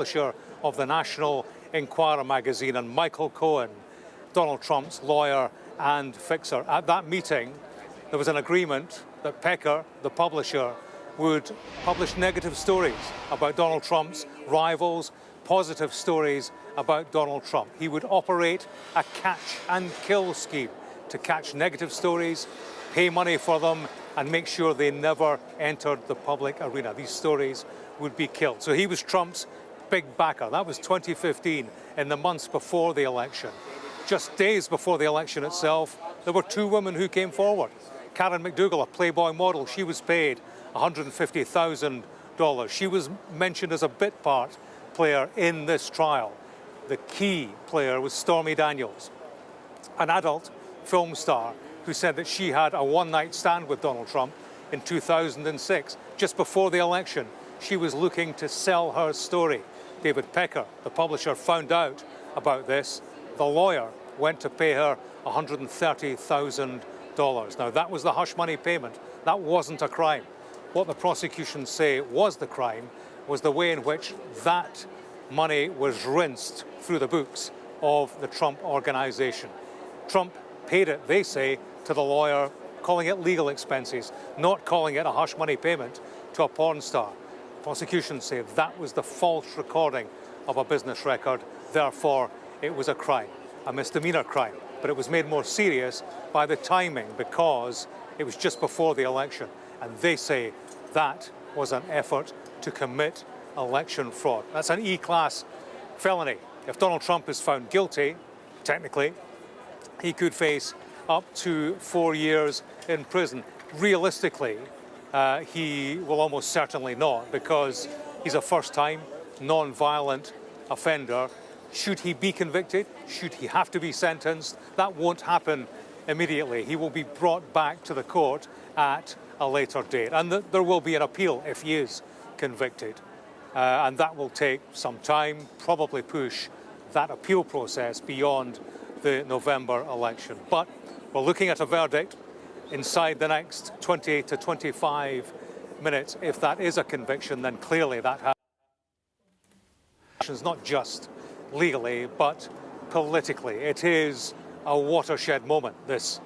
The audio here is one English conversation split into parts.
publisher of the National Enquirer magazine, and Michael Cohen, Donald Trump's lawyer and fixer. At that meeting, there was an agreement that Pecker, the publisher, would publish negative stories about Donald Trump's rivals, positive stories about Donald Trump. He would operate a catch and kill scheme to catch negative stories, pay money for them, and make sure they never entered the public arena. These stories would be killed. So he was Trump's big backer. That was 2015, in the months before the election. Just days before the election itself, there were two women who came forward. Karen McDougal, a Playboy model, she was paid $150,000. She was mentioned as a bit part player in this trial. The key player was Stormy Daniels, an adult film star who said that she had a one-night stand with Donald Trump in 2006. Just before the election, she was looking to sell her story. David Pecker, the publisher, found out about this. The lawyer went to pay her $130,000. Now, that was the hush money payment. That wasn't a crime. What the prosecution say was the crime was the way in which that money was rinsed through the books of the Trump organization. Trump paid it, they say, to the lawyer, calling it legal expenses, not calling it a hush money payment to a porn star. Prosecution say that was the false recording of a business record, therefore it was a crime, a misdemeanor crime. But it was made more serious by the timing because it was just before the election. And they say that was an effort to commit election fraud. That's an E-class felony. If Donald Trump is found guilty, technically, he could face up to 4 years in prison. Realistically, he will almost certainly not, because he's a first-time, non-violent offender. Should he be convicted, should he have to be sentenced, that won't happen immediately. He will be brought back to the court at a later date. And there will be an appeal if he is convicted. And that will take some time, probably push that appeal process beyond the November election. But we're looking at a verdict inside the next 20 to 25 minutes. If that is a conviction, then clearly that happens not just legally, but politically. It is a watershed moment, this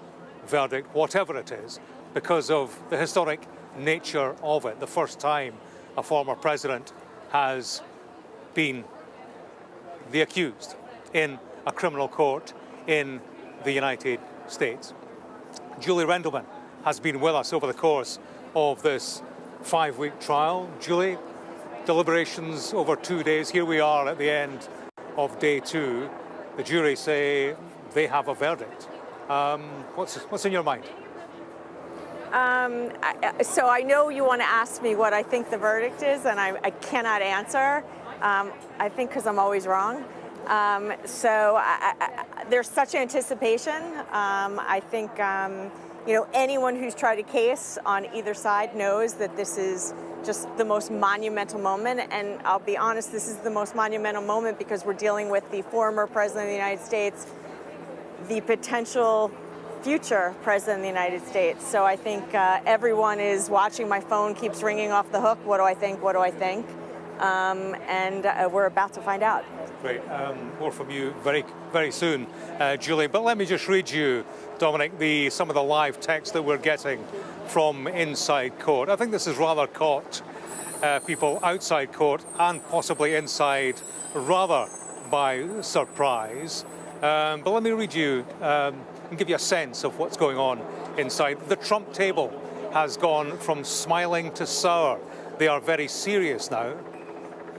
verdict, whatever it is, because of the historic nature of it. The first time a former president has been the accused in a criminal court in the United States. Julie Rendelman has been with us over the course of this 5-week trial. Julie, deliberations over 2 days. Here we are at the end of day 2. The jury say they have a verdict. What's in your mind? So I know you want to ask me what I think the verdict is, and I cannot answer. I think because I'm always wrong. There's such anticipation. I think anyone who's tried a case on either side knows that this is just the most monumental moment. And I'll be honest, this is the most monumental moment because we're dealing with the former president of the United States, the potential future president of the United States. So I think everyone is watching. My phone keeps ringing off the hook. What do I think? What do I think? And we're about to find out. Great. More from you very, very soon, Julie. But let me just read you, Dominic, some of the live text that we're getting from inside court. I think this has rather caught people outside court and possibly inside rather by surprise. But let me read you and give you a sense of what's going on inside. The Trump table has gone from smiling to sour. They are very serious now.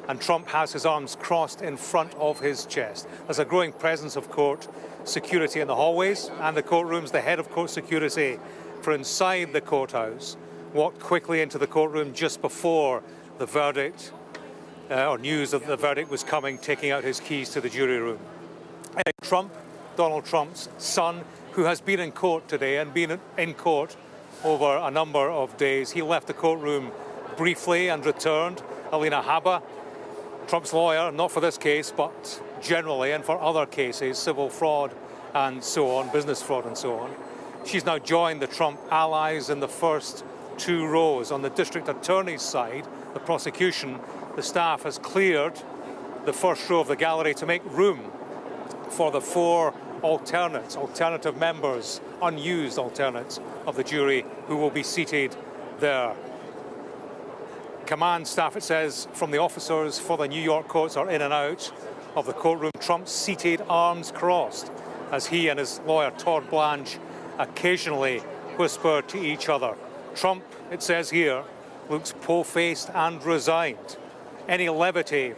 And Trump has his arms crossed in front of his chest. There's a growing presence of court security in the hallways and the courtrooms. The head of court security for inside the courthouse walked quickly into the courtroom just before the verdict, or news of the verdict was coming, taking out his keys to the jury room. Trump, Donald Trump's son, who has been in court today and been in court over a number of days, he left the courtroom briefly and returned. Alina Habba, Trump's lawyer, not for this case, but generally and for other cases, civil fraud and so on, business fraud and so on. She's now joined the Trump allies in the first 2 rows. On the district attorney's side, the prosecution, the staff has cleared the first row of the gallery to make room for the four alternative members, unused alternates of the jury who will be seated there. Command staff, it says, from the officers for the New York courts are in and out of the courtroom. Trump seated, arms crossed, as he and his lawyer Todd Blanche occasionally whisper to each other. Trump, it says here, looks po-faced and resigned. Any levity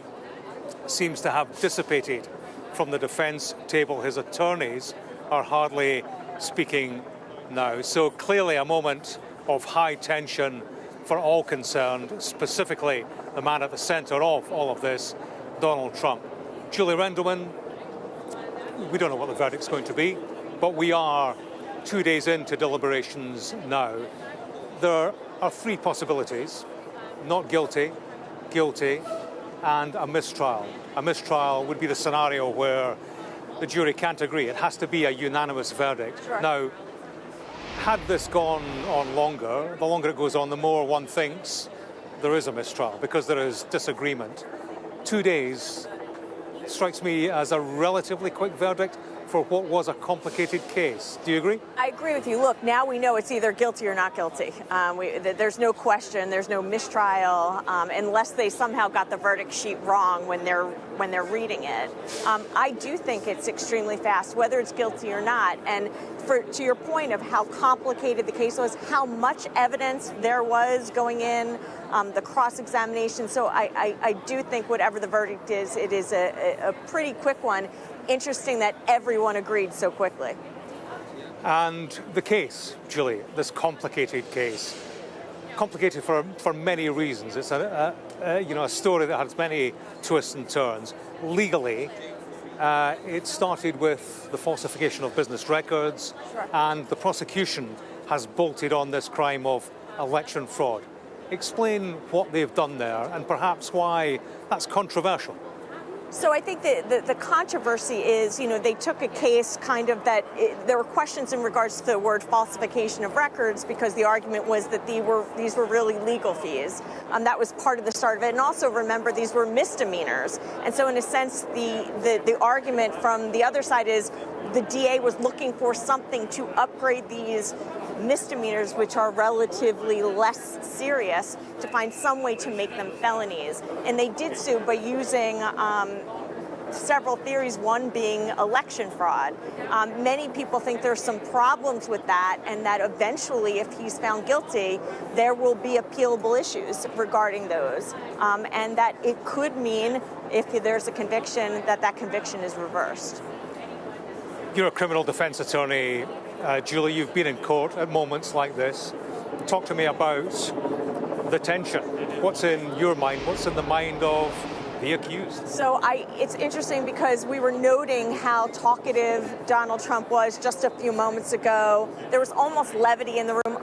seems to have dissipated from the defense table. His attorneys are hardly speaking now. So clearly a moment of high tension for all concerned, specifically the man at the center of all of this, Donald Trump. Julie Rendelman, we don't know what the verdict's going to be, but we are 2 days into deliberations now. There are three possibilities: not guilty, guilty, and a mistrial. A mistrial would be the scenario where the jury can't agree. It has to be a unanimous verdict. Sure. Now, had this gone on longer, the longer it goes on, the more one thinks there is a mistrial because there is disagreement. 2 days strikes me as a relatively quick verdict for what was a complicated case. Do you agree? I agree with you. Look, now we know it's either guilty or not guilty. There's no question, there's no mistrial, unless they somehow got the verdict sheet wrong when they're reading it. I do think it's extremely fast, whether it's guilty or not. And to your point of how complicated the case was, how much evidence there was going in, the cross-examination. So I do think whatever the verdict is, it is a pretty quick one. Interesting that everyone agreed so quickly. And the case, Julie, this complicated case, complicated for many reasons. It's a story that has many twists and turns. Legally, it started with the falsification of business records, Sure. and the prosecution has bolted on this crime of election fraud. Explain what they've done there and perhaps why that's controversial. So I think the controversy is, they took a case kind of there were questions in regards to the word falsification of records because the argument was that these were really legal fees. That was part of the start of it. And also remember, these were misdemeanors. And so in a sense, the argument from the other side is the DA was looking for something to upgrade these misdemeanors, which are relatively less serious, to find some way to make them felonies. And they did so by using several theories, one being election fraud. Many people think there's some problems with that, and that eventually, if he's found guilty, there will be appealable issues regarding those. And that it could mean, if there's a conviction, that conviction is reversed. You're a criminal defense attorney, Julie. You've been in court at moments like this. Talk to me about the tension. What's in your mind? What's in the mind of the accused? So it's interesting because we were noting how talkative Donald Trump was just a few moments ago. There was almost levity in the room,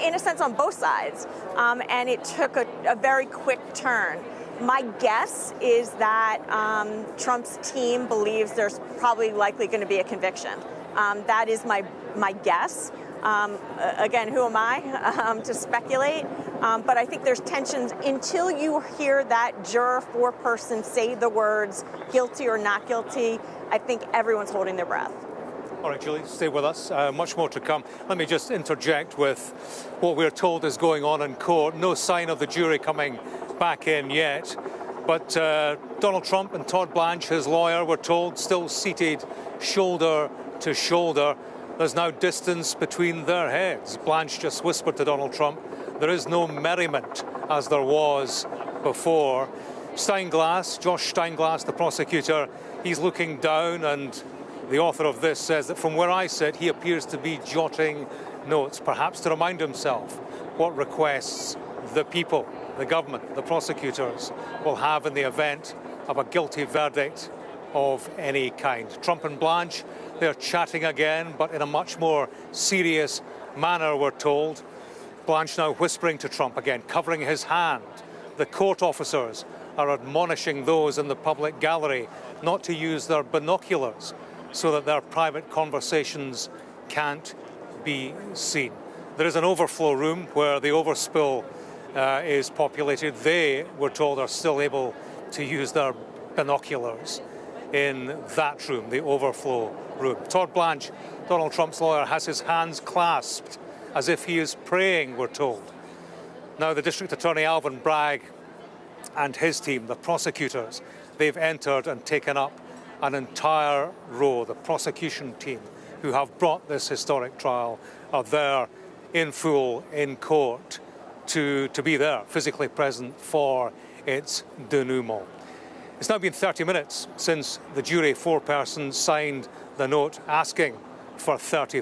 in a sense, on both sides. And it took a very quick turn. My guess is that Trump's team believes there's probably likely going to be a conviction. That is my guess. Again, who am I to speculate? But I think there's tensions until you hear that juror foreperson say the words guilty or not guilty. I think everyone's holding their breath. All right, Julie, stay with us. Much more to come. Let me just interject with what we're told is going on in court. No sign of the jury coming back in yet. But Donald Trump and Todd Blanche, his lawyer, we're told, still seated shoulder to shoulder. There's now distance between their heads. Blanche just whispered to Donald Trump, there is no merriment as there was before. Josh Steinglass, the prosecutor, he's looking down, and the author of this says that from where I sit, he appears to be jotting notes, perhaps to remind himself what requests the people, the government, the prosecutors will have in the event of a guilty verdict of any kind. Trump and Blanche, they're chatting again, but in a much more serious manner, we're told. Blanche now whispering to Trump again, covering his hand. The court officers are admonishing those in the public gallery not to use their binoculars so that their private conversations can't be seen. There is an overflow room where the overspill is populated. They, we're told, are still able to use their binoculars in that room, the overflow room. Todd Blanche, Donald Trump's lawyer, has his hands clasped as if he is praying, we're told. Now, the District Attorney Alvin Bragg and his team, the prosecutors, they've entered and taken up an entire row. The prosecution team who have brought this historic trial are there in full in court to be there, physically present for its denouement. It's now been 30 minutes since the jury foreperson signed the note asking for 30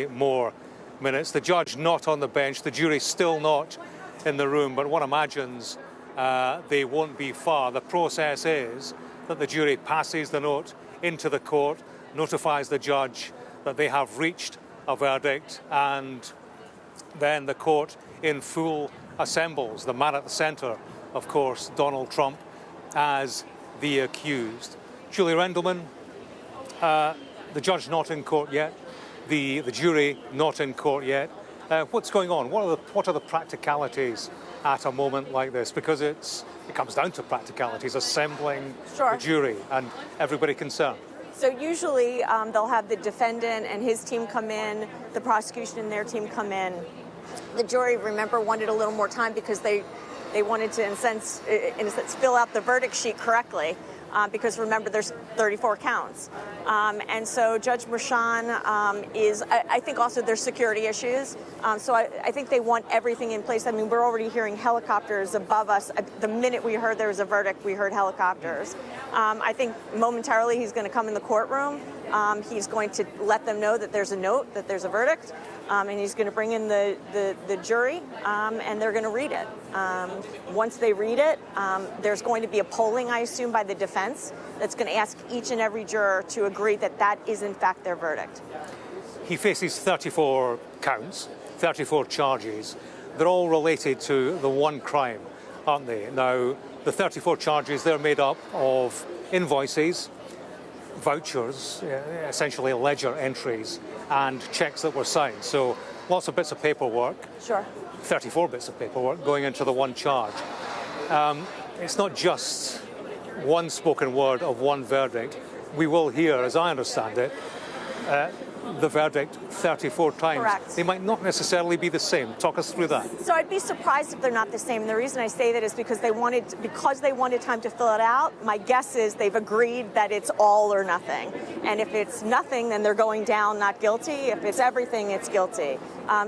more minutes. The judge not on the bench, the jury still not in the room, but one imagines they won't be far. The process is that the jury passes the note into the court, notifies the judge that they have reached a verdict, and then the court in full assembles. The man at the centre, of course, Donald Trump, as the accused. Julie Rendelman, the judge not in court yet, the jury not in court yet. What's going on? What are the practicalities at a moment like this? Because it comes down to practicalities, assembling the jury and everybody concerned. So usually they'll have the defendant and his team come in, the prosecution and their team come in. The jury, remember, wanted a little more time because they wanted to, in a sense, fill out the verdict sheet correctly. Because remember, there's 34 counts. And so Judge Merchan I think also there's security issues. So I think they want everything in place. I mean, we're already hearing helicopters above us. The minute we heard there was a verdict, we heard helicopters. I think momentarily he's going to come in the courtroom. He's going to let them know that there's a note, that there's a verdict. And he's going to bring in the jury, and they're going to read it. Once they read it, there's going to be a polling, I assume, by the defense that's going to ask each and every juror to agree that that is, in fact, their verdict. He faces 34 counts, 34 charges. They're all related to the one crime, aren't they? Now, the 34 charges, they're made up of invoices, vouchers, essentially ledger entries, and checks that were signed. So lots of bits of paperwork. Sure. 34 bits of paperwork going into the one charge. It's not just one spoken word of one verdict. We will hear, as I understand it, the verdict 34 times. Correct. They might not necessarily be the same. Talk us through that. So I'd be surprised if they're not the same. The reason I say that is because they wanted time to fill it out. My guess is they've agreed that it's all or nothing. And if it's nothing, then they're going down not guilty. If it's everything, it's guilty.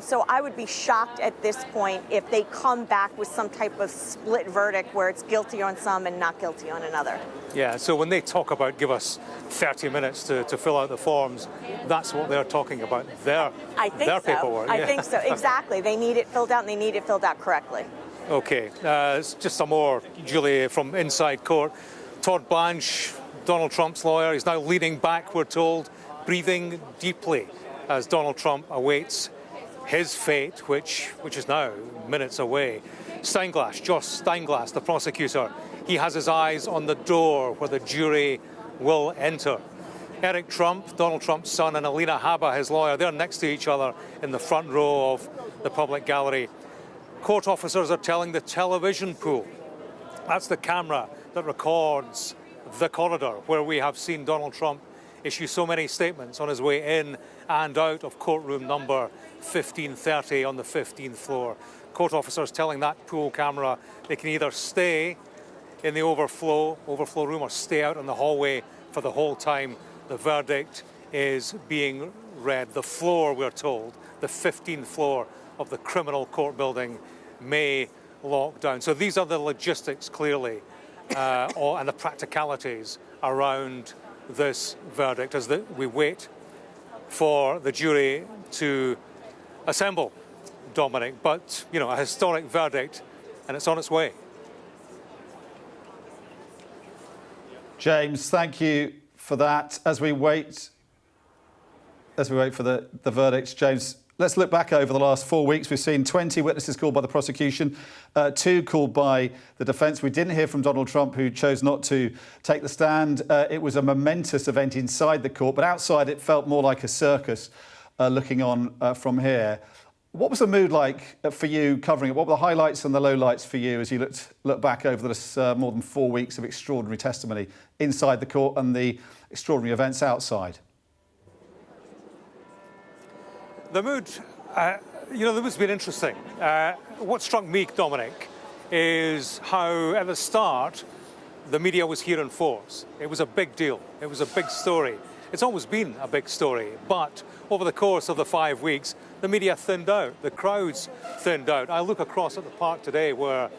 So I would be shocked at this point if they come back with some type of split verdict where it's guilty on some and not guilty on another. Yeah, so when they talk about give us 30 minutes to fill out the forms, that's what they're talking about, their paperwork. I think so, exactly. They need it filled out, and they need it filled out correctly. Okay, just some more, Julie, from inside court. Todd Blanche, Donald Trump's lawyer, is now leaning back, we're told, breathing deeply as Donald Trump awaits his fate, which is now minutes away. Josh Steinglass, the prosecutor, he has his eyes on the door where the jury will enter. Eric Trump, Donald Trump's son, and Alina Habba, his lawyer, they're next to each other in the front row of the public gallery. Court officers are telling the television pool, that's the camera that records the corridor where we have seen Donald Trump issue so many statements on his way in and out of courtroom number 1530 on the 15th floor. Court officers telling that pool camera they can either stay in the overflow room or stay out in the hallway for the whole time the verdict is being read. The floor, we're told, the 15th floor of the criminal court building may lock down. So these are the logistics, clearly, and the practicalities around this verdict as we wait for the jury to assemble, Dominic. But, you know, a historic verdict, and it's on its way. James, thank you for that. As we wait for the verdicts, James, let's look back over the last 4 weeks. We've seen 20 witnesses called by the prosecution, 2 called by the defence. We didn't hear from Donald Trump, who chose not to take the stand. It was a momentous event inside the court, but outside it felt more like a circus looking on from here. What was the mood like for you covering it? What were the highlights and the lowlights for you as you look back over this more than 4 weeks of extraordinary testimony inside the court and the extraordinary events outside? The mood, the mood's been interesting. What struck me, Dominic, is how at the start the media was here in force. It was a big deal. It was a big story. It's always been a big story, but over the course of the 5 weeks, the media thinned out, the crowds thinned out. I look across at the park today where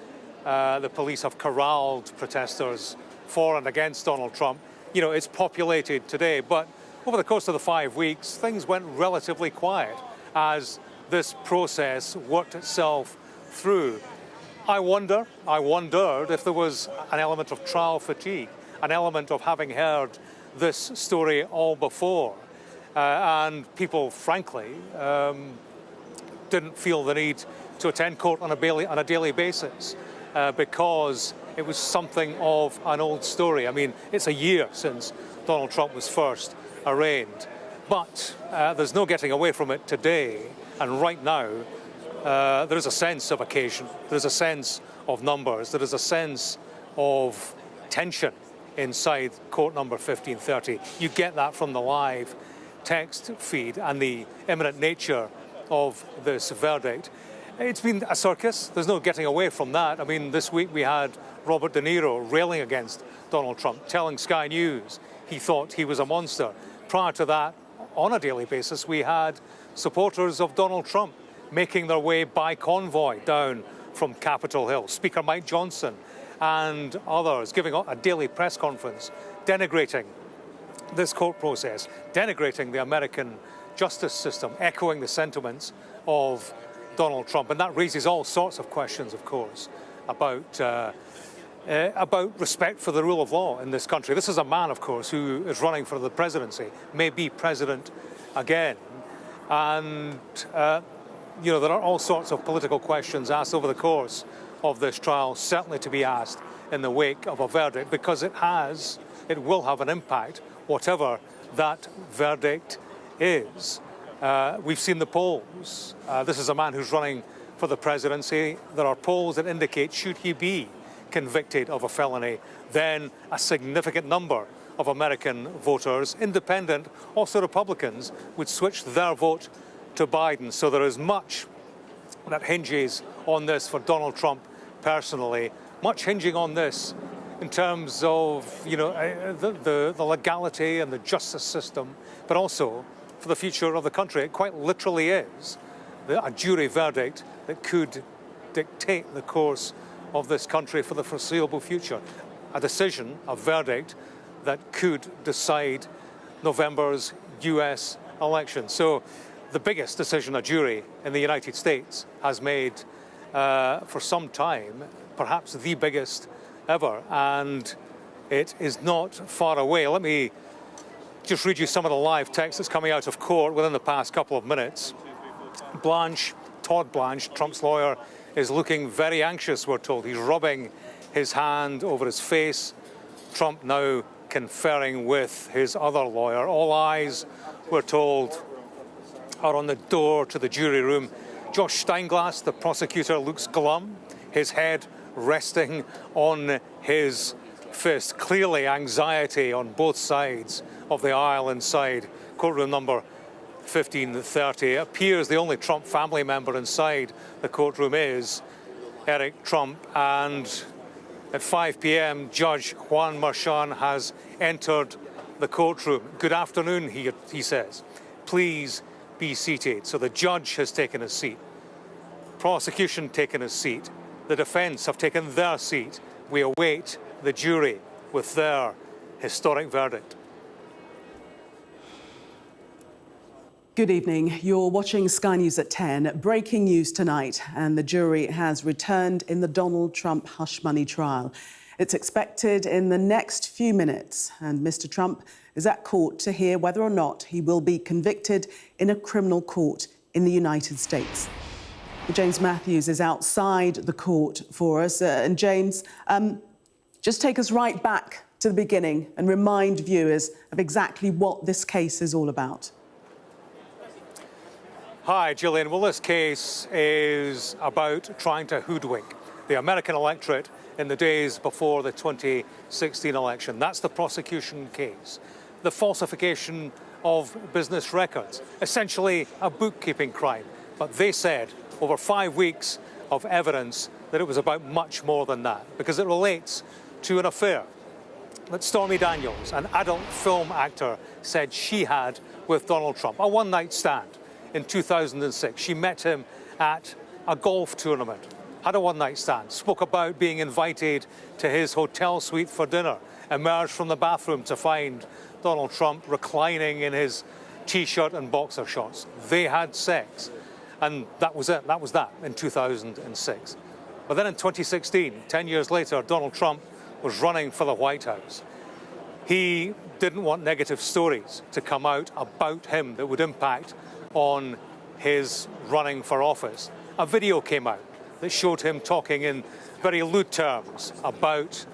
the police have corralled protesters for and against Donald Trump. You know, it's populated today, but over the course of the 5 weeks, things went relatively quiet as this process worked itself through. I wondered if there was an element of trial fatigue, an element of having heard this story all before. And people, frankly, didn't feel the need to attend court on a daily basis because it was something of an old story. I mean, it's a year since Donald Trump was first arraigned. But there's no getting away from it today. And right now, there is a sense of occasion. There's a sense of numbers. There is a sense of tension inside court number 1530. You get that from the live text feed and the imminent nature of this verdict. It's been a circus. There's no getting away from that. I mean, this week we had Robert De Niro railing against Donald Trump, telling Sky News he thought he was a monster. Prior to that, on a daily basis, we had supporters of Donald Trump making their way by convoy down from Capitol Hill. Speaker Mike Johnson and others giving a daily press conference, denigrating this court process, denigrating the American justice system, echoing the sentiments of Donald Trump. And that raises all sorts of questions, of course, about respect for the rule of law in this country. This is a man, of course, who is running for the presidency, may be president again. And, there are all sorts of political questions asked over the course of this trial, certainly to be asked in the wake of a verdict, because it will have an impact, whatever that verdict is. We've seen the polls. This is a man who's running for the presidency. There are polls that indicate, should he be convicted of a felony, then a significant number of American voters, independent, also Republicans, would switch their vote to Biden. So there is much that hinges on this for Donald Trump personally, much hinging on this in terms of, the legality and the justice system, but also for the future of the country. It quite literally is a jury verdict that could dictate the course of this country for the foreseeable future. A decision, a verdict that could decide November's US election. So the biggest decision a jury in the United States has made for some time, perhaps the biggest ever, and it is not far away. Let me just read you some of the live text that's coming out of court within the past couple of minutes. Todd Blanche, Trump's lawyer, is looking very anxious, we're told. He's rubbing his hand over his face. Trump now conferring with his other lawyer. All eyes, we're told, are on the door to the jury room. Josh Steinglass, the prosecutor, looks glum, his head resting on his fist. Clearly anxiety on both sides of the aisle inside courtroom number 1530. It appears the only Trump family member inside the courtroom is Eric Trump. And at 5 p.m, Judge Juan Merchan has entered the courtroom. Good afternoon, he says. Please be seated. So the judge has taken his seat. Prosecution taken his seat. The defense have taken their seat. We await the jury with their historic verdict. Good evening. You're watching Sky News at 10. Breaking news tonight, and the jury has returned in the Donald Trump hush money trial. It's expected in the next few minutes, and Mr. Trump is at court to hear whether or not he will be convicted in a criminal court in the United States. James Matthews is outside the court for us. And James, just take us right back to the beginning and remind viewers of exactly what this case is all about. Hi, Gillian. Well, this case is about trying to hoodwink the American electorate in the days before the 2016 election. That's the prosecution case. The falsification of business records, essentially a bookkeeping crime. But they said over 5 weeks of evidence that it was about much more than that, because it relates to an affair that Stormy Daniels, an adult film actor, said she had with Donald Trump, a one-night stand in 2006. She met him at a golf tournament, had a one-night stand, spoke about being invited to his hotel suite for dinner, emerged from the bathroom to find Donald Trump reclining in his T-shirt and boxer shorts. They had sex, and that was it. That was that in 2006. But then in 2016, 10 years later, Donald Trump was running for the White House. He didn't want negative stories to come out about him that would impact on his running for office. A video came out that showed him talking in very lewd terms about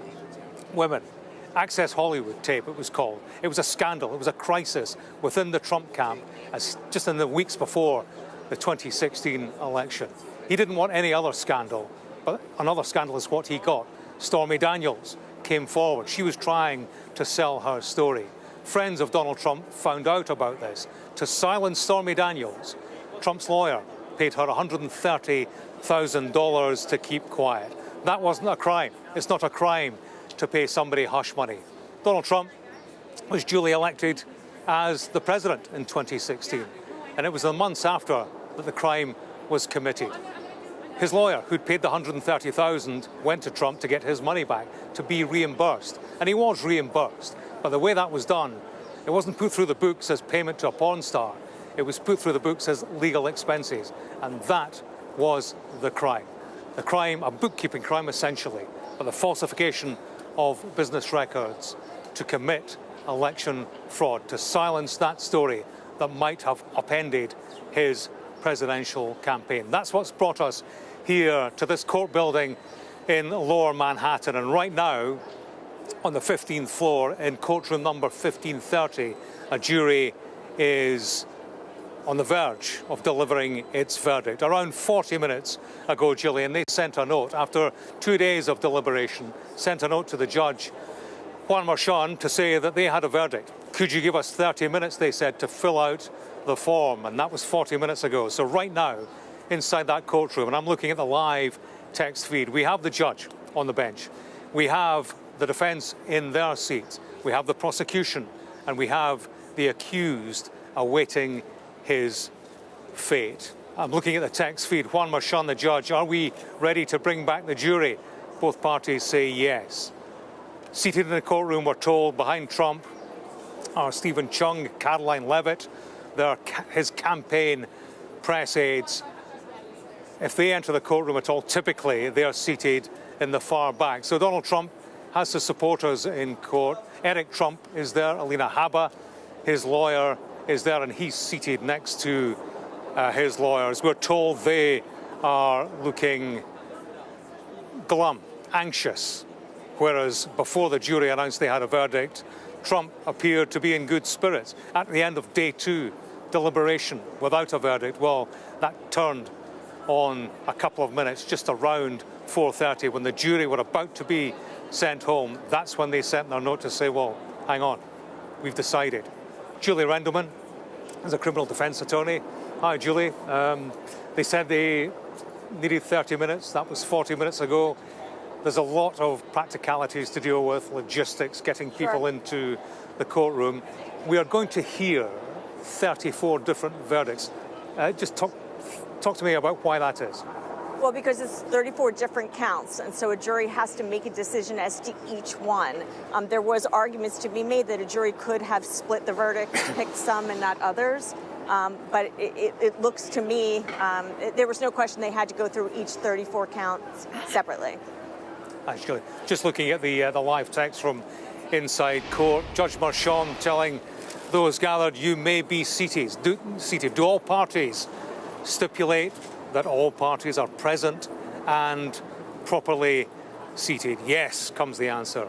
women. Access Hollywood tape, it was called. It was a scandal. It was a crisis within the Trump camp, as just in the weeks before the 2016 election. He didn't want any other scandal, but another scandal is what he got. Stormy Daniels came forward. She was trying to sell her story. Friends of Donald Trump found out about this. To silence Stormy Daniels, Trump's lawyer paid her $130,000 to keep quiet. That wasn't a crime. It's not a crime to pay somebody hush money. Donald Trump was duly elected as the president in 2016, and it was the months after that the crime was committed. His lawyer, who'd paid the $130,000, went to Trump to get his money back, to be reimbursed. And he was reimbursed. But the way that was done, it wasn't put through the books as payment to a porn star. It was put through the books as legal expenses. And that was the crime. The crime, a bookkeeping crime essentially, but the falsification of business records to commit election fraud, to silence that story that might have upended his presidential campaign. That's what's brought us here to this court building in Lower Manhattan. And right now, on the 15th floor in courtroom number 1530, a jury is on the verge of delivering its verdict. Around 40 minutes ago, Gillian, they sent a note, after 2 days of deliberation, sent a note to the judge, Juan Marchand, to say that they had a verdict. Could you give us 30 minutes, they said, to fill out the form? And that was 40 minutes ago. So right now, inside that courtroom, and I'm looking at the live text feed, we have the judge on the bench. We have the defense in their seats. We have the prosecution, and we have the accused awaiting his fate. I'm looking at the text feed. Juan Marchand, the judge, are we ready to bring back the jury? Both parties say yes. Seated in the courtroom, we're told, behind Trump are Stephen Chung, Caroline Leavitt, his campaign press aides. If they enter the courtroom at all, typically they are seated in the far back. So Donald Trump has his supporters in court. Eric Trump is there, Alina Habba, his lawyer, is there, and he's seated next to his lawyers. We're told they are looking glum, anxious, whereas before the jury announced they had a verdict, Trump appeared to be in good spirits. At the end of day 2 deliberation without a verdict, well, that turned on a couple of minutes, just around 4:30, when the jury were about to be sent home. That's when they sent their note to say, well, hang on, we've decided. Julie Rendelman is a criminal defense attorney. Hi, Julie. They said they needed 30 minutes. That was 40 minutes ago. There's a lot of practicalities to deal with, logistics, getting people into the courtroom. We are going to hear 34 different verdicts. Just talk to me about why that is. Well, because it's 34 different counts, and so a jury has to make a decision as to each one. There was arguments to be made that a jury could have split the verdict, picked some and not others. But it looks to me, there was no question they had to go through each 34 counts separately. Actually, just looking at the live text from inside court, Judge Marchand telling those gathered, you may be seated. Do all parties stipulate that all parties are present and properly seated? Yes, comes the answer.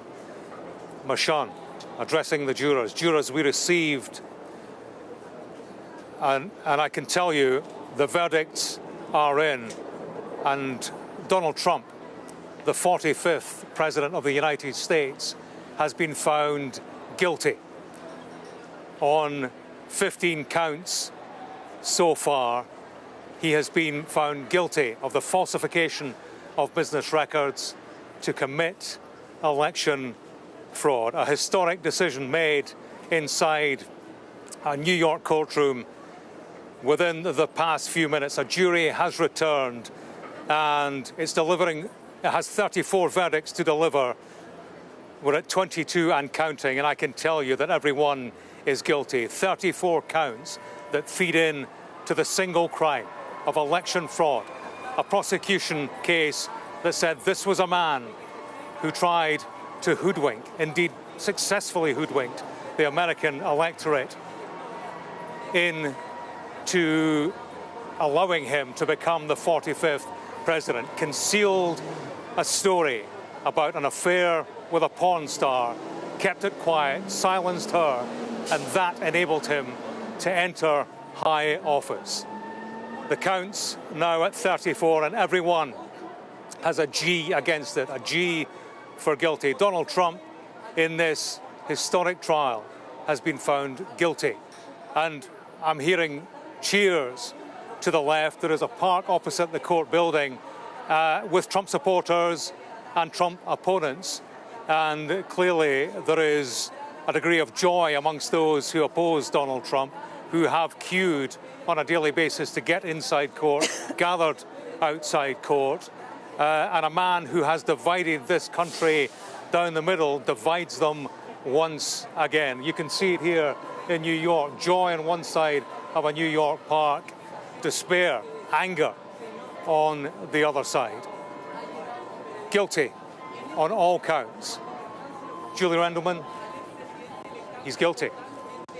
Marchand addressing the jurors. Jurors, we received, and I can tell you, the verdicts are in, and Donald Trump, the 45th President of the United States, has been found guilty on 15 counts so far. He has been found guilty of the falsification of business records to commit election fraud, a historic decision made inside a New York courtroom within the past few minutes. A jury has returned and it's delivering. It has 34 verdicts to deliver. We're at 22 and counting, and I can tell you that everyone is guilty. 34 counts that feed in to the single crime of election fraud. A prosecution case that said this was a man who tried to hoodwink, indeed successfully hoodwinked, the American electorate into allowing him to become the 45th president, concealed a story about an affair with a porn star, kept it quiet, silenced her, and that enabled him to enter high office. The counts now at 34, and everyone has a G against it, a G for guilty. Donald Trump, in this historic trial, has been found guilty. And I'm hearing cheers to the left. There is a park opposite the court building with Trump supporters and Trump opponents. And clearly there is a degree of joy amongst those who oppose Donald Trump, who have queued on a daily basis to get inside court, gathered outside court. And a man who has divided this country down the middle divides them once again. You can see it here in New York. Joy on one side of a New York park, despair, anger on the other side. Guilty on all counts. Julie Rendelman, he's guilty.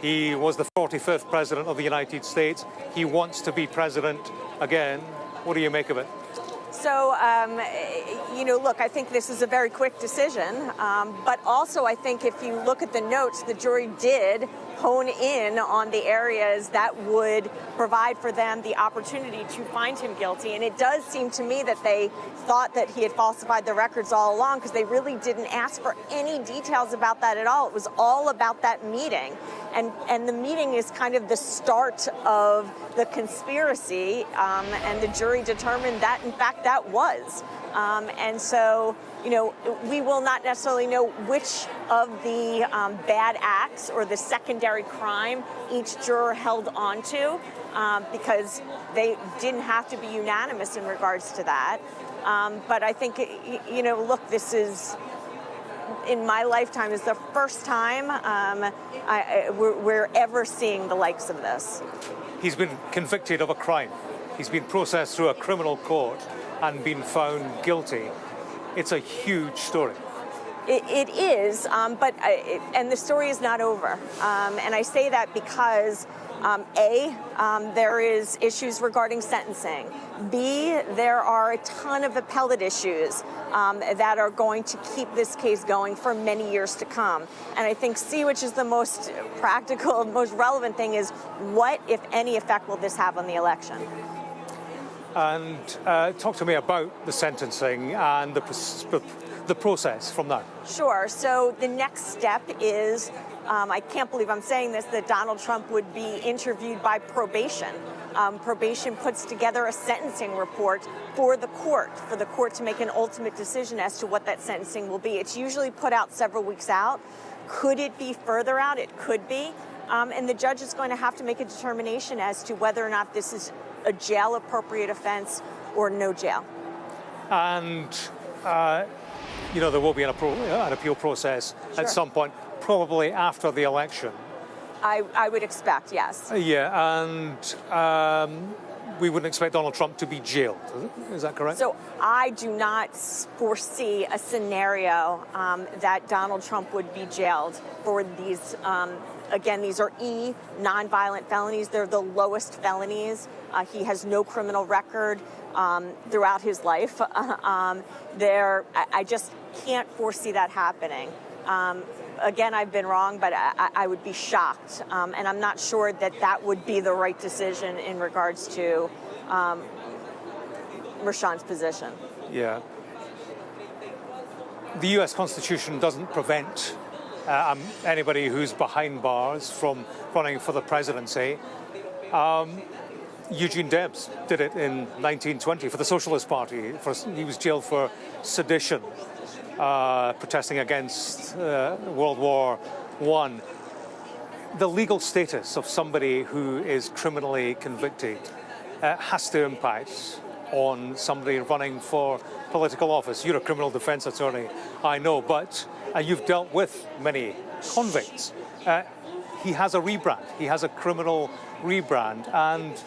He was the 45th President of the United States. He wants to be president again. What do you make of it? So, look, I think this is a very quick decision, but also I think if you look at the notes, the jury did hone in on the areas that would provide for them the opportunity to find him guilty. And it does seem to me that they thought that he had falsified the records all along, because they really didn't ask for any details about that at all. It was all about that meeting. And the meeting is kind of the start of the conspiracy, and the jury determined that, in fact, that was. And so, we will not necessarily know which of the bad acts or the secondary crime each juror held on to, because they didn't have to be unanimous in regards to that. But I think, look, this is, in my lifetime, is the first time we're ever seeing the likes of this. He's been convicted of a crime. He's been processed through a criminal court and been found guilty. It's a huge story. It is, and the story is not over. And I say that because, there is issues regarding sentencing. B, there are a ton of appellate issues that are going to keep this case going for many years to come. And I think C, which is the most practical, most relevant thing, is what, if any, effect will this have on the election? And talk to me about the sentencing and the process from that. Sure. So the next step is, I can't believe I'm saying this, that Donald Trump would be interviewed by probation. Probation puts together a sentencing report for the court to make an ultimate decision as to what that sentencing will be. It's usually put out several weeks out. Could it be further out? It could be. And the judge is going to have to make a determination as to whether or not this is a jail-appropriate offense or no jail. And, there will be an appeal process at some point, probably after the election. I would expect, yes. Yeah, and we wouldn't expect Donald Trump to be jailed. Is that correct? So I do not foresee a scenario that Donald Trump would be jailed for these. Again, these are nonviolent felonies. They're the lowest felonies. He has no criminal record throughout his life. I just can't foresee that happening. again, I've been wrong, but I would be shocked. And I'm not sure that that would be the right decision in regards to Rashawn's position. Yeah. The US Constitution doesn't prevent anybody who's behind bars from running for the presidency. Eugene Debs did it in 1920 for the Socialist Party. He was jailed for sedition, protesting against World War I. The legal status of somebody who is criminally convicted has to impact on somebody running for political office. You're a criminal defense attorney, I know, but you've dealt with many convicts. He has a rebrand. He has a criminal rebrand, and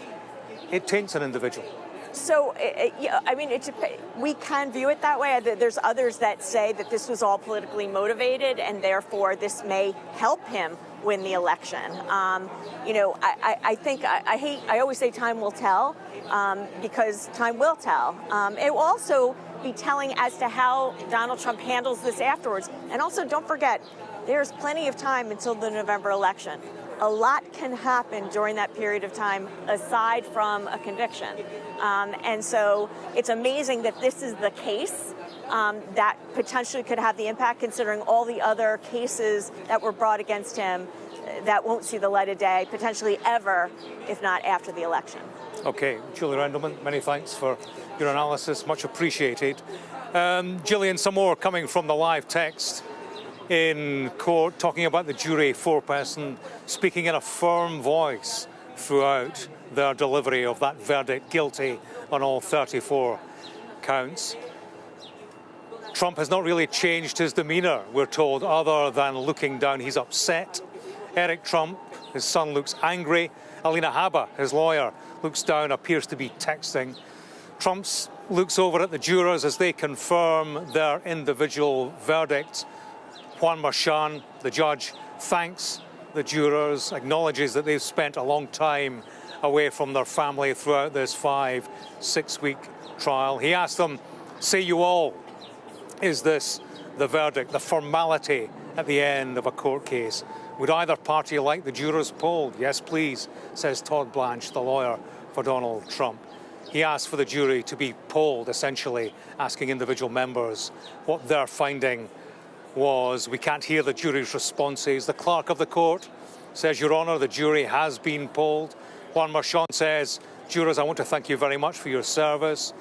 it taints an individual. So, I mean, we can view it that way. There's others that say that this was all politically motivated, and therefore this may help him win the election. You know, I always say time will tell, because time will tell. It will also be telling as to how Donald Trump handles this afterwards. And also, don't forget, there's plenty of time until the November election. A lot can happen during that period of time aside from a conviction. And so it's amazing that this is the case that potentially could have the impact, considering all the other cases that were brought against him that won't see the light of day, potentially ever, if not after the election. Okay, Julie Rendelman, many thanks for your analysis, much appreciated. Gillian, some more coming from the live text in court, talking about the jury foreperson, speaking in a firm voice throughout their delivery of that verdict, guilty on all 34 counts. Trump has not really changed his demeanour, we're told, other than looking down. He's upset. Eric Trump, his son, looks angry. Alina Habba, his lawyer, looks down, appears to be texting. Trump looks over at the jurors as they confirm their individual verdicts. Juan Marchand, the judge, thanks the jurors, acknowledges that they've spent a long time away from their family throughout this 5-6 week trial. He asked them, say you all, is this the verdict, the formality at the end of a court case? Would either party like the jurors polled? Yes, please, says Todd Blanche, the lawyer for Donald Trump. He asked for the jury to be polled, essentially asking individual members what their finding was. We can't hear the jury's responses. The clerk of the court says, Your Honour, the jury has been polled. Juan Marchand says, jurors, I want to thank you very much for your service.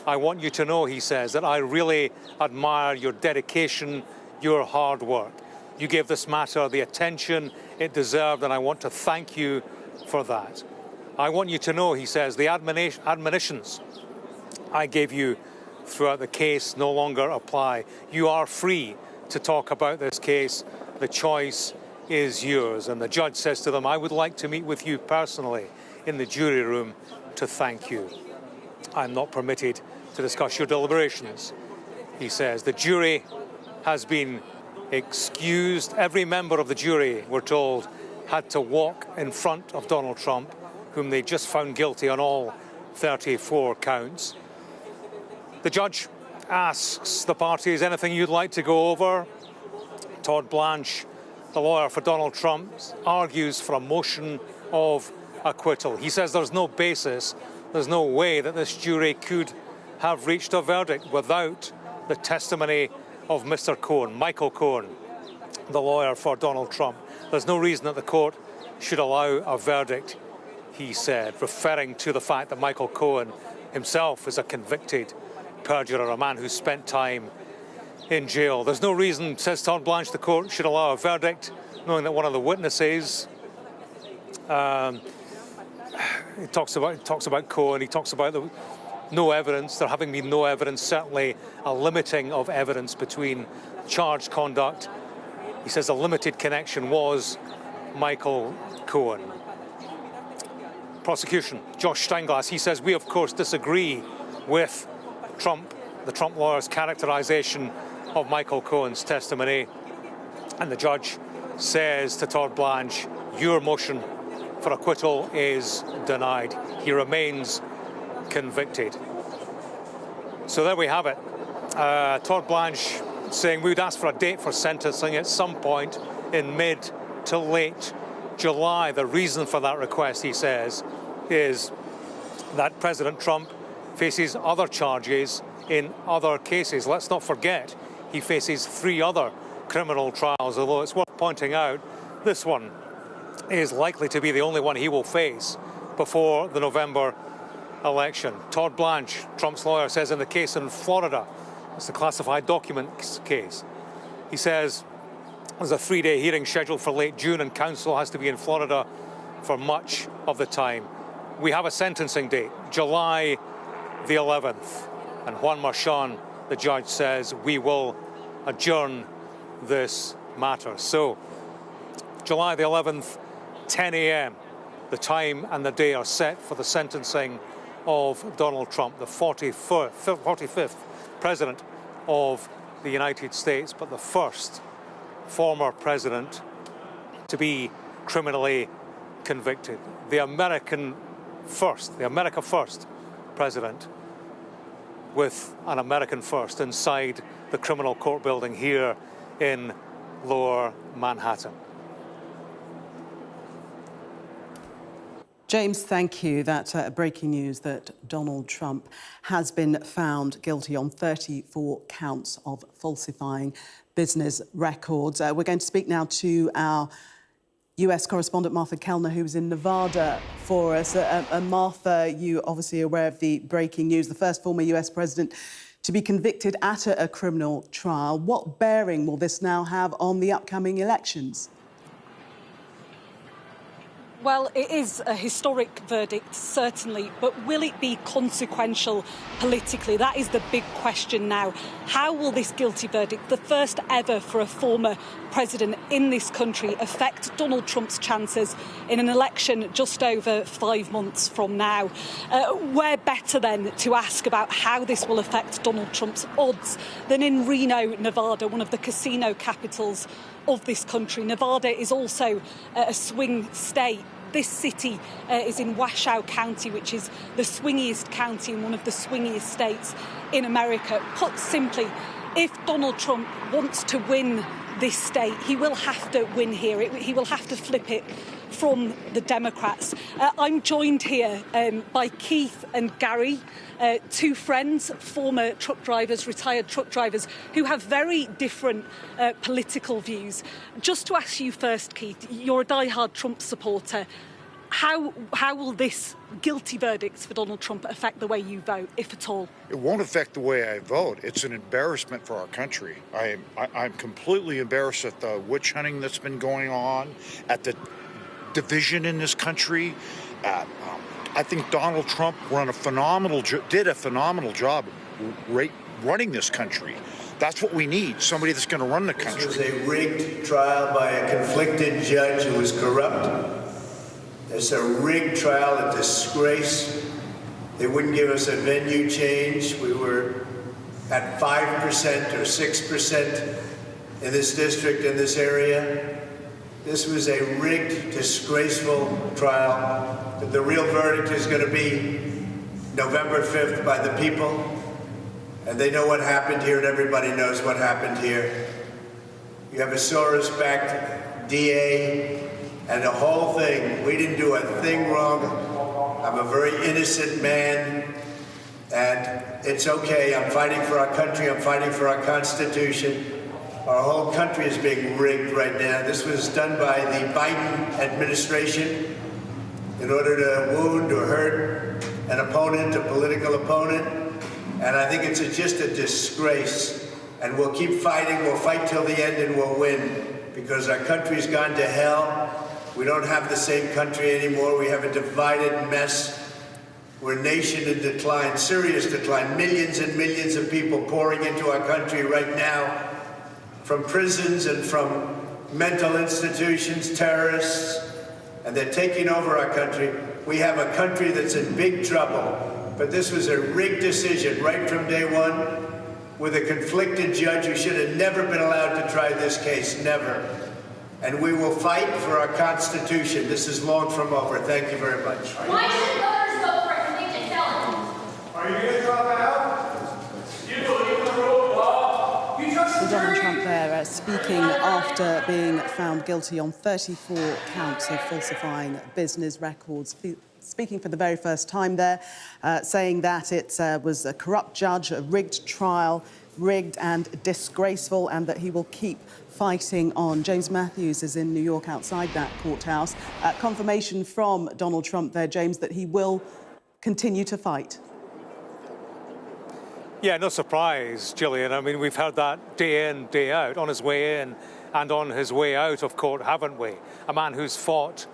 I want you to know, he says, that I really admire your dedication, your hard work. You gave this matter the attention it deserved, and I want to thank you for that. I want you to know, he says, the admonitions I gave you throughout the case no longer apply. You are free to talk about this case. The choice is yours. And the judge says to them, I would like to meet with you personally in the jury room to thank you. I'm not permitted to discuss your deliberations, he says. The jury has been excused. Every member of the jury, we're told, had to walk in front of Donald Trump, whom they just found guilty on all 34 counts. The judge asks the parties, anything you'd like to go over? Todd Blanche, the lawyer for Donald Trump, argues for a motion of acquittal. He says there's no basis, there's no way that this jury could have reached a verdict without the testimony of Mr. Cohen, Michael Cohen, the lawyer for Donald Trump. There's no reason that the court should allow a verdict, he said, referring to the fact that Michael Cohen himself is a convicted perjurer, a man who spent time in jail. There's no reason, says Todd Blanche, the court should allow a verdict, knowing that one of the witnesses, he talks about Cohen, he talks about no evidence, there having been no evidence, certainly a limiting of evidence between charged conduct. He says a limited connection was Michael Cohen. Prosecution, Josh Steinglass, he says, we of course disagree with Trump, the Trump lawyer's characterization of Michael Cohen's testimony. And the judge says to Todd Blanche, your motion for acquittal is denied. He remains convicted. So there we have it. Todd Blanche saying we would ask for a date for sentencing at some point in mid to late July. The reason for that request, he says, is that President Trump faces other charges in other cases. Let's not forget, he faces 3 other criminal trials, although it's worth pointing out this one is likely to be the only one he will face before the November election. Todd Blanche, Trump's lawyer, says in the case in Florida, it's the classified documents case, he says there's a 3-day hearing scheduled for late June and counsel has to be in Florida for much of the time. We have a sentencing date, July the 11th, and Juan Marchand, the judge, says we will adjourn this matter. So, July the 11th, 10 a.m., the time and the day are set for the sentencing of Donald Trump, the 45th president of the United States, but the first former president to be criminally convicted. The America First president with an American first inside the criminal court building here in Lower Manhattan. James, thank you. That's breaking news that Donald Trump has been found guilty on 34 counts of falsifying business records. We're going to speak now to our US correspondent Martha Kellner, who was in Nevada for us. Martha, you obviously are aware of the breaking news. The first former US president to be convicted at a criminal trial. What bearing will this now have on the upcoming elections? Well, it is a historic verdict, certainly, but will it be consequential politically? That is the big question now. How will this guilty verdict, the first ever for a former president in this country, affect Donald Trump's chances in an election just over 5 months from now? Where better then to ask about how this will affect Donald Trump's odds than in Reno, Nevada, one of the casino capitals of this country. Nevada is also a swing state. This city is in Washoe County, which is the swingiest county and one of the swingiest states in America. Put simply, if Donald Trump wants to win this state, he will have to win here. He will have to flip it from the Democrats. I'm joined here by Keith and Gary, 2 friends, former truck drivers, retired truck drivers, who have very different political views. Just to ask you first, Keith, you're a diehard Trump supporter. How will this guilty verdict for Donald Trump affect the way you vote, if at all? It won't affect the way I vote. It's an embarrassment for our country. I'm completely embarrassed at the witch hunting that's been going on, at the division in this country. I think Donald Trump did a phenomenal job running this country. That's what we need, somebody that's going to run the country. This was a rigged trial by a conflicted judge who was corrupt. It's a rigged trial, a disgrace. They wouldn't give us a venue change. We were at 5% or 6% in this district, in this area. This was a rigged, disgraceful trial. But the real verdict is going to be November 5th by the people. And they know what happened here, and everybody knows what happened here. You have a Soros-backed DA, and the whole thing. We didn't do a thing wrong. I'm a very innocent man, and it's okay. I'm fighting for our country. I'm fighting for our Constitution. Our whole country is being rigged right now. This was done by the Biden administration in order to wound or hurt an opponent, a political opponent. And I think it's just a disgrace. And we'll keep fighting. We'll fight till the end and we'll win, because our country's gone to hell. We don't have the same country anymore. We have a divided mess. We're a nation in decline, serious decline. Millions and millions of people pouring into our country right now, from prisons and from mental institutions, terrorists, and they're taking over our country. We have a country that's in big trouble, but this was a rigged decision right from day one, with a conflicted judge who should have never been allowed to try this case, never. And we will fight for our Constitution. This is long from over. Thank you very much. Why should voters vote for a convicted felon? Are you going to drop out? You believe in the rule of law? You trust the jury? speaking after being found guilty on 34 counts of falsifying business records. Speaking for the very first time there, saying that it was a corrupt judge, a rigged trial, rigged and disgraceful, and that he will keep fighting on. James Matthews is in New York outside that courthouse. Confirmation from Donald Trump there, James, that he will continue to fight. Yeah, no surprise, Gillian. I mean, we've heard that day in, day out, on his way in and on his way out of court, haven't we? A man who's fought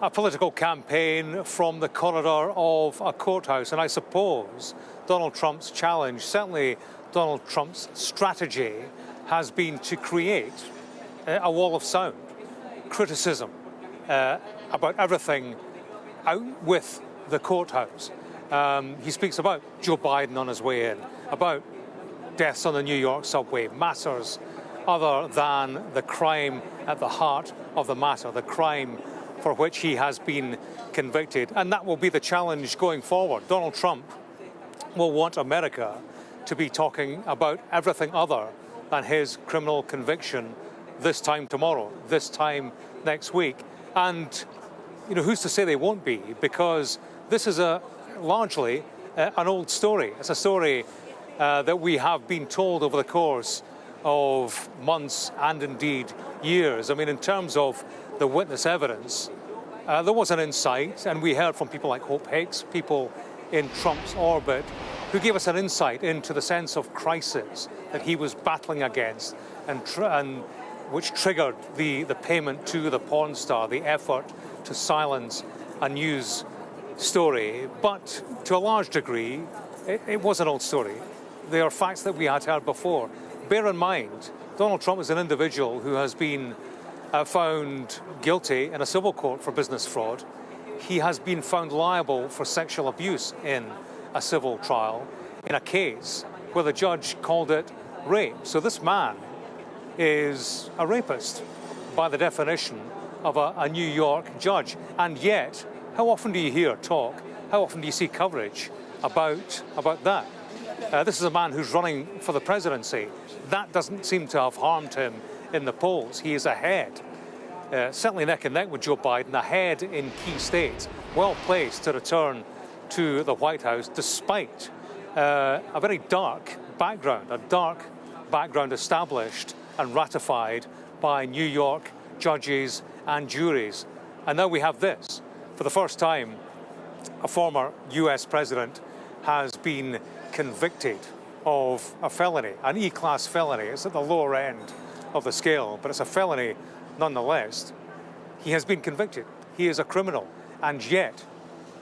a political campaign from the corridor of a courthouse. And I suppose Donald Trump's challenge, certainly Donald Trump's strategy, has been to create a wall of sound, criticism about everything out with the courthouse. He speaks about Joe Biden on his way in, about deaths on the New York subway, matters other than the crime at the heart of the matter, the crime for which he has been convicted. And that will be the challenge going forward. Donald Trump will want America to be talking about everything other than his criminal conviction this time tomorrow, this time next week. And, you know, who's to say they won't be? Because this is largely an old story. It's a story that we have been told over the course of months and indeed years. I mean, in terms of the witness evidence, there was an insight, and we heard from people like Hope Hicks, people in Trump's orbit, who gave us an insight into the sense of crisis that he was battling against, and which triggered the payment to the porn star, the effort to silence a news story. But to a large degree, it was an old story. There are facts that we had heard before. Bear in mind, Donald Trump is an individual who has been found guilty in a civil court for business fraud. He has been found liable for sexual abuse in a civil trial in a case where the judge called it rape. So this man is a rapist by the definition of a New York judge. And yet, how often do you hear talk, how often do you see coverage about that? This is a man who's running for the presidency. That doesn't seem to have harmed him in the polls. He is ahead, certainly neck and neck with Joe Biden, ahead in key states, well placed to return to the White House despite a very dark background established and ratified by New York judges and juries. And now we have this. For the first time, a former US president has been convicted of a felony, an E-class felony. It's at the lower end of the scale, but it's a felony nonetheless. He has been convicted. He is a criminal, and yet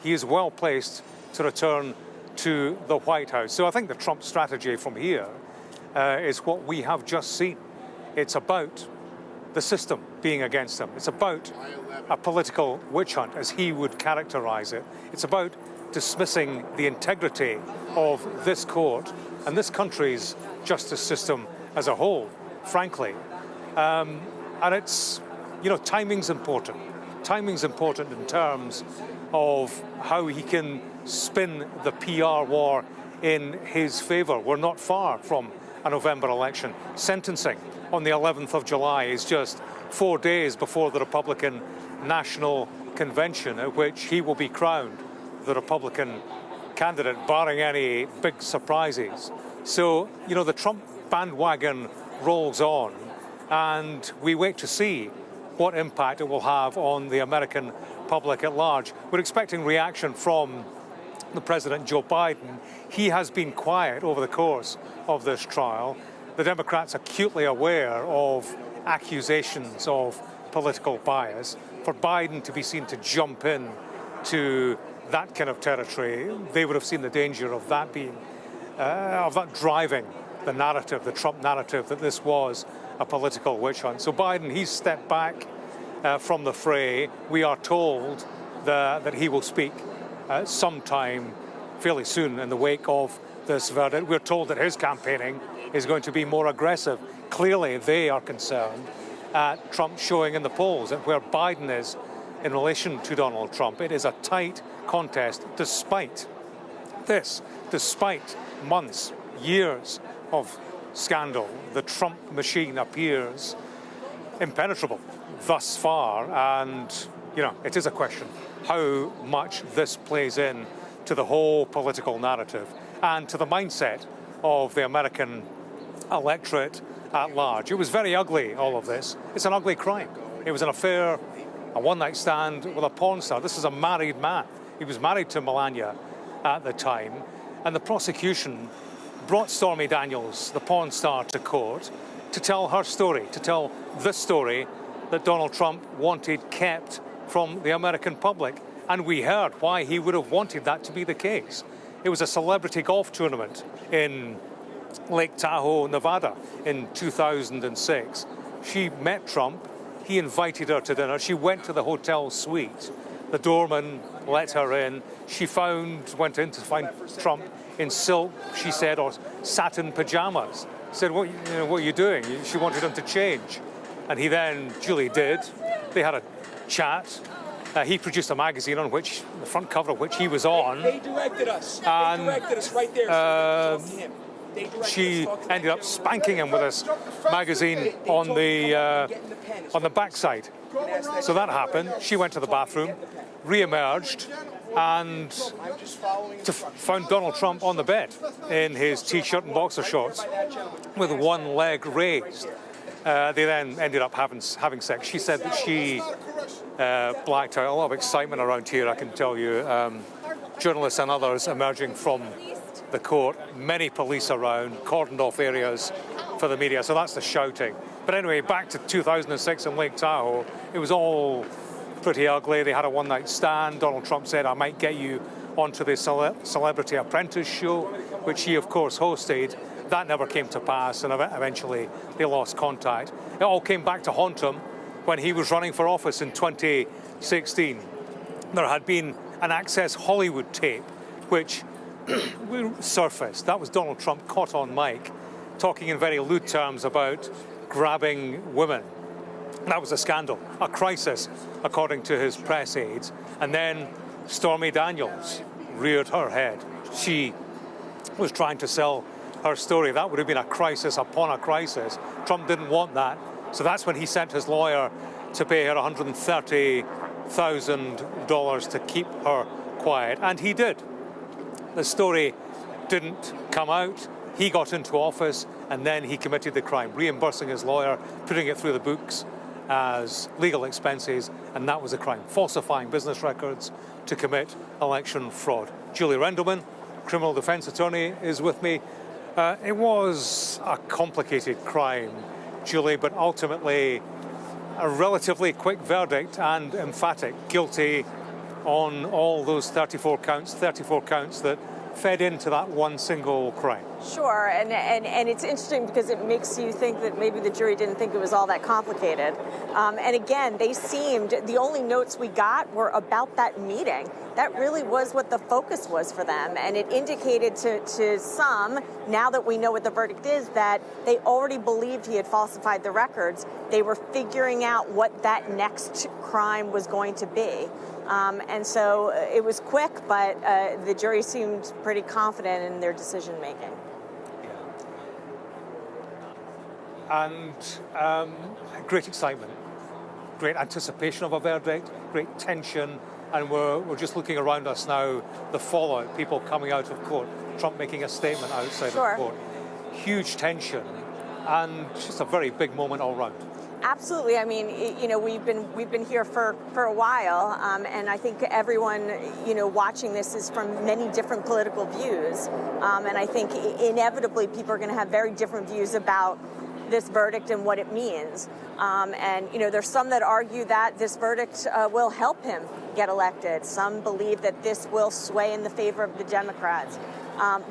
he is well placed to return to the White House. So I think the Trump strategy from here is what we have just seen. It's about the system being against him. It's about a political witch hunt, as he would characterize it. It's about dismissing the integrity of this court and this country's justice system as a whole, frankly. And it's, you know, timing's important. Timing's important in terms of how he can spin the PR war in his favor. We're not far from a November election. Sentencing on the 11th of July is just 4 days before the Republican National Convention, at which he will be crowned the Republican candidate, barring any big surprises. So, you know, the Trump bandwagon rolls on, and we wait to see what impact it will have on the American public at large. We're expecting reaction from the President, Joe Biden. He has been quiet over the course of this trial. The Democrats acutely aware of accusations of political bias. For Biden to be seen to jump in to that kind of territory, they would have seen the danger of that being, of that driving the narrative, the Trump narrative, that this was a political witch hunt. So Biden, he's stepped back from the fray. We are told that he will speak sometime fairly soon in the wake of this verdict. We're told that his campaigning is going to be more aggressive. Clearly, they are concerned at Trump showing in the polls and where Biden is in relation to Donald Trump. It is a tight contest despite this, despite months, years of scandal, the Trump machine appears impenetrable thus far, and it is a question how much this plays in to the whole political narrative and to the mindset of the American electorate at large. It was very ugly, all of this. It's an ugly crime. It was an affair, a one-night stand with a porn star. This is a married man. He was married to Melania at the time, and the prosecution brought Stormy Daniels, the porn star, to court to tell her story, to tell the story that Donald Trump wanted kept from the American public. And we heard why he would have wanted that to be the case. It was a celebrity golf tournament in Lake Tahoe, Nevada in 2006. She met Trump. He invited her to dinner. She went to the hotel suite. The doorman let her in. She went in to find Trump in silk, she said, or satin pajamas. Said, what are you doing? She wanted him to change. And he then, Julie did. They had a chat. He produced a magazine on which, the front cover of which he was on. They directed us. And, they directed us right there. So they him. She ended up spanking him with this magazine on the backside. So that happened. She went to the bathroom, re-emerged, and found Donald Trump on the bed in his T-shirt and boxer shorts with one leg raised. They then ended up having sex. She said that she blacked out. A lot of excitement around here, I can tell you. Journalists and others emerging from the court, many police around, cordoned off areas for the media. So that's the shouting. But anyway, back to 2006 in Lake Tahoe, it was all pretty ugly. They had a one-night stand. Donald Trump said, I might get you onto the Celebrity Apprentice show, which he, of course, hosted. That never came to pass, and eventually they lost contact. It all came back to haunt him when he was running for office in 2016. There had been an Access Hollywood tape, which surfaced. That was Donald Trump caught on mic, talking in very lewd terms about grabbing women. That was a scandal, a crisis, according to his press aides. And then Stormy Daniels reared her head. She was trying to sell her story. That would have been a crisis upon a crisis. Trump didn't want that. So that's when he sent his lawyer to pay her $130,000 to keep her quiet. And he did. The story didn't come out. He got into office, and then he committed the crime, reimbursing his lawyer, putting it through the books as legal expenses, and that was a crime. Falsifying business records to commit election fraud. Julie Rendelman, criminal defense attorney, is with me. It was a complicated crime, Julie, but ultimately a relatively quick verdict and emphatic. Guilty on all those 34 counts that fed into that one single crime. Sure, and it's interesting because it makes you think that maybe the jury didn't think it was all that complicated. And again, the only notes we got were about that meeting. That really was what the focus was for them, and it indicated to some, now that we know what the verdict is, that they already believed he had falsified the records. They were figuring out what that next crime was going to be. And so it was quick, but the jury seemed pretty confident in their decision making. And great excitement, great anticipation of a verdict, great tension, and we're just looking around us now, the fallout, people coming out of court, Trump making a statement outside of court. Huge tension, and just a very big moment all round. Absolutely. I mean, we've been here for a while, and I think everyone, watching this is from many different political views, and I think inevitably people are going to have very different views about this verdict and what it means. And there's some that argue that this verdict will help him get elected. Some believe that this will sway in the favor of the Democrats.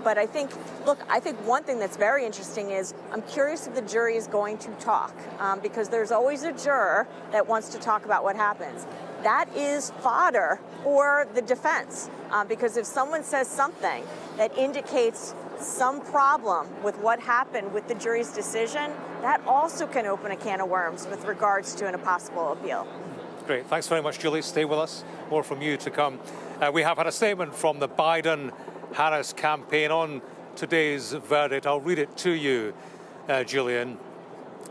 But I think one thing that's very interesting is I'm curious if the jury is going to talk, because there's always a juror that wants to talk about what happens. That is fodder for the defense, because if someone says something that indicates some problem with what happened with the jury's decision, that also can open a can of worms with regards to a possible appeal. Great. Thanks very much, Julie. Stay with us. More from you to come. We have had a statement from the Biden-Harris campaign on today's verdict. I'll read it to you. Julian.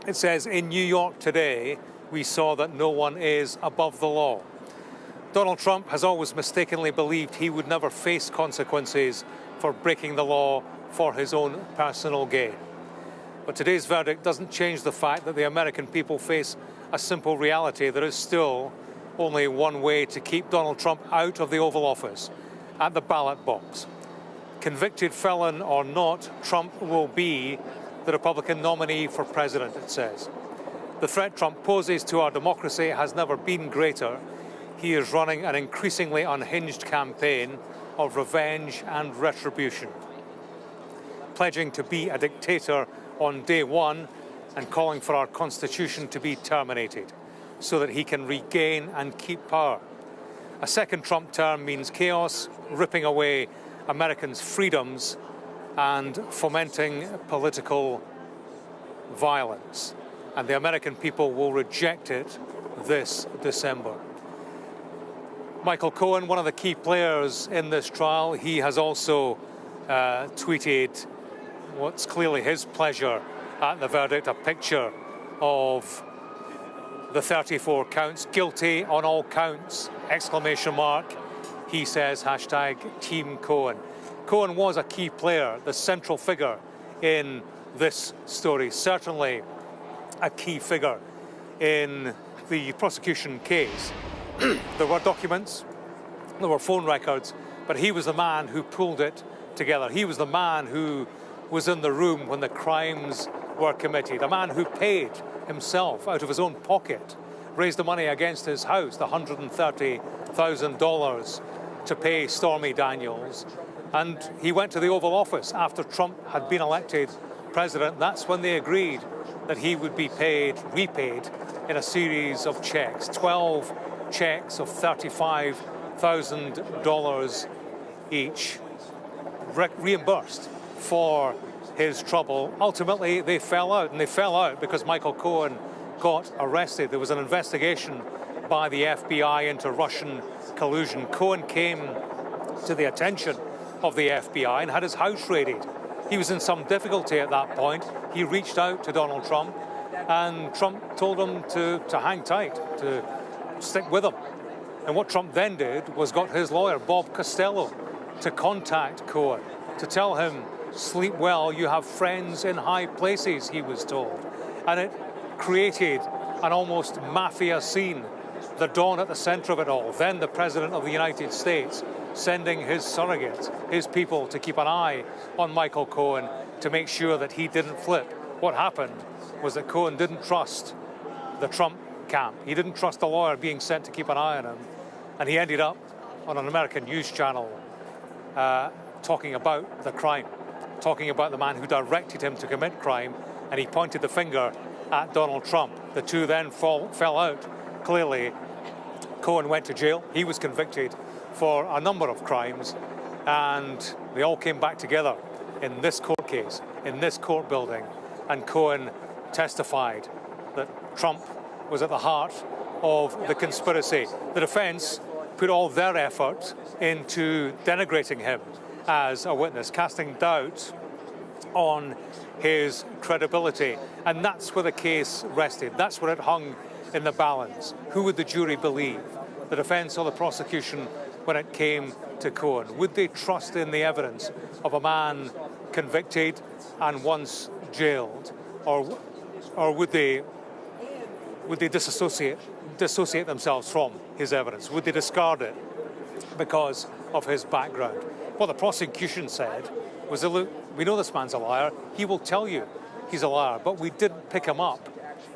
It says, in New York today, we saw that no one is above the law. Donald Trump has always mistakenly believed he would never face consequences for breaking the law for his own personal gain. But today's verdict doesn't change the fact that the American people face a simple reality. There is still only one way to keep Donald Trump out of the Oval Office, at the ballot box. Convicted felon or not, Trump will be the Republican nominee for president, it says. The threat Trump poses to our democracy has never been greater. He is running an increasingly unhinged campaign of revenge and retribution, pledging to be a dictator on day one and calling for our Constitution to be terminated so that he can regain and keep power. A second Trump term means chaos, ripping away Americans' freedoms and fomenting political violence. And the American people will reject it this December. Michael Cohen, one of the key players in this trial, he has also tweeted what's clearly his pleasure at the verdict, a picture of the 34 counts, guilty on all counts, exclamation mark. He says, hashtag Team Cohen. Cohen was a key player, the central figure in this story, certainly a key figure in the prosecution case. There were documents, there were phone records, but he was the man who pulled it together. He was the man who was in the room when the crimes were committed, a man who paid himself out of his own pocket, raised the money against his house, the $130,000 to pay Stormy Daniels. And he went to the Oval Office after Trump had been elected president. That's when they agreed that he would be repaid in a series of checks, 12 checks of $35,000 each, reimbursed for his trouble. Ultimately, they fell out, and they fell out because Michael Cohen got arrested. There was an investigation by the FBI into Russian collusion. Cohen came to the attention of the FBI and had his house raided. He was in some difficulty at that point. He reached out to Donald Trump, and Trump told him to hang tight, to stick with him. And what Trump then did was got his lawyer, Bob Costello, to contact Cohen, to tell him, sleep well, you have friends in high places, he was told. And it created an almost mafia scene, the Don at the center of it all. Then the President of the United States sending his surrogates, his people, to keep an eye on Michael Cohen to make sure that he didn't flip. What happened was that Cohen didn't trust the Trump camp. He didn't trust the lawyer being sent to keep an eye on him. And he ended up on an American news channel talking about the crime, talking about the man who directed him to commit crime, and he pointed the finger at Donald Trump. The two then fell out. Clearly, Cohen went to jail. He was convicted for a number of crimes, and they all came back together in this court case, in this court building, and Cohen testified that Trump was at the heart of the conspiracy. The defense put all their effort into denigrating him as a witness, casting doubt on his credibility. And that's where the case rested. That's where it hung in the balance. Who would the jury believe, the defense or the prosecution, when it came to Cohen? Would they trust in the evidence of a man convicted and once jailed, or would they dissociate themselves from his evidence? Would they discard it because of his background? What the prosecution said was, look, we know this man's a liar. He will tell you he's a liar, but we didn't pick him up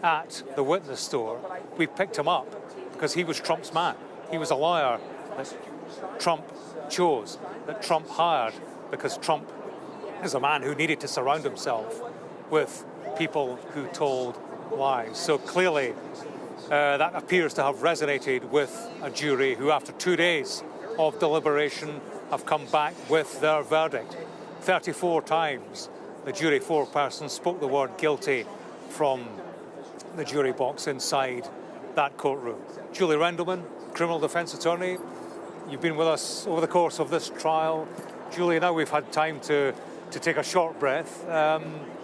at the witness store. We picked him up because he was Trump's man. He was a liar that Trump chose, that Trump hired, because Trump is a man who needed to surround himself with people who told lies. So clearly, that appears to have resonated with a jury who, after 2 days of deliberation, have come back with their verdict. 34 times the jury foreperson spoke the word guilty from the jury box inside that courtroom. Julie Rendelman, criminal defense attorney, you've been with us over the course of this trial. Julie, now we've had time to to take a short breath.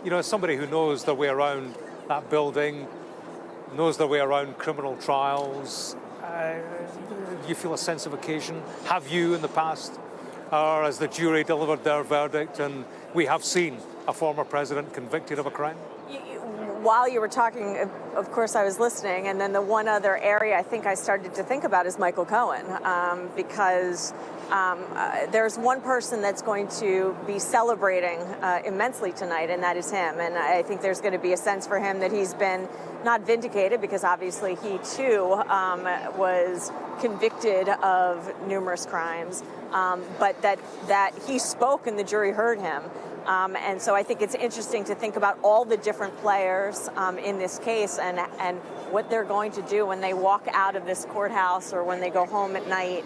You know, as somebody who knows their way around that building, knows their way around criminal trials, you feel a sense of occasion? Have you in the past, or as the jury delivered their verdict, and we have seen a former president convicted of a crime? While you were talking, of course, I was listening, and then the one other area I think I started to think about is Michael Cohen, because there's one person that's going to be celebrating immensely tonight, and that is him. And I think there's going to be a sense for him that he's been not vindicated, because obviously he too was convicted of numerous crimes, but that he spoke and the jury heard him. And so I think it's interesting to think about all the different players in this case and what they're going to do when they walk out of this courthouse or when they go home at night,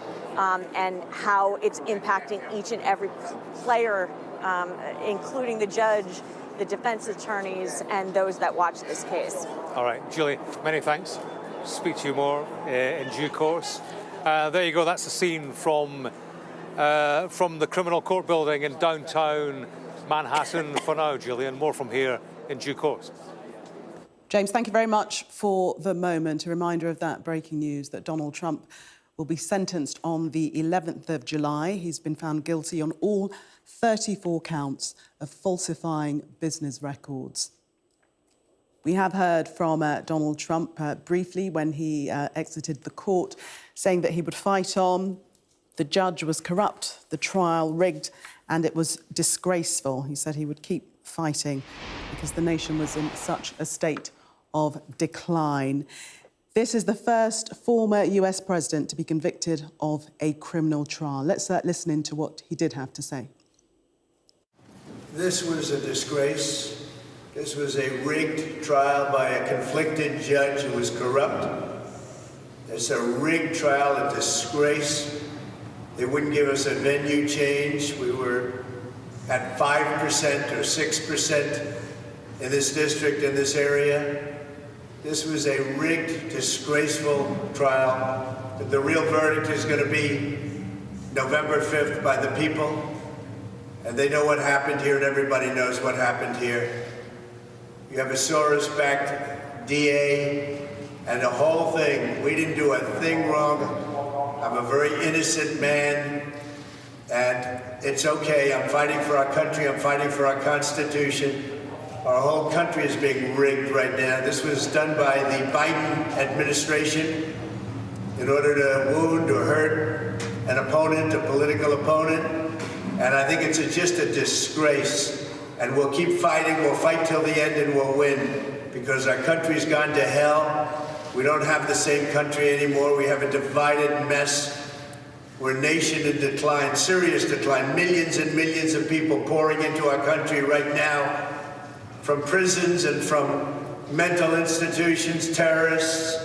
and how it's impacting each and every player, including the judge, the defense attorneys, and those that watch this case. All right, Julie, many thanks. Speak to you more in due course. There you go. That's the scene from the criminal court building in downtown Manhattan for now, Gillian. More from here in due course. James, thank you very much for the moment. A reminder of that breaking news that Donald Trump will be sentenced on the 11th of July. He's been found guilty on all 34 counts of falsifying business records. We have heard from Donald Trump briefly when he exited the court, saying that he would fight on. The judge was corrupt, the trial rigged, and it was disgraceful. He said he would keep fighting because the nation was in such a state of decline. This is the first former US president to be convicted of a criminal trial. Let's listen in to what he did have to say. This was a disgrace. This was a rigged trial by a conflicted judge who was corrupt. It's a rigged trial, a disgrace. They wouldn't give us a venue change. We were at 5% or 6% in this district, in this area. This was a rigged, disgraceful trial. But the real verdict is going to be November 5th by the people. And they know what happened here, and everybody knows what happened here. You have a Soros-backed DA and the whole thing. We didn't do a thing wrong. I'm a very innocent man, and it's okay. I'm fighting for our country. I'm fighting for our Constitution. Our whole country is being rigged right now. This was done by the Biden administration in order to wound or hurt an opponent, a political opponent. And I think it's just a disgrace. And we'll keep fighting. We'll fight till the end, and we'll win, because our country's gone to hell. We don't have the same country anymore. We have a divided mess. We're a nation in decline, serious decline. Millions and millions of people pouring into our country right now from prisons and from mental institutions, terrorists,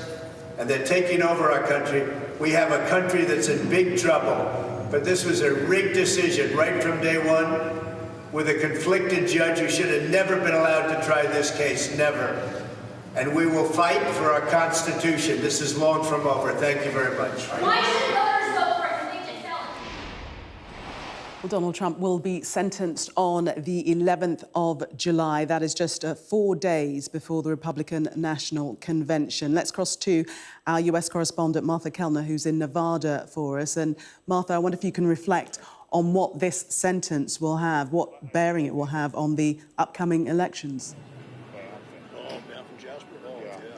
and they're taking over our country. We have a country that's in big trouble, but this was a rigged decision right from day one with a conflicted judge who should have never been allowed to try this case, never. And we will fight for our Constitution. This is long from over. Thank you very much. Why should voters vote for a convicted felon? Well, Donald Trump will be sentenced on the 11th of July. That is just 4 days before the Republican National Convention. Let's cross to our US correspondent, Martha Kellner, who's in Nevada for us. And Martha, I wonder if you can reflect on what this sentence will have, what bearing it will have on the upcoming elections.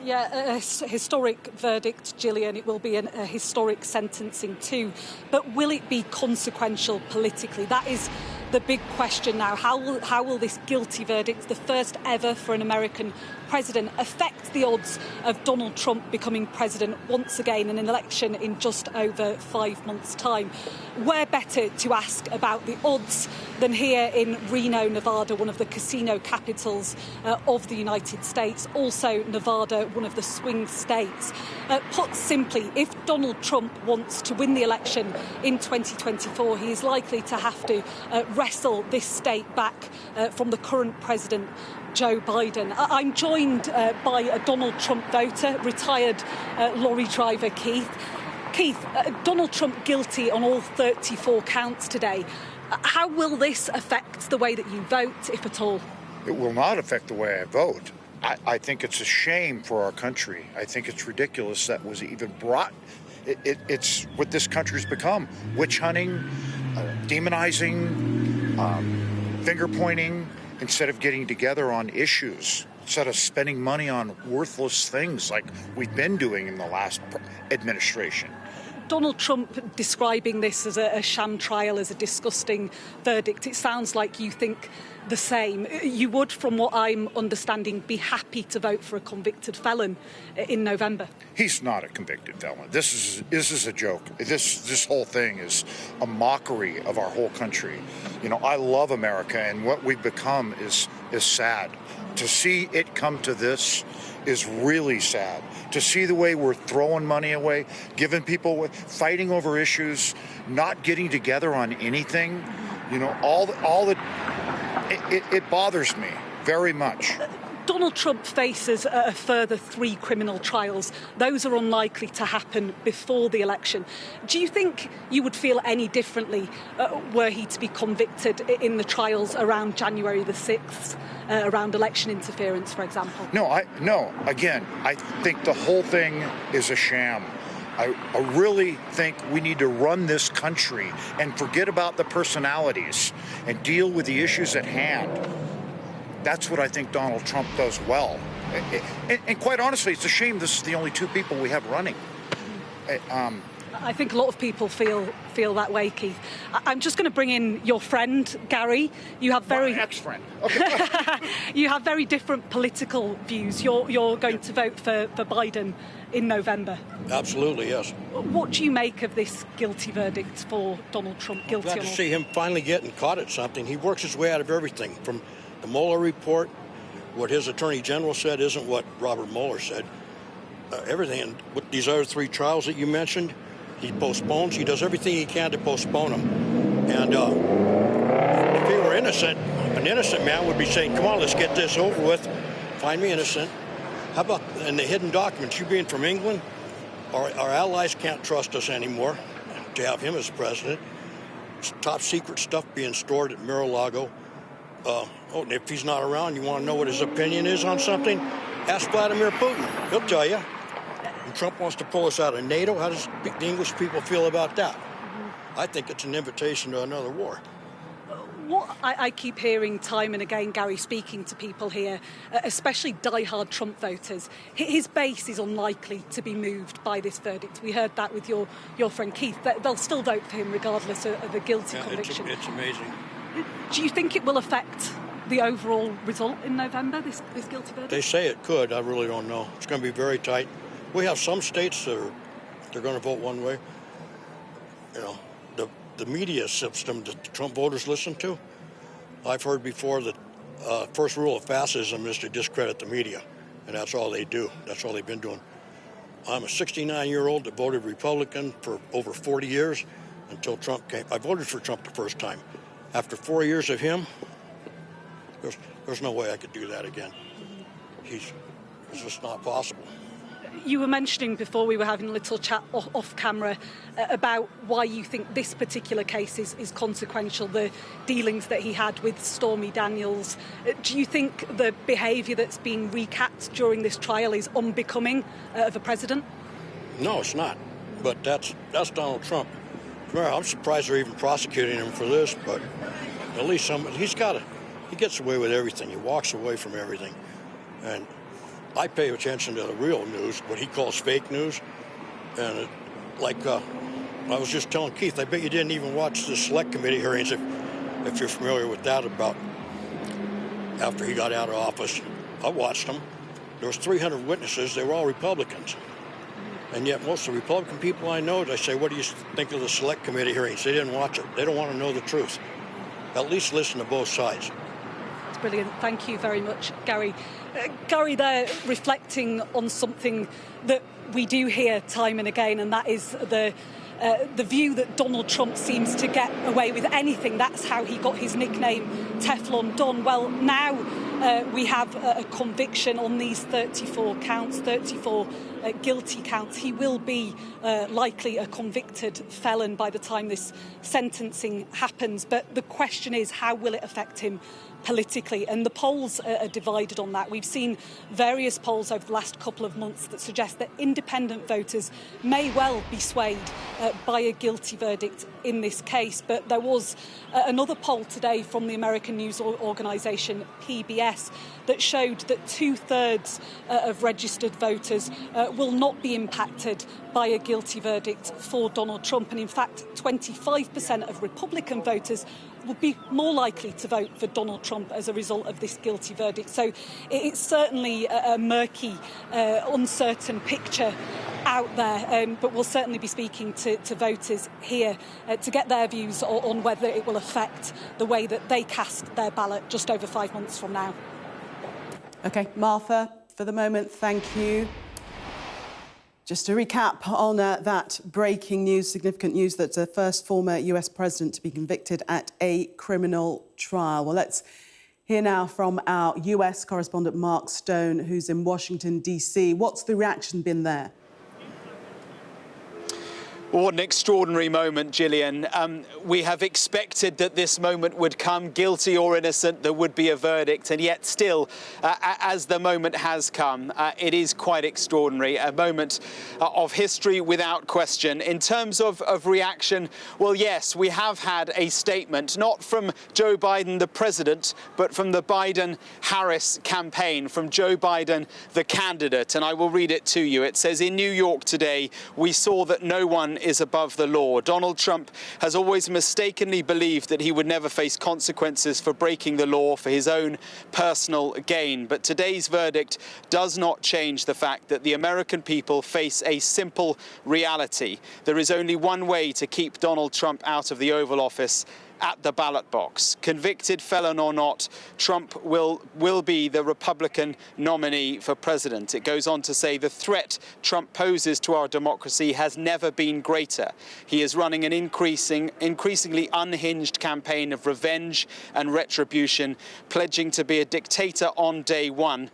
Yeah, a historic verdict, Gillian. It will be a historic sentencing too. But will it be consequential politically? That is the big question now. How will this guilty verdict, the first ever for an American president, affect the odds of Donald Trump becoming president once again in an election in just over 5 months' time? Where better to ask about the odds than here in Reno, Nevada, one of the casino capitals of the United States. Also, Nevada, one of the swing states. Put simply, if Donald Trump wants to win the election in 2024, he is likely to have to wrestle this state back from the current president, Joe Biden. I'm joined by a Donald Trump voter, retired lorry driver Keith. Keith, Donald Trump guilty on all 34 counts today. How will this affect the way that you vote, if at all? It will not affect the way I vote. I think it's a shame for our country. I think it's ridiculous that was even brought. It's what this country's become. Witch hunting, demonizing, finger pointing, instead of getting together on issues, instead of spending money on worthless things like we've been doing in the last administration. Donald Trump describing this as a sham trial, as a disgusting verdict. It sounds like you think the same. You would, from what I'm understanding, be happy to vote for a convicted felon in November. He's not a convicted felon. This is a joke. This whole thing is a mockery of our whole country. You know, I love America, and what we've become is sad. To see it come to this is really sad. To see the way we're throwing money away, giving people, fighting over issues, not getting together on anything, you know, it bothers me very much. Donald Trump faces a further 3 criminal trials. Those are unlikely to happen before the election. Do you think you would feel any differently were he to be convicted in the trials around January the 6th, around election interference, for example? No. Again, I think the whole thing is a sham. I really think we need to run this country and forget about the personalities and deal with the issues at hand. That's what I think Donald Trump does well. And quite honestly, it's a shame this is the only 2 people we have running. I think a lot of people feel that way, Keith. I'm just going to bring in your friend, Gary. You have My ex-friend. Okay. You have very different political views. You're going to vote for Biden in November. Absolutely, yes. What do you make of this guilty verdict for Donald Trump? Guilty Glad or to not? see him finally getting caught at something. He works his way out of everything. From the Mueller report, what his attorney general said isn't what Robert Mueller said. Everything. And with these other 3 trials that you mentioned, he postpones. He does everything he can to postpone them. And if he were innocent, an innocent man would be saying, come on, let's get this over with. Find me innocent. How about in the hidden documents? You being from England, our allies can't trust us anymore to have him as president. It's top secret stuff being stored at Mar-a-Lago. And if he's not around, you want to know what his opinion is on something? Ask Vladimir Putin. He'll tell you. And Trump wants to pull us out of NATO. How does the English people feel about that? I think it's an invitation to another war. What I keep hearing time and again, Gary, speaking to people here, especially die-hard Trump voters, his base is unlikely to be moved by this verdict. We heard that with your friend Keith. They'll still vote for him regardless of a guilty conviction. It's amazing. Do you think it will affect the overall result in November, this guilty verdict? They say it could. I really don't know. It's going to be very tight. We have some states that they're going to vote one way. You know, the media system that the Trump voters listen to, I've heard before that first rule of fascism is to discredit the media, and that's all they do. That's all they've been doing. I'm a 69-year-old that voted Republican for over 40 years until Trump came. I voted for Trump the first time. After 4 years of him, there's no way I could do that again. It's just not possible. You were mentioning before we were having a little chat off camera about why you think this particular case is consequential, the dealings that he had with Stormy Daniels. Do you think the behaviour that's being recapped during this trial is unbecoming of a president? No, it's not. But that's Donald Trump. Well, I'm surprised they're even prosecuting him for this, but at least he gets away with everything. He walks away from everything. And I pay attention to the real news, what he calls fake news. And I was just telling Keith, I bet you didn't even watch the select committee hearings if you're familiar with that about after he got out of office. I watched them. There was 300 witnesses. They were all Republicans. And yet most of the Republican people I know, they say, what do you think of the select committee hearings? They didn't watch it. They don't want to know the truth. At least listen to both sides. It's brilliant. Thank you very much, Gary. Gary, they're reflecting on something that we do hear time and again, and that is the view that Donald Trump seems to get away with anything. That's how he got his nickname Teflon Don. Well, now we have a conviction on these 34 counts, 34 guilty counts, he will be likely a convicted felon by the time this sentencing happens. But the question is, how will it affect him politically? And the polls are divided on that. We've seen various polls over the last couple of months that suggest that independent voters may well be swayed by a guilty verdict in this case. But there was another poll today from the American news organisation PBS that showed that 2/3 of registered voters will not be impacted by a guilty verdict for Donald Trump. And in fact, 25% of Republican voters would be more likely to vote for Donald Trump as a result of this guilty verdict. So it's certainly a murky, uncertain picture out there, but we'll certainly be speaking to voters here to get their views on whether it will affect the way that they cast their ballot just over 5 months from now. OK, Martha, for the moment, thank you. Just to recap on that breaking news, significant news that the first former US president to be convicted at a criminal trial. Well, let's hear now from our US correspondent, Mark Stone, who's in Washington, D.C. What's the reaction been there? What an extraordinary moment, Gillian. We have expected that this moment would come, guilty or innocent, there would be a verdict. And yet still, as the moment has come, it is quite extraordinary. A moment of history without question. In terms of reaction, well, yes, we have had a statement, not from Joe Biden, the president, but from the Biden-Harris campaign, from Joe Biden, the candidate. And I will read it to you. It says, "In New York today, we saw that no one is above the law. Donald Trump has always mistakenly believed that he would never face consequences for breaking the law for his own personal gain. But today's verdict does not change the fact that the American people face a simple reality. There is only one way to keep Donald Trump out of the Oval Office: at the ballot box. Convicted felon or not, Trump will be the Republican nominee for president." It goes on to say the threat Trump poses to our democracy has never been greater. He is running an increasingly unhinged campaign of revenge and retribution, pledging to be a dictator on day one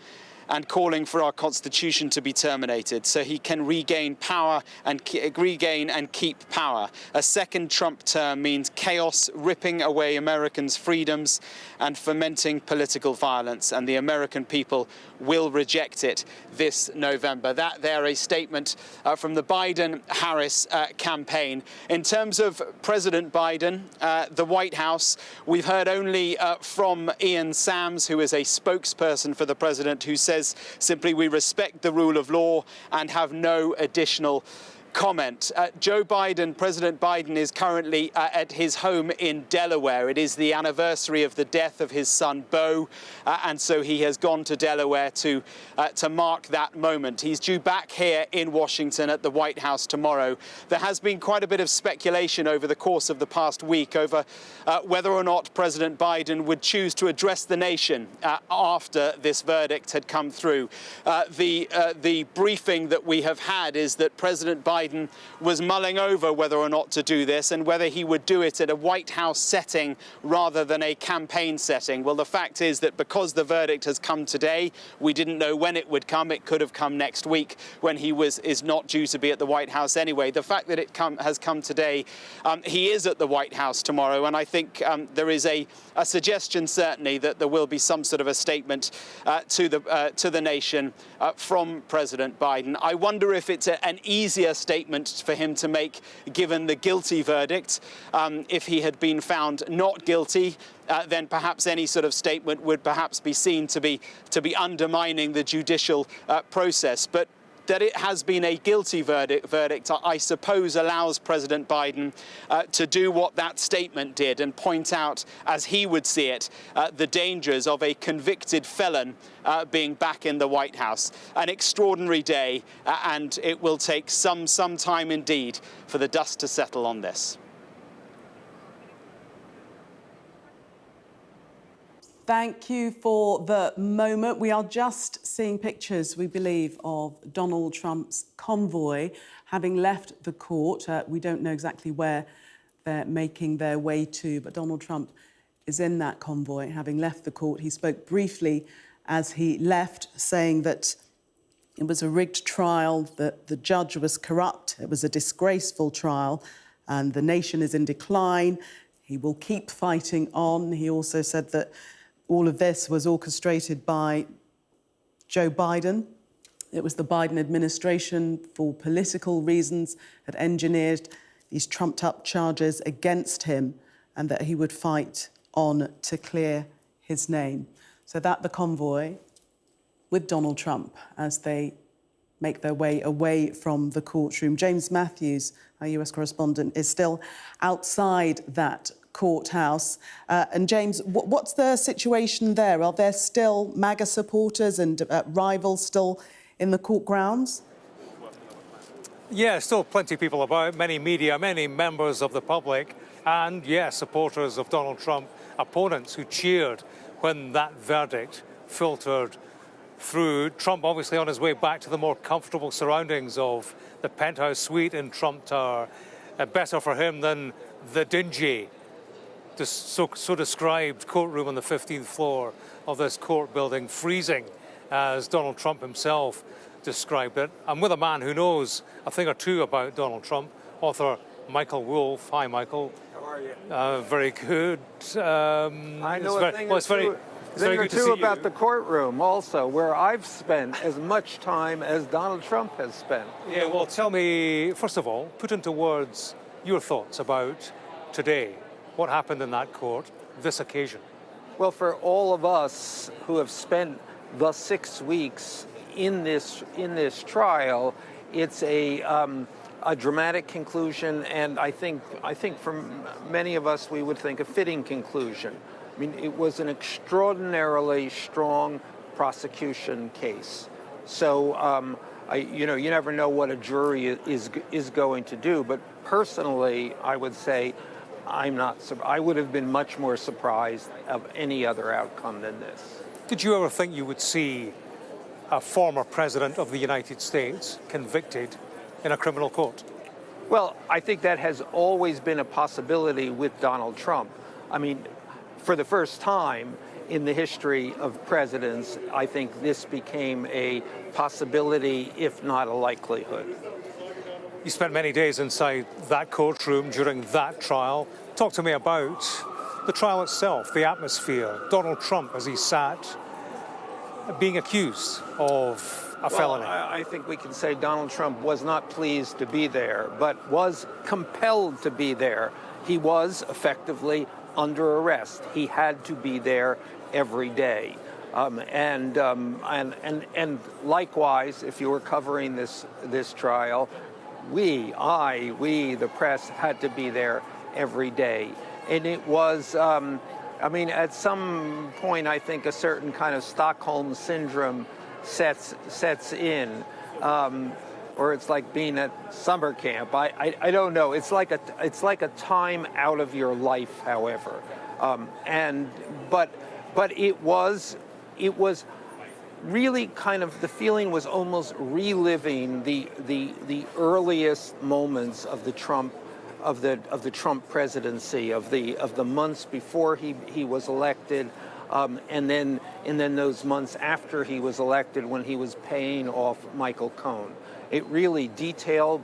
and calling for our Constitution to be terminated so he can regain power and regain and keep power. A second Trump term means chaos, ripping away Americans' freedoms and fomenting political violence, and the American people will reject it this November. That there, a statement from the Biden-Harris campaign. In terms of President Biden, the White House, we've heard only from Ian Sams, who is a spokesperson for the president, who says simply, "We respect the rule of law and have no additional comment." Joe Biden, President Biden, is currently at his home in Delaware. It is the anniversary of the death of his son, Beau, and so he has gone to Delaware to mark that moment. He's due back here in Washington at the White House tomorrow. There has been quite a bit of speculation over the course of the past week over whether or not President Biden would choose to address the nation after this verdict had come through. The briefing that we have had is that President Biden was mulling over whether or not to do this and whether he would do it at a White House setting rather than a campaign setting. Well, the fact is that because the verdict has come today, we didn't know when it would come. It could have come next week when he is not due to be at the White House anyway. The fact that it has come today, he is at the White House tomorrow, and I think there is a suggestion certainly that there will be some sort of a statement to the nation from President Biden. I wonder if it's an easier statement for him to make given the guilty verdict. If he had been found not guilty, then perhaps any sort of statement would perhaps be seen to be undermining the judicial process. But that it has been a guilty verdict, I suppose, allows President Biden to do what that statement did and point out, as he would see it, the dangers of a convicted felon being back in the White House. An extraordinary day, and it will take some time indeed for the dust to settle on this. Thank you for the moment. We are just seeing pictures, we believe, of Donald Trump's convoy having left the court. We don't know exactly where they're making their way to, but Donald Trump is in that convoy, having left the court. He spoke briefly as he left, saying that it was a rigged trial, that the judge was corrupt, it was a disgraceful trial, and the nation is in decline. He will keep fighting on. He also said that all of this was orchestrated by Joe Biden. It was the Biden administration, for political reasons, had engineered these trumped-up charges against him, and that he would fight on to clear his name. So that the convoy with Donald Trump as they make their way away from the courtroom. James Matthews, our US correspondent, is still outside that courthouse. And James, what's the situation there? Are there still MAGA supporters and rivals still in the court grounds? Yeah, still plenty of people about, many media, many members of the public, and, yes, supporters of Donald Trump, opponents who cheered when that verdict filtered through. Trump obviously on his way back to the more comfortable surroundings of the penthouse suite in Trump Tower. Better for him than the dingy, so described courtroom on the 15th floor of this court building, freezing, as Donald Trump himself described it. I'm with a man who knows a thing or two about Donald Trump, author Michael Wolff. Hi, Michael. How are you? Very good. I know a thing or two about the courtroom also, where I've spent as much time as Donald Trump has spent. Yeah, well, tell me, first of all, put into words your thoughts about today. What happened in that court, this occasion? Well, for all of us who have spent the 6 weeks in this trial, it's a dramatic conclusion, and I think for many of us we would think a fitting conclusion. I mean, it was an extraordinarily strong prosecution case. So, you never know what a jury is going to do. But personally, I would say I would have been much more surprised of any other outcome than this. Did you ever think you would see a former president of the United States convicted in a criminal court? Well, I think that has always been a possibility with Donald Trump. I mean, for the first time in the history of presidents, I think this became a possibility, if not a likelihood. You spent many days inside that courtroom during that trial. Talk to me about the trial itself, the atmosphere, Donald Trump as he sat being accused of a felony. I think we can say Donald Trump was not pleased to be there, but was compelled to be there. He was effectively under arrest. He had to be there every day. And likewise, if you were covering this trial, we, the press, had to be there every day. And it was, at some point, I think a certain kind of Stockholm syndrome sets in, or it's like being at summer camp. I don't know. It's like a time out of your life, however. But it was really kind of, the feeling was almost reliving the earliest moments of the Trump presidency, of the months before he was elected, and then those months after he was elected, when he was paying off Michael Cohen. It really, detail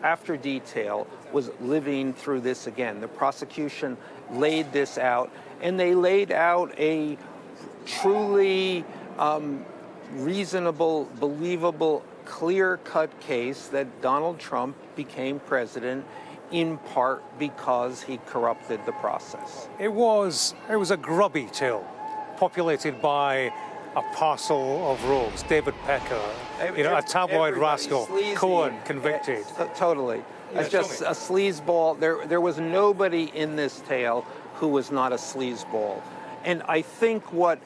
after detail, was living through this again. The prosecution laid this out, and they laid out a truly reasonable, believable, clear-cut case that Donald Trump became president in part because he corrupted the process. It was a grubby tale, populated by a parcel of rogues. David Pecker, a tabloid rascal, sleazy, Cohen convicted. Totally. It's just a sleazeball. There was nobody in this tale who was not a sleazeball. And I think what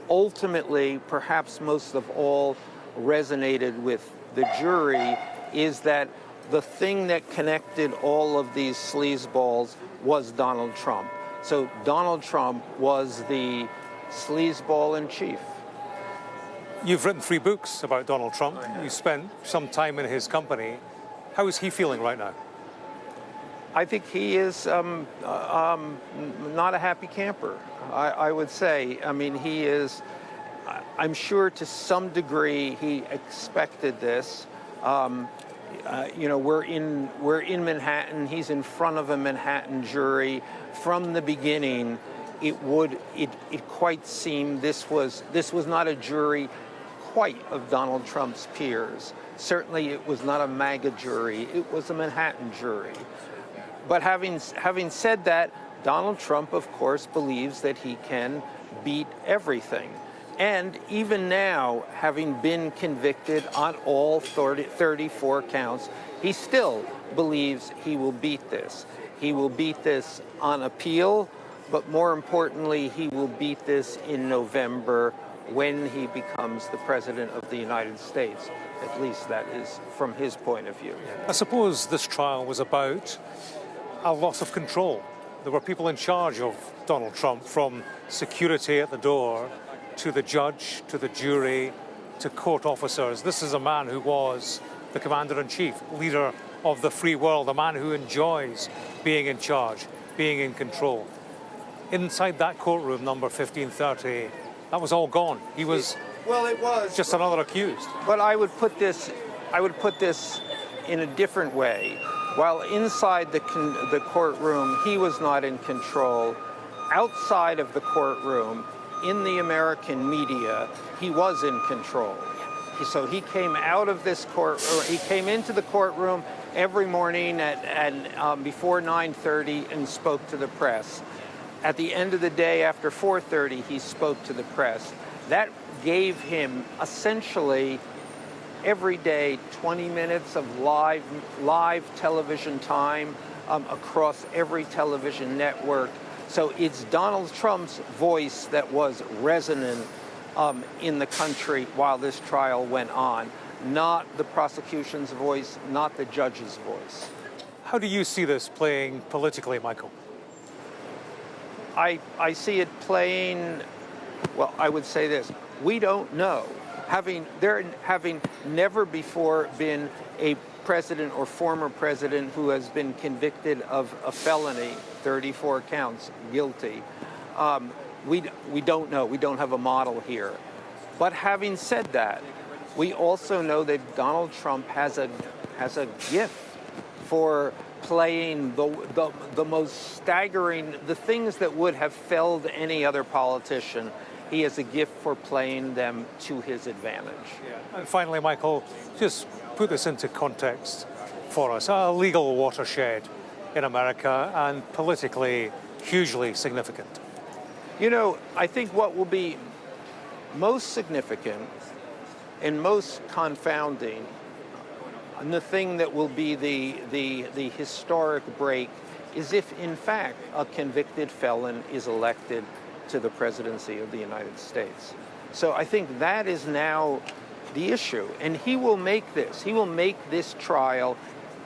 ultimately, perhaps most of all, resonated with the jury is that the thing that connected all of these sleazeballs was Donald Trump. So Donald Trump was the sleazeball in chief. You've written 3 books about Donald Trump. You spent some time in his company. How is he feeling right now? I think he is not a happy camper, I would say. I mean, he is, I'm sure to some degree he expected this. You know, we're in Manhattan. He's in front of a Manhattan jury. From the beginning, it quite seemed this was not a jury quite of Donald Trump's peers. Certainly, it was not a MAGA jury. It was a Manhattan jury. But having said that, Donald Trump, of course, believes that he can beat everything. And even now, having been convicted on all 34 counts, he still believes he will beat this. He will beat this on appeal, but more importantly, he will beat this in November when he becomes the President of the United States. At least that is from his point of view. I suppose this trial was about a loss of control. There were people in charge of Donald Trump, from security at the door to the judge, to the jury, to court officers. This is a man who was the commander-in-chief, leader of the free world, a man who enjoys being in charge, being in control. Inside that courtroom, number 1530, that was all gone. He was, well, it was just another accused. But I would put this in a different way. While inside the courtroom, he was not in control. Outside of the courtroom, in the American media, he was in control. So he came out of this he came into the courtroom every morning at before 9:30 and spoke to the press. At the end of the day, after 4:30, he spoke to the press. That gave him essentially every day 20 minutes of live television time across every television network. So it's Donald Trump's voice that was resonant in the country while this trial went on, not the prosecution's voice, not the judge's voice. How do you see this playing politically, Michael? I see it playing, well, I would say this, we don't know. Having never before been a president or former president who has been convicted of a felony, 34 counts, guilty, we don't know. We don't have a model here. But having said that, we also know that Donald Trump has a gift for playing the most staggering, the things that would have felled any other politician. He has a gift for playing them to his advantage. Yeah. And finally, Michael, just put this into context for us. A legal watershed in America and politically hugely significant. You know, I think what will be most significant and most confounding, and the thing that will be the historic break, is if, in fact, a convicted felon is elected to the presidency of the United States. So I think that is now the issue. And he will make this trial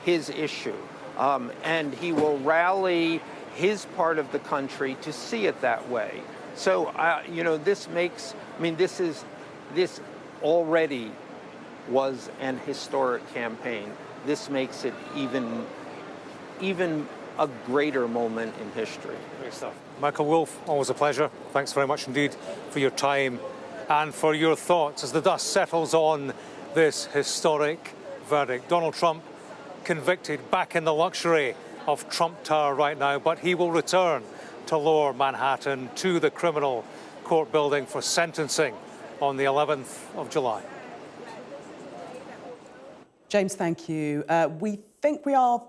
his issue. And he will rally his part of the country to see it that way. So, you know, this already was an historic campaign. This makes it even a greater moment in history. Great stuff. Michael Wolff, always a pleasure. Thanks very much indeed for your time and for your thoughts as the dust settles on this historic verdict. Donald Trump convicted, back in the luxury of Trump Tower right now, but he will return to Lower Manhattan, to the criminal court building for sentencing on the 11th of July. James, thank you. We think we are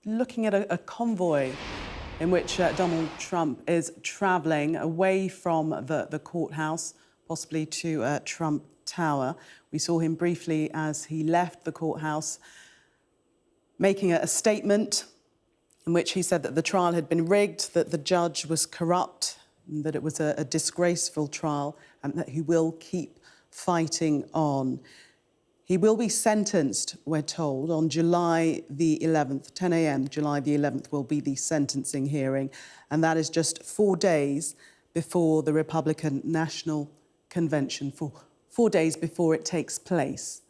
looking at a convoy in which Donald Trump is travelling away from the courthouse, possibly to Trump Tower. We saw him briefly as he left the courthouse, making a statement in which he said that the trial had been rigged, that the judge was corrupt, and that it was a disgraceful trial, and that he will keep fighting on. He will be sentenced, we're told, on July the 11th, 10 a.m. July the 11th will be the sentencing hearing, and that is just 4 days before the Republican National Convention, 4 days before it takes place.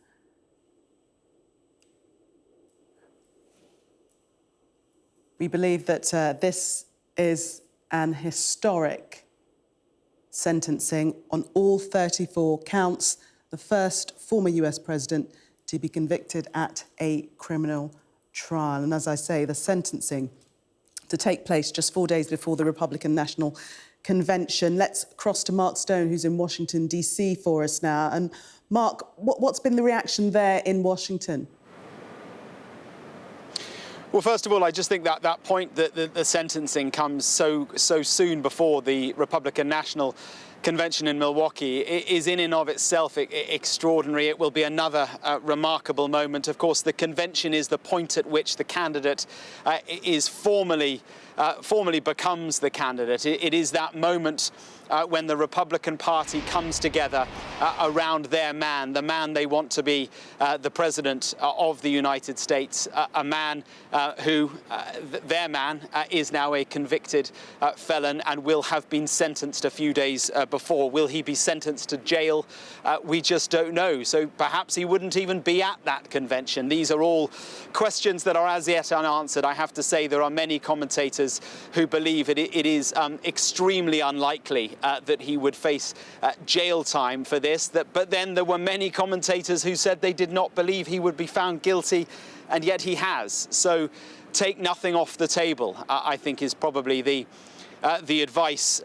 We believe that this is an historic sentencing on all 34 counts, the first former US president to be convicted at a criminal trial. And as I say, the sentencing to take place just 4 days before the Republican National Convention. Let's cross to Mark Stone, who's in Washington, D.C. for us now. And Mark, what's been the reaction there in Washington? Well, first of all, I just think that that point that the sentencing comes so soon before the Republican National Convention in Milwaukee is in and of itself extraordinary. It will be another remarkable moment. Of course, the convention is the point at which the candidate is formally becomes the candidate. It is that moment when the Republican Party comes together around their man, the man they want to be the president of the United States, a man who, their man, is now a convicted felon and will have been sentenced a few days before. Will he be sentenced to jail? We just don't know. So perhaps he wouldn't even be at that convention. These are all questions that are as yet unanswered. I have to say there are many commentators who believe it is extremely unlikely that he would face jail time for this. But then there were many commentators who said they did not believe he would be found guilty, and yet he has. So take nothing off the table, I think, is probably the advice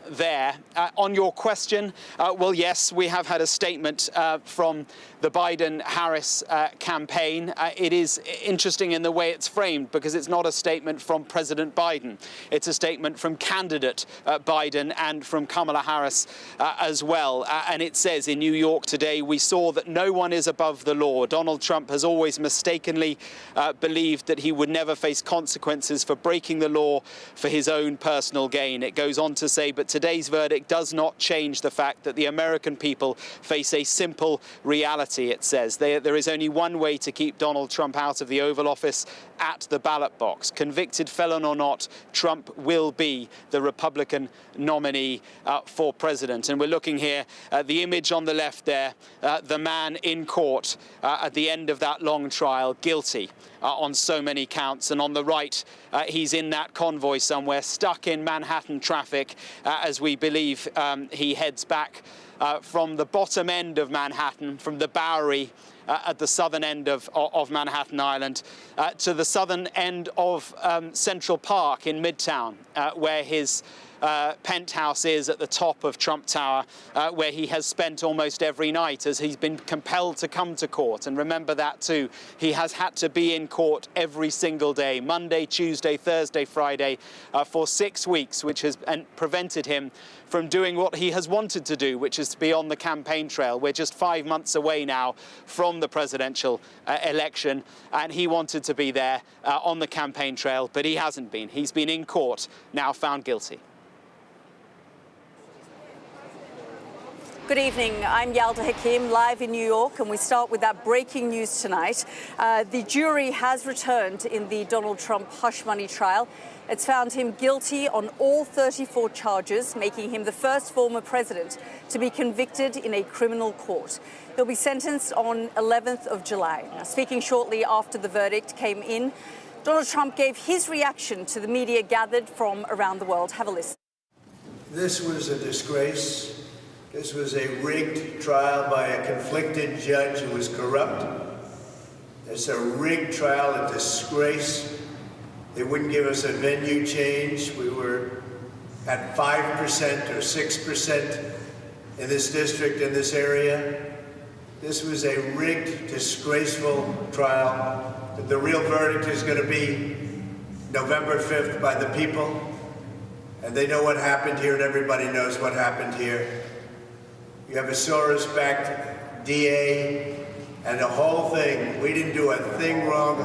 there. On your question, well, yes, we have had a statement from the Biden-Harris campaign. It is interesting in the way it's framed because it's not a statement from President Biden. It's a statement from candidate Biden and from Kamala Harris as well. And it says in New York today, we saw that no one is above the law. Donald Trump has always mistakenly believed that he would never face consequences for breaking the law for his own personal gain. It goes on to say, but today's verdict does not change the fact that the American people face a simple reality, it says. There is only one way to keep Donald Trump out of the Oval Office, at the ballot box. Convicted felon or not, Trump will be the Republican nominee for president. And we're looking here at the image on the left there, the man in court at the end of that long trial, guilty on so many counts. And on the right, he's in that convoy somewhere, stuck in Manhattan traffic as we believe he heads back from the bottom end of Manhattan, from the Bowery at the southern end of Manhattan Island, to the southern end of Central Park in Midtown, where his penthouse is at the top of Trump Tower, where he has spent almost every night as he's been compelled to come to court. And remember that too. He has had to be in court every single day, Monday, Tuesday, Thursday, Friday, for 6 weeks, which has prevented him from doing what he has wanted to do, which is to be on the campaign trail. We're just 5 months away now from the presidential election, and he wanted to be there on the campaign trail, but he hasn't been. He's been in court, now found guilty. Good evening. I'm Yalda Hakim, live in New York, and we start with that breaking news tonight. The jury has returned in the Donald Trump hush money trial. It's found him guilty on all 34 charges, making him the first former president to be convicted in a criminal court. He'll be sentenced on 11th of July. Now, speaking shortly after the verdict came in, Donald Trump gave his reaction to the media gathered from around the world. Have a listen. This was a disgrace. This was a rigged trial by a conflicted judge who was corrupt. It's a rigged trial, a disgrace. They wouldn't give us a venue change. We were at 5% or 6% in this district, in this area. This was a rigged, disgraceful trial. The real verdict is going to be November 5th by the people. And they know what happened here, and everybody knows what happened here. You have a Soros-backed DA and the whole thing. We didn't do a thing wrong.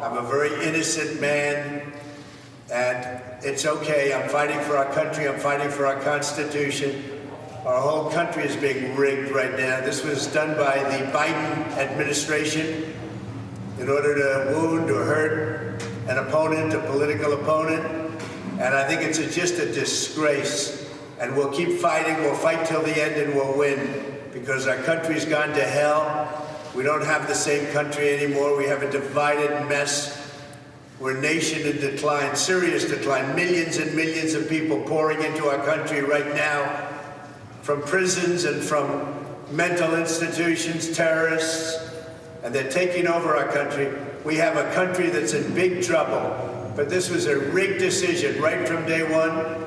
I'm a very innocent man, and it's okay. I'm fighting for our country. I'm fighting for our Constitution. Our whole country is being rigged right now. This was done by the Biden administration in order to wound or hurt an opponent, a political opponent. And I think it's just a disgrace. And we'll keep fighting. We'll fight till the end, and we'll win, because our country's gone to hell. We don't have the same country anymore. We have a divided mess. We're a nation in decline, serious decline. Millions and millions of people pouring into our country right now from prisons and from mental institutions, terrorists, and they're taking over our country. We have a country that's in big trouble, but this was a rigged decision right from day one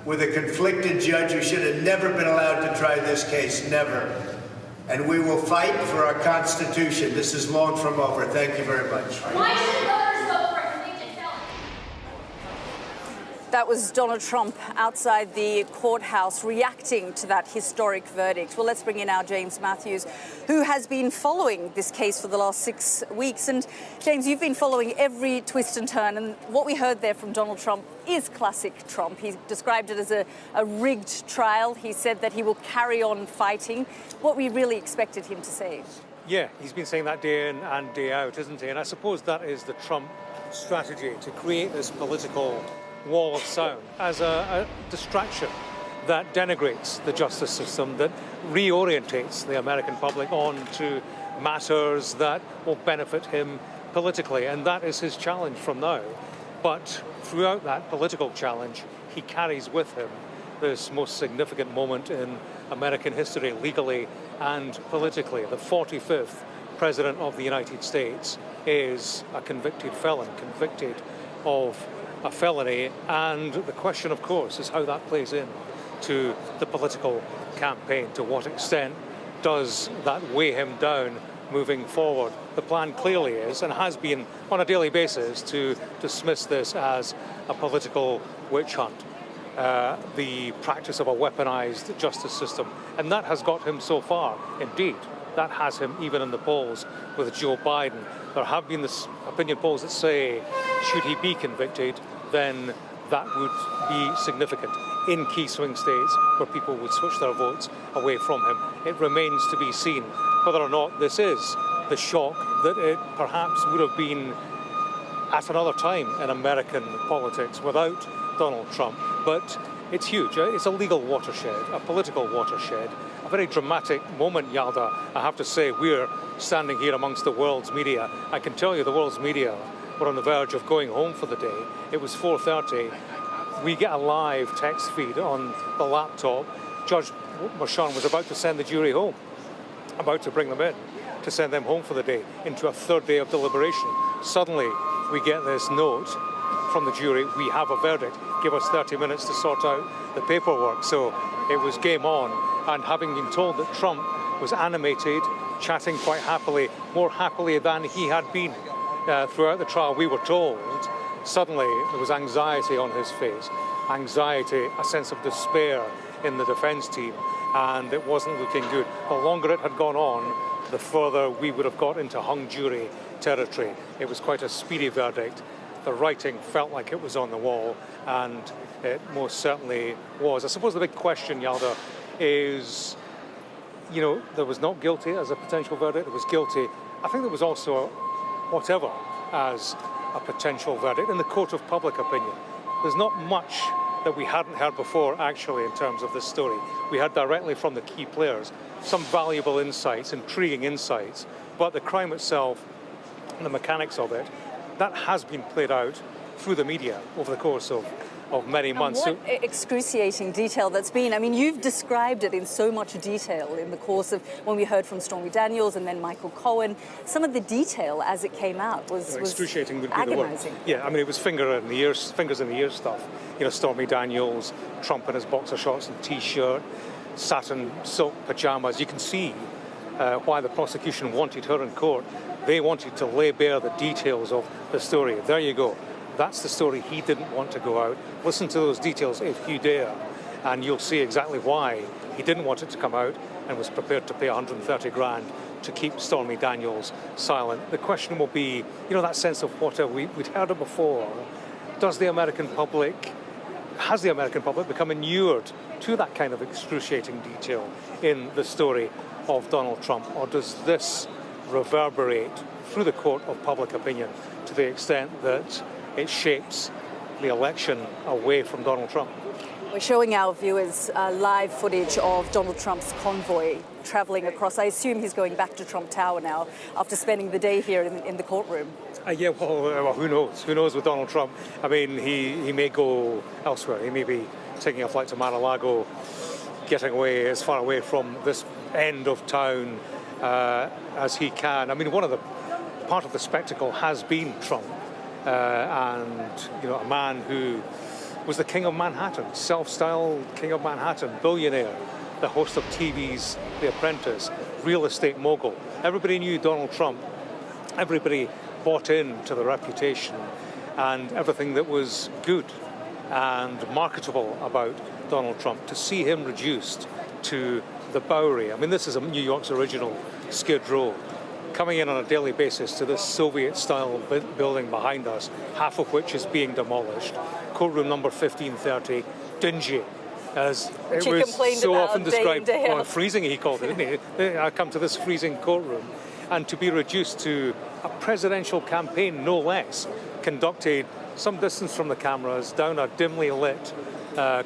with a conflicted judge who should have never been allowed to try this case, never. And we will fight for our Constitution. This is long from over. Thank you very much. Why should voters vote for a convicted felon? That was Donald Trump outside the courthouse reacting to that historic verdict. Well, let's bring in now James Matthews, who has been following this case for the last 6 weeks. And James, you've been following every twist and turn. And what we heard there from Donald Trump is classic Trump. He described it as a rigged trial. He said that he will carry on fighting. What we really expected him to say. Yeah, he's been saying that day in and day out, isn't he? And I suppose that is the Trump strategy, to create this political wall of sound as a distraction that denigrates the justice system, that reorientates the American public on to matters that will benefit him politically. And that is his challenge from now. But throughout that political challenge, he carries with him this most significant moment in American history, legally and politically. The 45th President of the United States is a convicted felon, convicted of a felony, and the question, of course, is how that plays in to the political campaign. To what extent does that weigh him down moving forward? The plan clearly is, and has been on a daily basis, to dismiss this as a political witch hunt, the practice of a weaponized justice system. And that has got him so far. Indeed, that has him even in the polls with Joe Biden. There have been opinion polls that say, should he be convicted, then that would be significant in key swing states where people would switch their votes away from him. It remains to be seen whether or not this is the shock that it perhaps would have been at another time in American politics without Donald Trump. But it's huge. It's a legal watershed, a political watershed, a very dramatic moment, Yalda. I have to say, we're standing here amongst the world's media. I can tell you the world's media were on the verge of going home for the day. It was 4:30. We get a live text feed on the laptop. Judge Merchan was about to send the jury home, about to bring them in, to send them home for the day, into a third day of deliberation. Suddenly, we get this note from the jury: we have a verdict. Give us 30 minutes to sort out the paperwork. So it was game on. And having been told that Trump was animated, chatting quite happily, more happily than he had been throughout the trial, we were told, suddenly there was anxiety on his face. Anxiety, a sense of despair in the defense team, and it wasn't looking good. The longer it had gone on, the further we would have got into hung jury territory. It was quite a speedy verdict. The writing felt like it was on the wall, and it most certainly was. I suppose the big question, Yalda, is, there was not guilty as a potential verdict, there was guilty. I think there was also whatever as a potential verdict in the court of public opinion. There's not much that we hadn't heard before, actually, in terms of this story. We heard directly from the key players some valuable insights, intriguing insights, but the crime itself and the mechanics of it, that has been played out through the media over the course of many months. And what excruciating detail that's been. I mean, you've described it in so much detail in the course of when we heard from Stormy Daniels and then Michael Cohen. Some of the detail as it came out was excruciating would be agonizing. The word. Yeah, I mean, it was fingers in the ear stuff. Stormy Daniels, Trump in his boxer shorts and T-shirt, satin silk pajamas. You can see why the prosecution wanted her in court. They wanted to lay bare the details of the story. There you go. That's the story he didn't want to go out. Listen to those details if you dare, and you'll see exactly why he didn't want it to come out and was prepared to pay 130 grand to keep Stormy Daniels silent. The question will be, that sense of whatever we'd heard it before. Has the American public become inured to that kind of excruciating detail in the story of Donald Trump, or does this reverberate through the court of public opinion to the extent that it shapes the election away from Donald Trump? We're showing our viewers live footage of Donald Trump's convoy traveling across. I assume he's going back to Trump Tower now after spending the day here in the courtroom. Yeah, well, who knows? Who knows with Donald Trump? I mean, he may go elsewhere. He may be taking a flight to Mar-a-Lago, getting away as far away from this end of town as he can. I mean, part of the spectacle has been Trump, and a man who was the king of Manhattan, self-styled king of Manhattan, billionaire, the host of TV's The Apprentice, real estate mogul. Everybody knew Donald Trump. Everybody bought into the reputation and everything that was good and marketable about Donald Trump. To see him reduced to the Bowery, I mean, this is New York's original Skid Row, coming in on a daily basis to this Soviet-style building behind us, half of which is being demolished. Courtroom number 1530, dingy, as it was so often described. Well, freezing, he called it, didn't he? I come to this freezing courtroom, and to be reduced to a presidential campaign, no less, conducted some distance from the cameras, down a dimly lit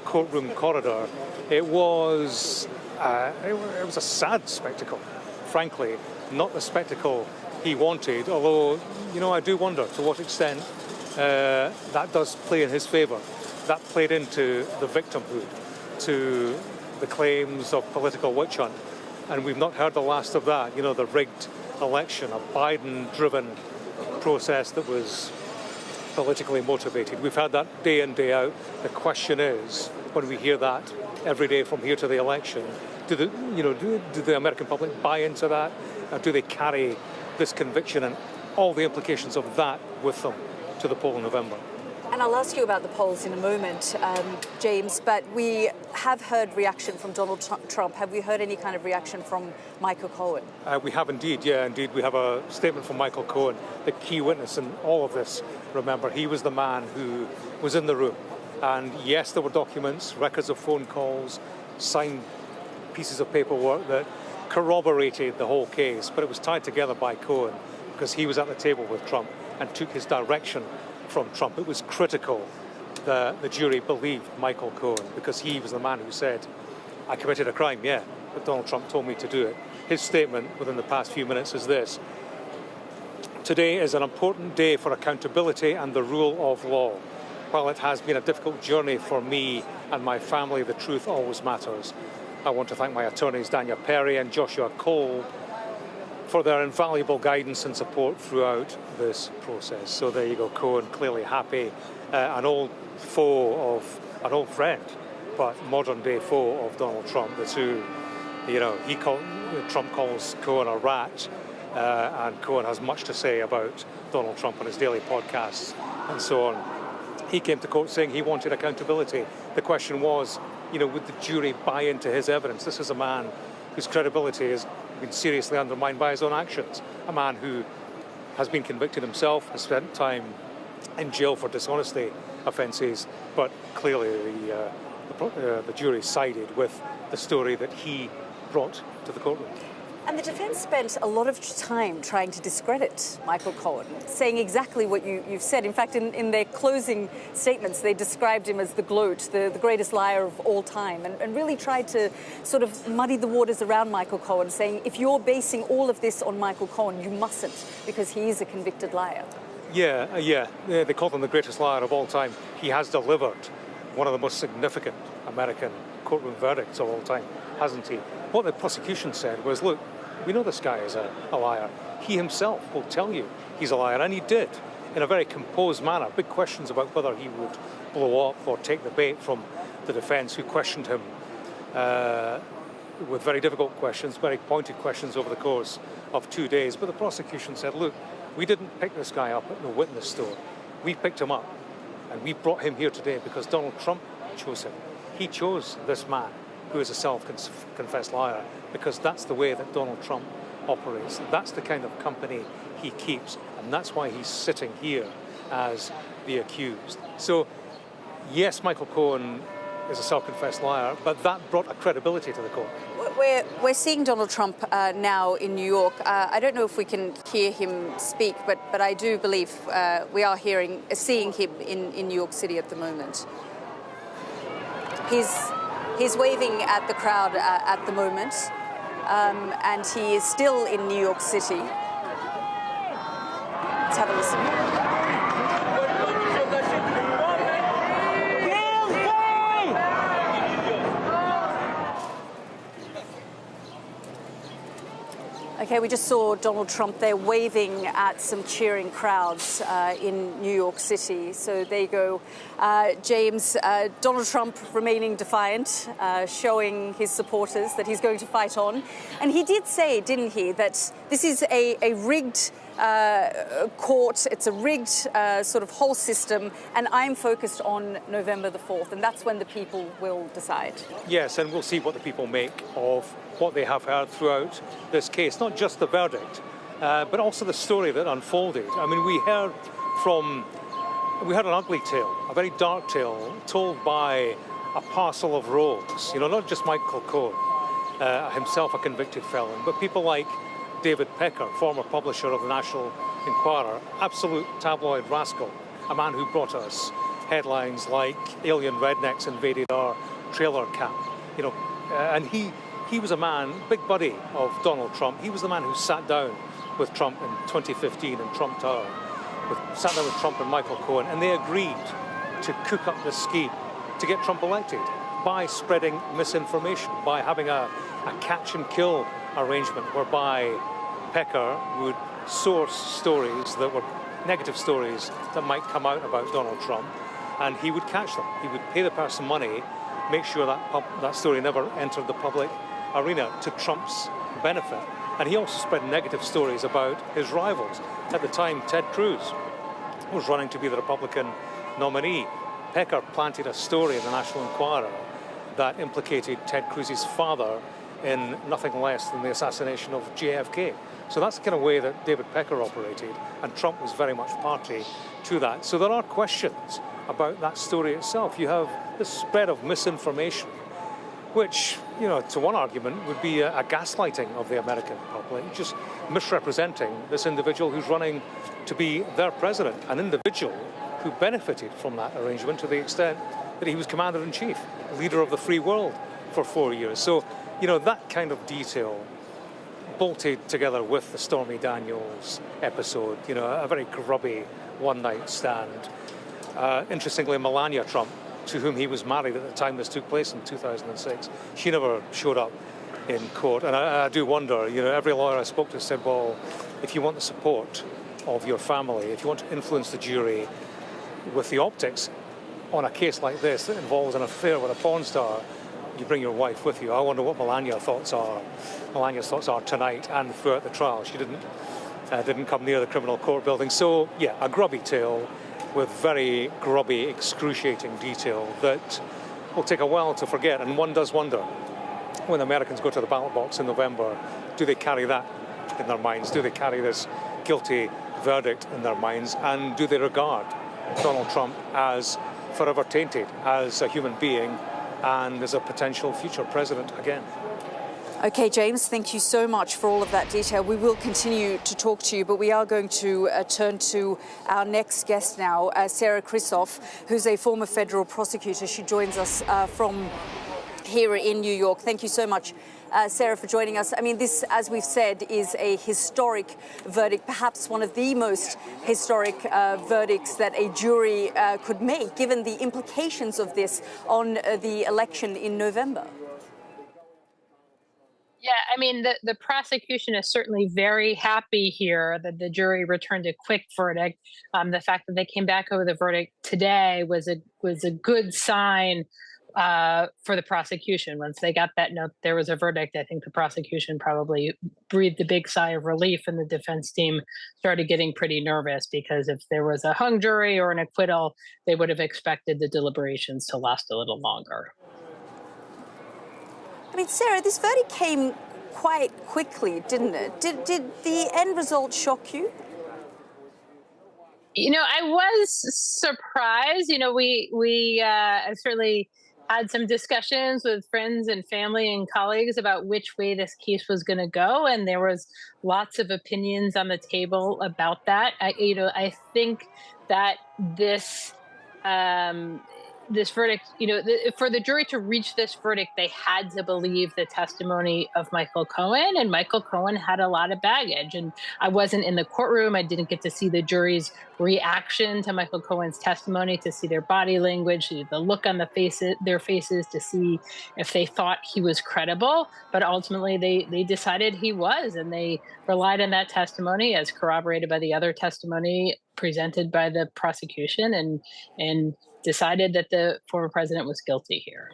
courtroom corridor. It was a sad spectacle, frankly, not the spectacle he wanted, although, I do wonder to what extent that does play in his favour. That played into the victimhood, to the claims of political witch hunt, and we've not heard the last of that. The rigged election, a Biden-driven process that was politically motivated. We've had that day in, day out. The question is, when we hear that every day from here to the election, do the American public buy into that? Or do they carry this conviction and all the implications of that with them to the poll in November? And I'll ask you about the polls in a moment, James, but we have heard reaction from Donald Trump. Have we heard any kind of reaction from Michael Cohen? We have indeed, indeed. We have a statement from Michael Cohen, the key witness in all of this. Remember, he was the man who was in the room. And yes, there were documents, records of phone calls, signed pieces of paperwork that corroborated the whole case, but it was tied together by Cohen because he was at the table with Trump and took his direction from Trump. It was critical that the jury believed Michael Cohen because he was the man who said, I committed a crime, yeah, but Donald Trump told me to do it. His statement within the past few minutes is this: today is an important day for accountability and the rule of law. While it has been a difficult journey for me and my family, the truth always matters. I want to thank my attorneys, Daniel Perry and Joshua Cole, for their invaluable guidance and support throughout this process. So there you go, Cohen clearly happy, an old friend, but modern day foe of Donald Trump. The two, Trump calls Cohen a rat, and Cohen has much to say about Donald Trump on his daily podcasts and so on. He came to court saying he wanted accountability. The question was, would the jury buy into his evidence? This is a man whose credibility has been seriously undermined by his own actions. A man who has been convicted himself, has spent time in jail for dishonesty offences, but clearly the jury sided with the story that he brought to the courtroom. And the defence spent a lot of time trying to discredit Michael Cohen, saying exactly what you've said. In fact, in their closing statements, they described him as the gloat, the greatest liar of all time, and really tried to sort of muddy the waters around Michael Cohen, saying, if you're basing all of this on Michael Cohen, you mustn't, because he is a convicted liar. Yeah, they called him the greatest liar of all time. He has delivered one of the most significant American courtroom verdicts of all time, hasn't he? What the prosecution said was, look, we know this guy is a liar. He himself will tell you he's a liar, and he did, in a very composed manner. Big questions about whether he would blow up or take the bait from the defence, who questioned him with very difficult questions, very pointed questions over the course of 2 days. But the prosecution said, look, we didn't pick this guy up at the witness store. We picked him up, and we brought him here today because Donald Trump chose him. He chose this man, who is a self-confessed liar, because that's the way that Donald Trump operates. That's the kind of company he keeps, and that's why he's sitting here as the accused. So, yes, Michael Cohen is a self-confessed liar, but that brought a credibility to the court. We're seeing Donald Trump now in New York. I don't know if we can hear him speak, but I do believe we are seeing him in New York City at the moment. He's waving at the crowd at the moment, and he is still in New York City. Let's have a listen. Okay, we just saw Donald Trump there waving at some cheering crowds in New York City. So there you go, James. Donald Trump remaining defiant, showing his supporters that he's going to fight on. And he did say, didn't he, that this is a rigged court, it's a rigged sort of whole system, and I'm focused on November the 4th, and that's when the people will decide. Yes, and we'll see what the people make of what they have heard throughout this case, not just the verdict, but also the story that unfolded. I mean, we heard an ugly tale, a very dark tale, told by a parcel of rogues, not just Michael Cohen, himself a convicted felon, but people like David Pecker, former publisher of the National Enquirer, absolute tabloid rascal, a man who brought us headlines like alien rednecks invaded our trailer camp, and he was a man, big buddy of Donald Trump. He was the man who sat down with Trump in 2015 in Trump Tower, sat down with Trump and Michael Cohen, and they agreed to cook up this scheme to get Trump elected by spreading misinformation, by having a catch and kill arrangement whereby Pecker would source stories that were negative stories that might come out about Donald Trump, and he would catch them. He would pay the person money, make sure that story never entered the public arena to Trump's benefit. And he also spread negative stories about his rivals. At the time, Ted Cruz was running to be the Republican nominee. Pecker planted a story in the National Enquirer that implicated Ted Cruz's father in nothing less than the assassination of JFK. So that's the kind of way that David Pecker operated, and Trump was very much party to that. So there are questions about that story itself. You have this spread of misinformation, which, to one argument would be a gaslighting of the American public, just misrepresenting this individual who's running to be their president, an individual who benefited from that arrangement to the extent that he was commander-in-chief, leader of the free world for 4 years. So, that kind of detail bolted together with the Stormy Daniels episode, a very grubby one-night stand. Interestingly, Melania Trump, to whom he was married at the time this took place in 2006, she never showed up in court. And I do wonder, every lawyer I spoke to said, well, if you want the support of your family, if you want to influence the jury with the optics on a case like this that involves an affair with a porn star, you bring your wife with you. I wonder what Melania's thoughts are tonight and throughout the trial. She didn't come near the criminal court building. So, yeah, a grubby tale with very grubby, excruciating detail that will take a while to forget. And one does wonder, when Americans go to the ballot box in November, do they carry that in their minds? Do they carry this guilty verdict in their minds? And do they regard Donald Trump as forever tainted as a human being and as a potential future president again? Okay, James, thank you so much for all of that detail. We will continue to talk to you, but we are going to turn to our next guest now, Sarah Kristoff, who's a former federal prosecutor. She joins us from here in New York. Thank you so much, Sarah, for joining us. I mean, this, as we've said, is a historic verdict, perhaps one of the most historic verdicts that a jury could make, given the implications of this on the election in November. Yeah, I mean, the prosecution is certainly very happy here that the jury returned a quick verdict. The fact that they came back over the verdict today was a good sign for the prosecution. Once they got that note, there was a verdict. I think the prosecution probably breathed a big sigh of relief, and the defense team started getting pretty nervous, because if there was a hung jury or an acquittal, they would have expected the deliberations to last a little longer. I mean, Sarah, this verdict came quite quickly, didn't it? Did the end result shock you? I was surprised. We certainly had some discussions with friends and family and colleagues about which way this case was going to go, and there was lots of opinions on the table about that. I think that this this verdict, for the jury to reach this verdict, they had to believe the testimony of Michael Cohen, and Michael Cohen had a lot of baggage. And I wasn't in the courtroom. I didn't get to see the jury's reaction to Michael Cohen's testimony, to see their body language, the look on their faces, to see if they thought he was credible. But ultimately, they decided he was, and they relied on that testimony as corroborated by the other testimony presented by the prosecution, and decided that the former president was guilty here.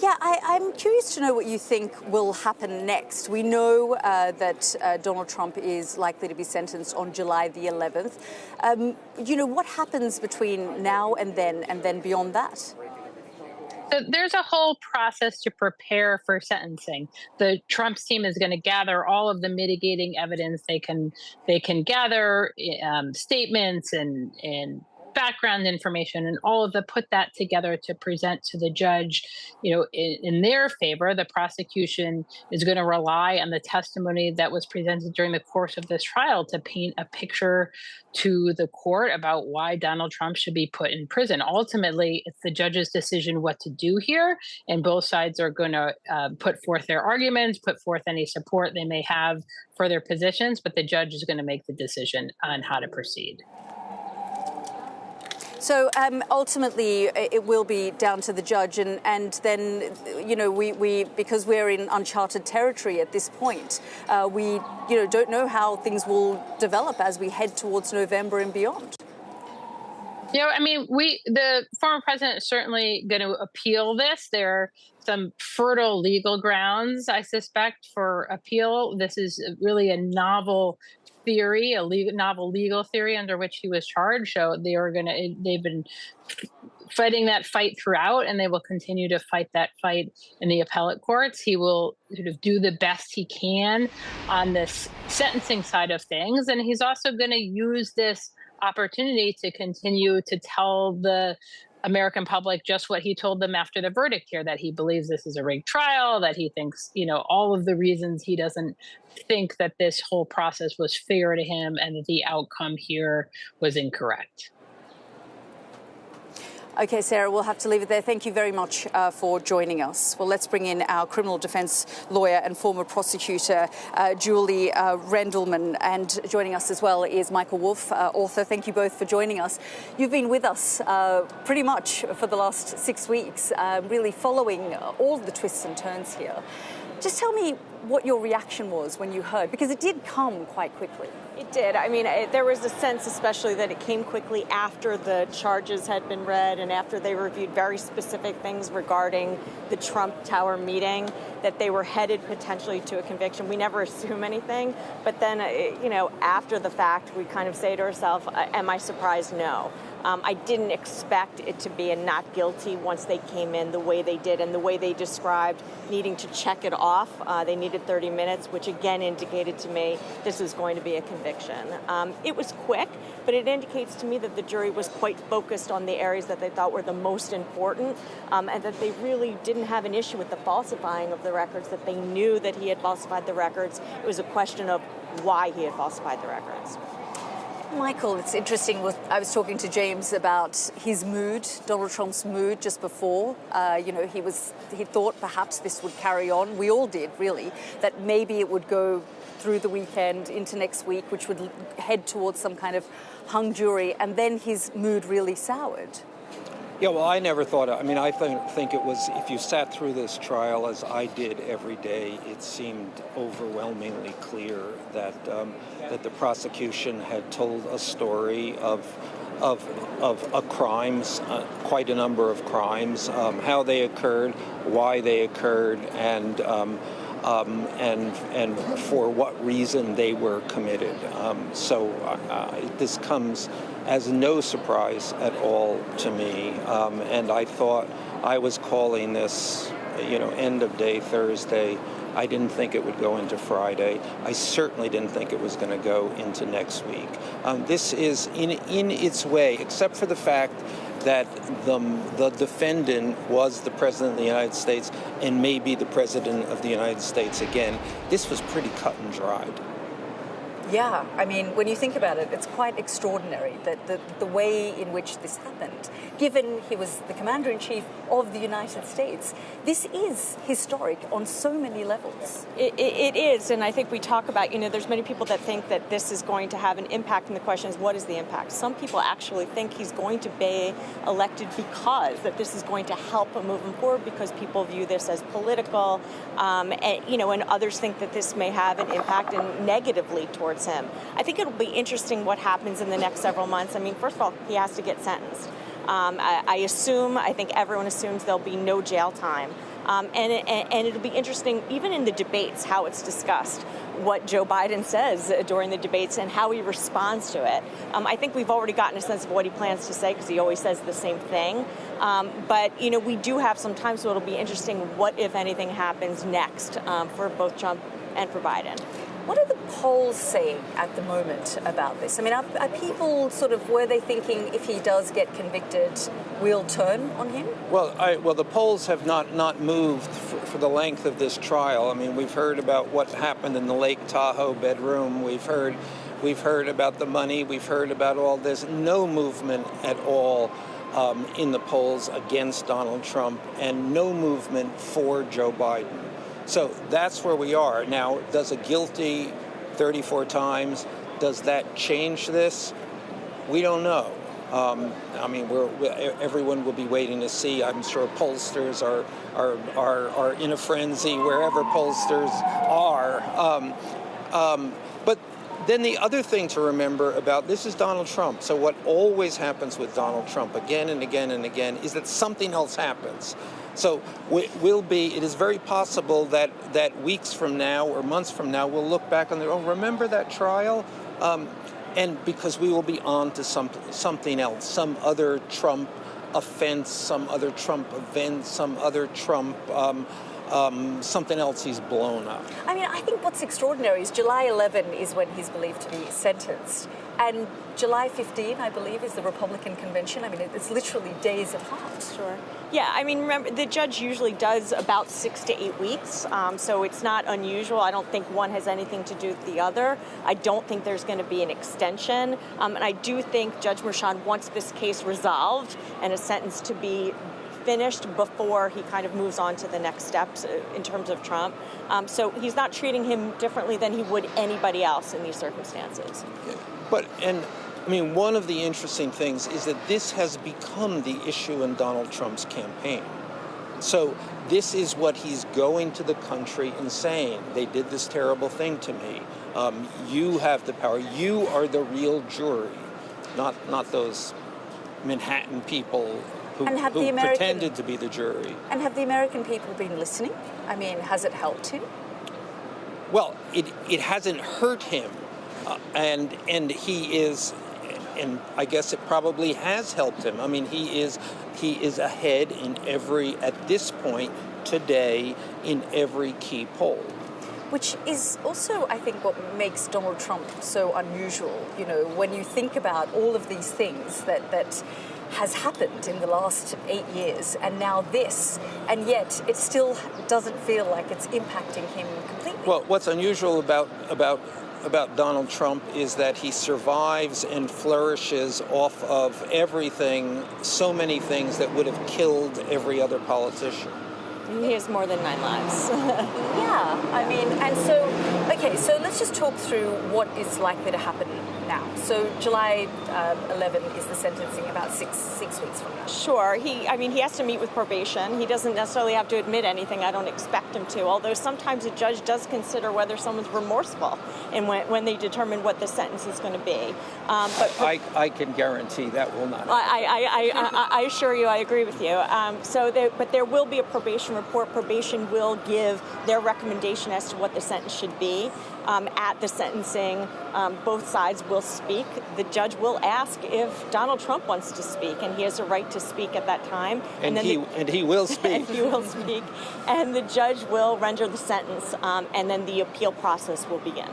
Yeah, I'm curious to know what you think will happen next. We know that Donald Trump is likely to be sentenced on July the 11th. What happens between now and then beyond that? So there's a whole process to prepare for sentencing. The Trump's team is going to gather all of the mitigating evidence they can gather, statements and background information, and all of put that together to present to the judge, in their favor. The prosecution is going to rely on the testimony that was presented during the course of this trial to paint a picture to the court about why Donald Trump should be put in prison. Ultimately, it's the judge's decision what to do here, and both sides are going to put forth their arguments, put forth any support they may have for their positions, but the judge is going to make the decision on how to proceed. So ultimately, it will be down to the judge, and then we because we're in uncharted territory at this point, we don't know how things will develop as we head towards November and beyond. The former president is certainly going to appeal this. There are some fertile legal grounds, I suspect, for appeal. This is really a novel theory, novel legal theory under which he was charged. So they've been fighting that fight throughout, and they will continue to fight that fight in the appellate courts. He will sort of do the best he can on this sentencing side of things, and he's also going to use this opportunity to continue to tell the American public just what he told them after the verdict here, that he believes this is a rigged trial, that he thinks, all of the reasons he doesn't think that this whole process was fair to him and that the outcome here was incorrect. Okay, Sarah, we'll have to leave it there. Thank you very much for joining us. Well, let's bring in our criminal defense lawyer and former prosecutor, Julie Rendelman. And joining us as well is Michael Wolff, author. Thank you both for joining us. You've been with us pretty much for the last 6 weeks, really following all the twists and turns here. Just tell me what your reaction was when you heard, because it did come quite quickly. It did. There was a sense, especially, that it came quickly after the charges had been read and after they reviewed very specific things regarding the Trump Tower meeting, that they were headed potentially to a conviction. We never assume anything, but then, after the fact, we kind of say to ourselves, am I surprised? No. I didn't expect it to be a not guilty once they came in the way they did and the way they described needing to check it off. They needed 30 minutes, which again indicated to me this was going to be a conviction. It was quick, but it indicates to me that the jury was quite focused on the areas that they thought were the most important, and that they really didn't have an issue with the falsifying of the records, that they knew that he had falsified the records. It was a question of why he had falsified the records. Michael, it's interesting. I was talking to James about his mood, Donald Trump's mood just before. He thought perhaps this would carry on. We all did, really, that maybe it would go through the weekend into next week, which would head towards some kind of hung jury, and then his mood really soured. Yeah, well, I never thought. I think it was, if you sat through this trial as I did every day, it seemed overwhelmingly clear that the prosecution had told a story of crimes, quite a number of crimes, how they occurred, why they occurred, and for what reason they were committed. This comes as no surprise at all to me, and I thought I was calling this, end of day Thursday. I didn't think it would go into Friday. I certainly didn't think it was going to go into next week. This is, in its way, except for the fact that the defendant was the President of the United States and may be the President of the United States again, this was pretty cut and dried. Yeah, I mean, when you think about it, it's quite extraordinary that the way in which this happened, given he was the Commander-in-Chief of the United States. This is historic on so many levels. It is, and I think we talk about, there's many people that think that this is going to have an impact, and the question is, what is the impact? Some people actually think he's going to be elected because that this is going to help him moving forward, because people view this as political, and others think that this may have an impact and negatively towards him. I think it'll be interesting what happens in the next several months. I mean, first of all, he has to get sentenced. I think everyone assumes there'll be no jail time. And it'll be interesting, even in the debates, how it's discussed, what Joe Biden says during the debates and how he responds to it. I think we've already gotten a sense of what he plans to say, because he always says the same thing. But we do have some time, so it'll be interesting what, if anything, happens next for both Trump and for Biden. What are the polls saying at the moment about this? I mean, are people were they thinking if he does get convicted, we'll turn on him? Well, the polls have not moved for the length of this trial. I mean, we've heard about what happened in the Lake Tahoe bedroom. We've heard about the money. We've heard about all this. No movement at all in the polls against Donald Trump, and no movement for Joe Biden. So that's where we are. Now, does a guilty 34 times, does that change this? We don't know. Everyone will be waiting to see. I'm sure pollsters are in a frenzy wherever pollsters are. But then the other thing to remember about this is Donald Trump. So what always happens with Donald Trump again and again and again is that something else happens. So it is very possible that weeks from now or months from now, we'll look back on remember that trial? And because we will be on to something else, some other Trump offense, some other Trump event, some other Trump, something else he's blown up. I mean, I think what's extraordinary is July 11 is when he's believed to be sentenced. And July 15, I believe, is the Republican convention. I mean, it's literally days apart. Sure. Yeah, I mean, remember, the judge usually does about 6 to 8 weeks, so it's not unusual. I don't think one has anything to do with the other. I don't think there's going to be an extension. And I do think Judge Merchan wants this case resolved and a sentence to be finished before he kind of moves on to the next steps in terms of Trump. So he's not treating him differently than he would anybody else in these circumstances. Yeah. One of the interesting things is that this has become the issue in Donald Trump's campaign. So this is what he's going to the country and saying, they did this terrible thing to me. You have the power. You are the real jury, not those Manhattan people who pretended to be the jury. And have the American people been listening? I mean, has it helped him? Well, it hasn't hurt him. And he is, and I guess it probably has helped him. I mean, he is ahead at this point today in every key poll. Which is also, I think, what makes Donald Trump so unusual. When you think about all of these things that has happened in the last 8 years, and now this, and yet it still doesn't feel like it's impacting him completely. Well, what's unusual about Donald Trump is that he survives and flourishes off of everything, so many things that would have killed every other politician. He has more than 9 lives. Yeah, I mean, and so let's just talk through what is likely to happen now. So July 11 is the sentencing, about six weeks from now. Sure. He has to meet with probation. He doesn't necessarily have to admit anything. I don't expect him to, although sometimes a judge does consider whether someone's remorseful and when they determine what the sentence is going to be. I can guarantee that will not happen. I assure you, I agree with you. But there will be a probation report. Probation will give their recommendation as to what the sentence should be. At the sentencing, both sides will speak. The judge will ask if Donald Trump wants to speak, and he has a right to speak at that time. And he will speak. And he will speak. And the judge will render the sentence, and then the appeal process will begin.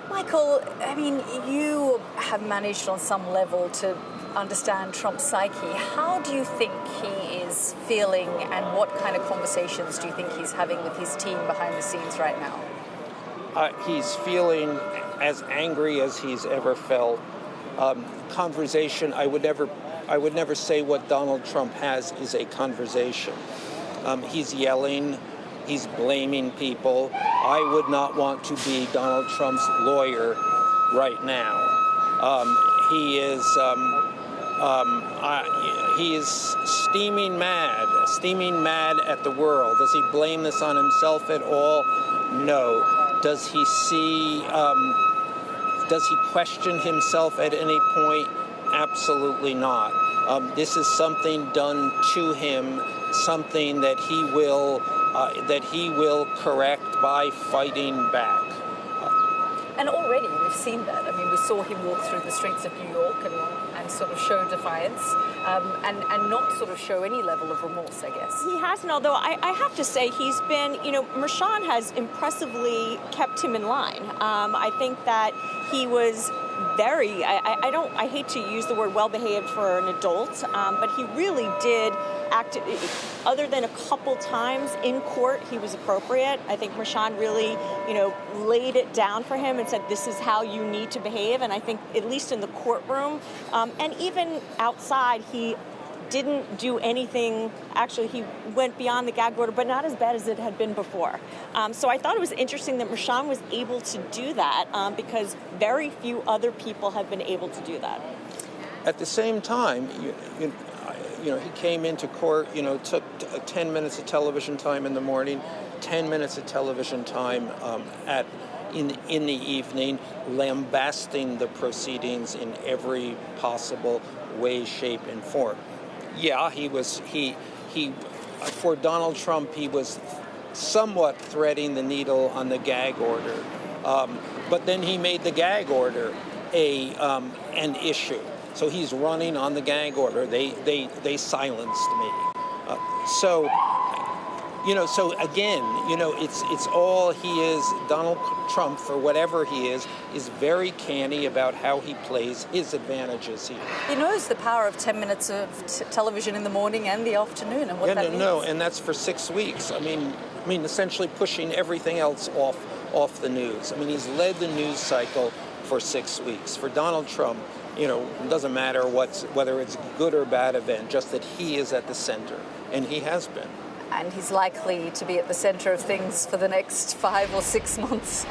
Michael, I mean, you have managed on some level to understand Trump's psyche. How do you think he is feeling, and what kind of conversations do you think he's having with his team behind the scenes right now? He's feeling as angry as he's ever felt. Conversation, I would never say what Donald Trump has is a conversation. He's yelling, he's blaming people. I would not want to be Donald Trump's lawyer right now. He is steaming mad at the world. Does he blame this on himself at all? No. Does he see, does he question himself at any point? Absolutely not. This is something done to him, something that he will correct by fighting back. And already we've seen that. I mean, we saw him walk through the streets of New York and sort of show defiance and not sort of show any level of remorse, I guess. He hasn't, although I have to say he's been, Mershon has impressively kept him in line. I think that he was very, I hate to use the word well-behaved for an adult, but he really did act, other than a couple times in court, he was appropriate. I think Mershon really, laid it down for him and said, this is how you need to behave. And I think at least in the courtroom, and even outside, he didn't do anything. Actually, he went beyond the gag order, but not as bad as it had been before. So I thought it was interesting that Mershon was able to do that because very few other people have been able to do that. At the same time, he came into court, took 10 minutes of television time in the morning, 10 minutes of television time in the evening, lambasting the proceedings in every possible way, shape, and form. Yeah, for Donald Trump, he was somewhat threading the needle on the gag order, but then he made the gag order an issue. So he's running on the gag order. They silenced me. So again, it's all he is. Donald Trump, for whatever he is very canny about how he plays his advantages here. He knows the power of 10 minutes of television in the morning and the afternoon and what that means. No, and that's for 6 weeks. I mean, essentially pushing everything else off the news. I mean, he's led the news cycle for 6 weeks. For Donald Trump, it doesn't matter whether it's a good or bad event, just that he is at the center, and he has been. And he's likely to be at the center of things for the next 5 or 6 months.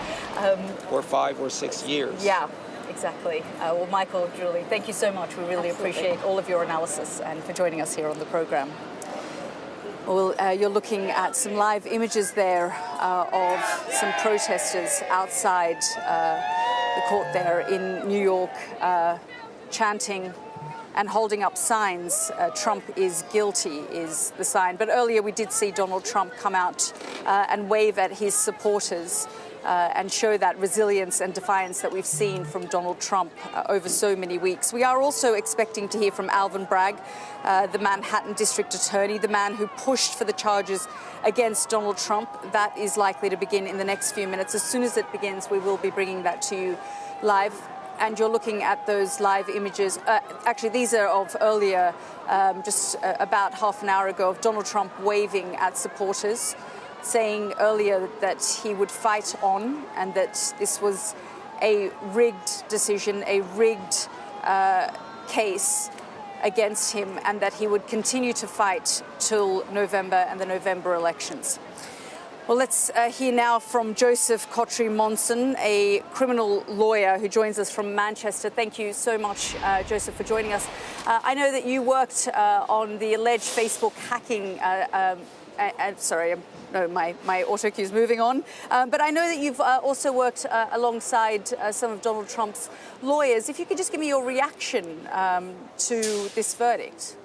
Or 5 or 6 years. Yeah, exactly. Well, Michael, Julie, thank you so much. We really appreciate all of your analysis and for joining us here on the program. Well, you're looking at some live images there of some protesters outside the court there in New York, chanting and holding up signs. Trump is guilty is the sign. But earlier we did see Donald Trump come out and wave at his supporters and show that resilience and defiance that we've seen from Donald Trump over so many weeks. We are also expecting to hear from Alvin Bragg, the Manhattan District Attorney, the man who pushed for the charges against Donald Trump. That is likely to begin in the next few minutes. As soon as it begins, we will be bringing that to you live. And you're looking at those live images. Actually, these are of earlier, just about half an hour ago, of Donald Trump waving at supporters, saying earlier that he would fight on and that this was a rigged decision, a rigged case against him, and that he would continue to fight till November and the November elections. Well, let's hear now from Joseph Kotry-Monson, a criminal lawyer who joins us from Manchester. Thank you so much, Joseph, for joining us. I know that you worked on the alleged Facebook hacking. My auto cue is moving on. But I know that you've also worked alongside some of Donald Trump's lawyers. If you could just give me your reaction to this verdict.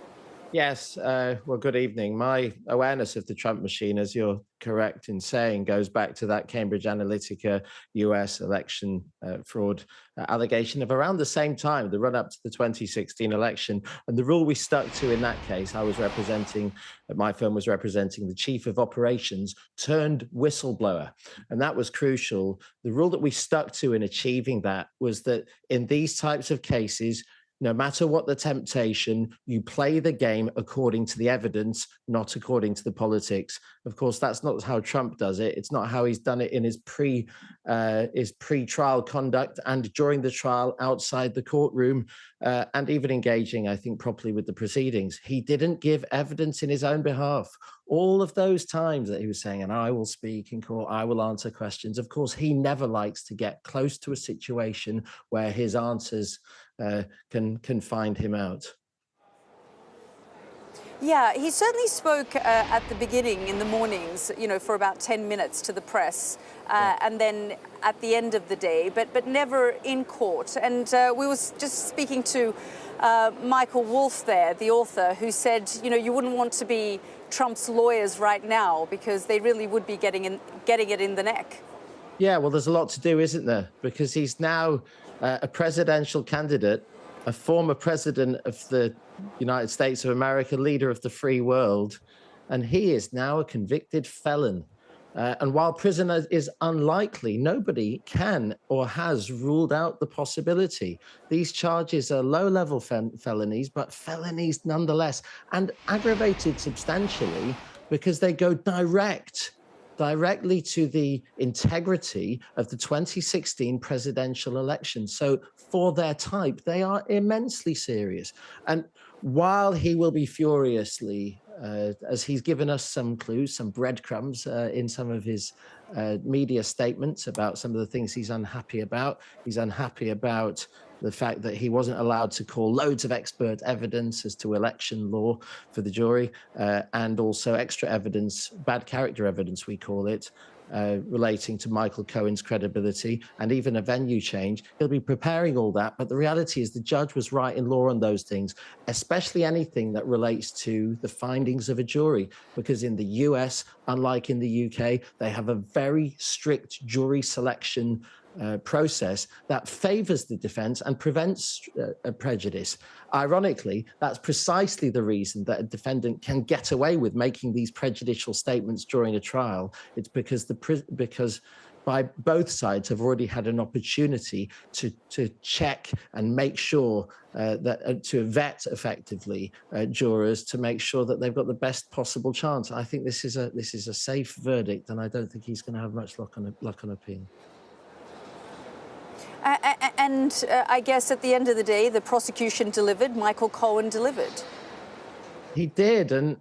Yes, well, good evening. My awareness of the Trump machine, as you're correct in saying, goes back to that Cambridge Analytica US election fraud allegation of around the same time, the run-up to the 2016 election. And the rule we stuck to in that case, my firm was representing the chief of operations turned whistleblower. And that was crucial. The rule that we stuck to in achieving that was that in these types of cases, no matter what the temptation, you play the game according to the evidence, not according to the politics. Of course, that's not how Trump does it. It's not how he's done it in his pre-trial conduct and during the trial outside the courtroom, and even engaging, I think, properly with the proceedings. He didn't give evidence in his own behalf. All of those times that he was saying, and I will speak in court, I will answer questions. Of course, he never likes to get close to a situation where his answers can find him out. Yeah, he certainly spoke at the beginning in the mornings, for about 10 minutes to the press, and then at the end of the day, but never in court. And we was just speaking to Michael Wolff there, the author, who said, you wouldn't want to be Trump's lawyers right now because they really would be getting it in the neck. Yeah, well, there's a lot to do, isn't there? Because he's now a presidential candidate, a former president of the United States of America, leader of the free world, and he is now a convicted felon. And while prison is unlikely, nobody can or has ruled out the possibility. These charges are low-level felonies, but felonies nonetheless, and aggravated substantially because they go directly to the integrity of the 2016 presidential election. So for their type, they are immensely serious. And while he will be furiously, as he's given us some clues, some breadcrumbs in some of his media statements about some of the things he's unhappy about the fact that he wasn't allowed to call loads of expert evidence as to election law for the jury, and also extra evidence, bad character evidence, we call it, relating to Michael Cohen's credibility and even a venue change. He'll be preparing all that. But the reality is the judge was right in law on those things, especially anything that relates to the findings of a jury, because in the US, unlike in the UK, they have a very strict jury selection process that favors the defense and prevents prejudice. Ironically, that's precisely the reason that a defendant can get away with making these prejudicial statements during a trial. It's because by both sides have already had an opportunity to check and make sure to vet effectively jurors to make sure that they've got the best possible chance. I think this is a safe verdict, and I don't think he's going to have much luck on appeal. And I guess at the end of the day, the prosecution delivered, Michael Cohen delivered. He did, and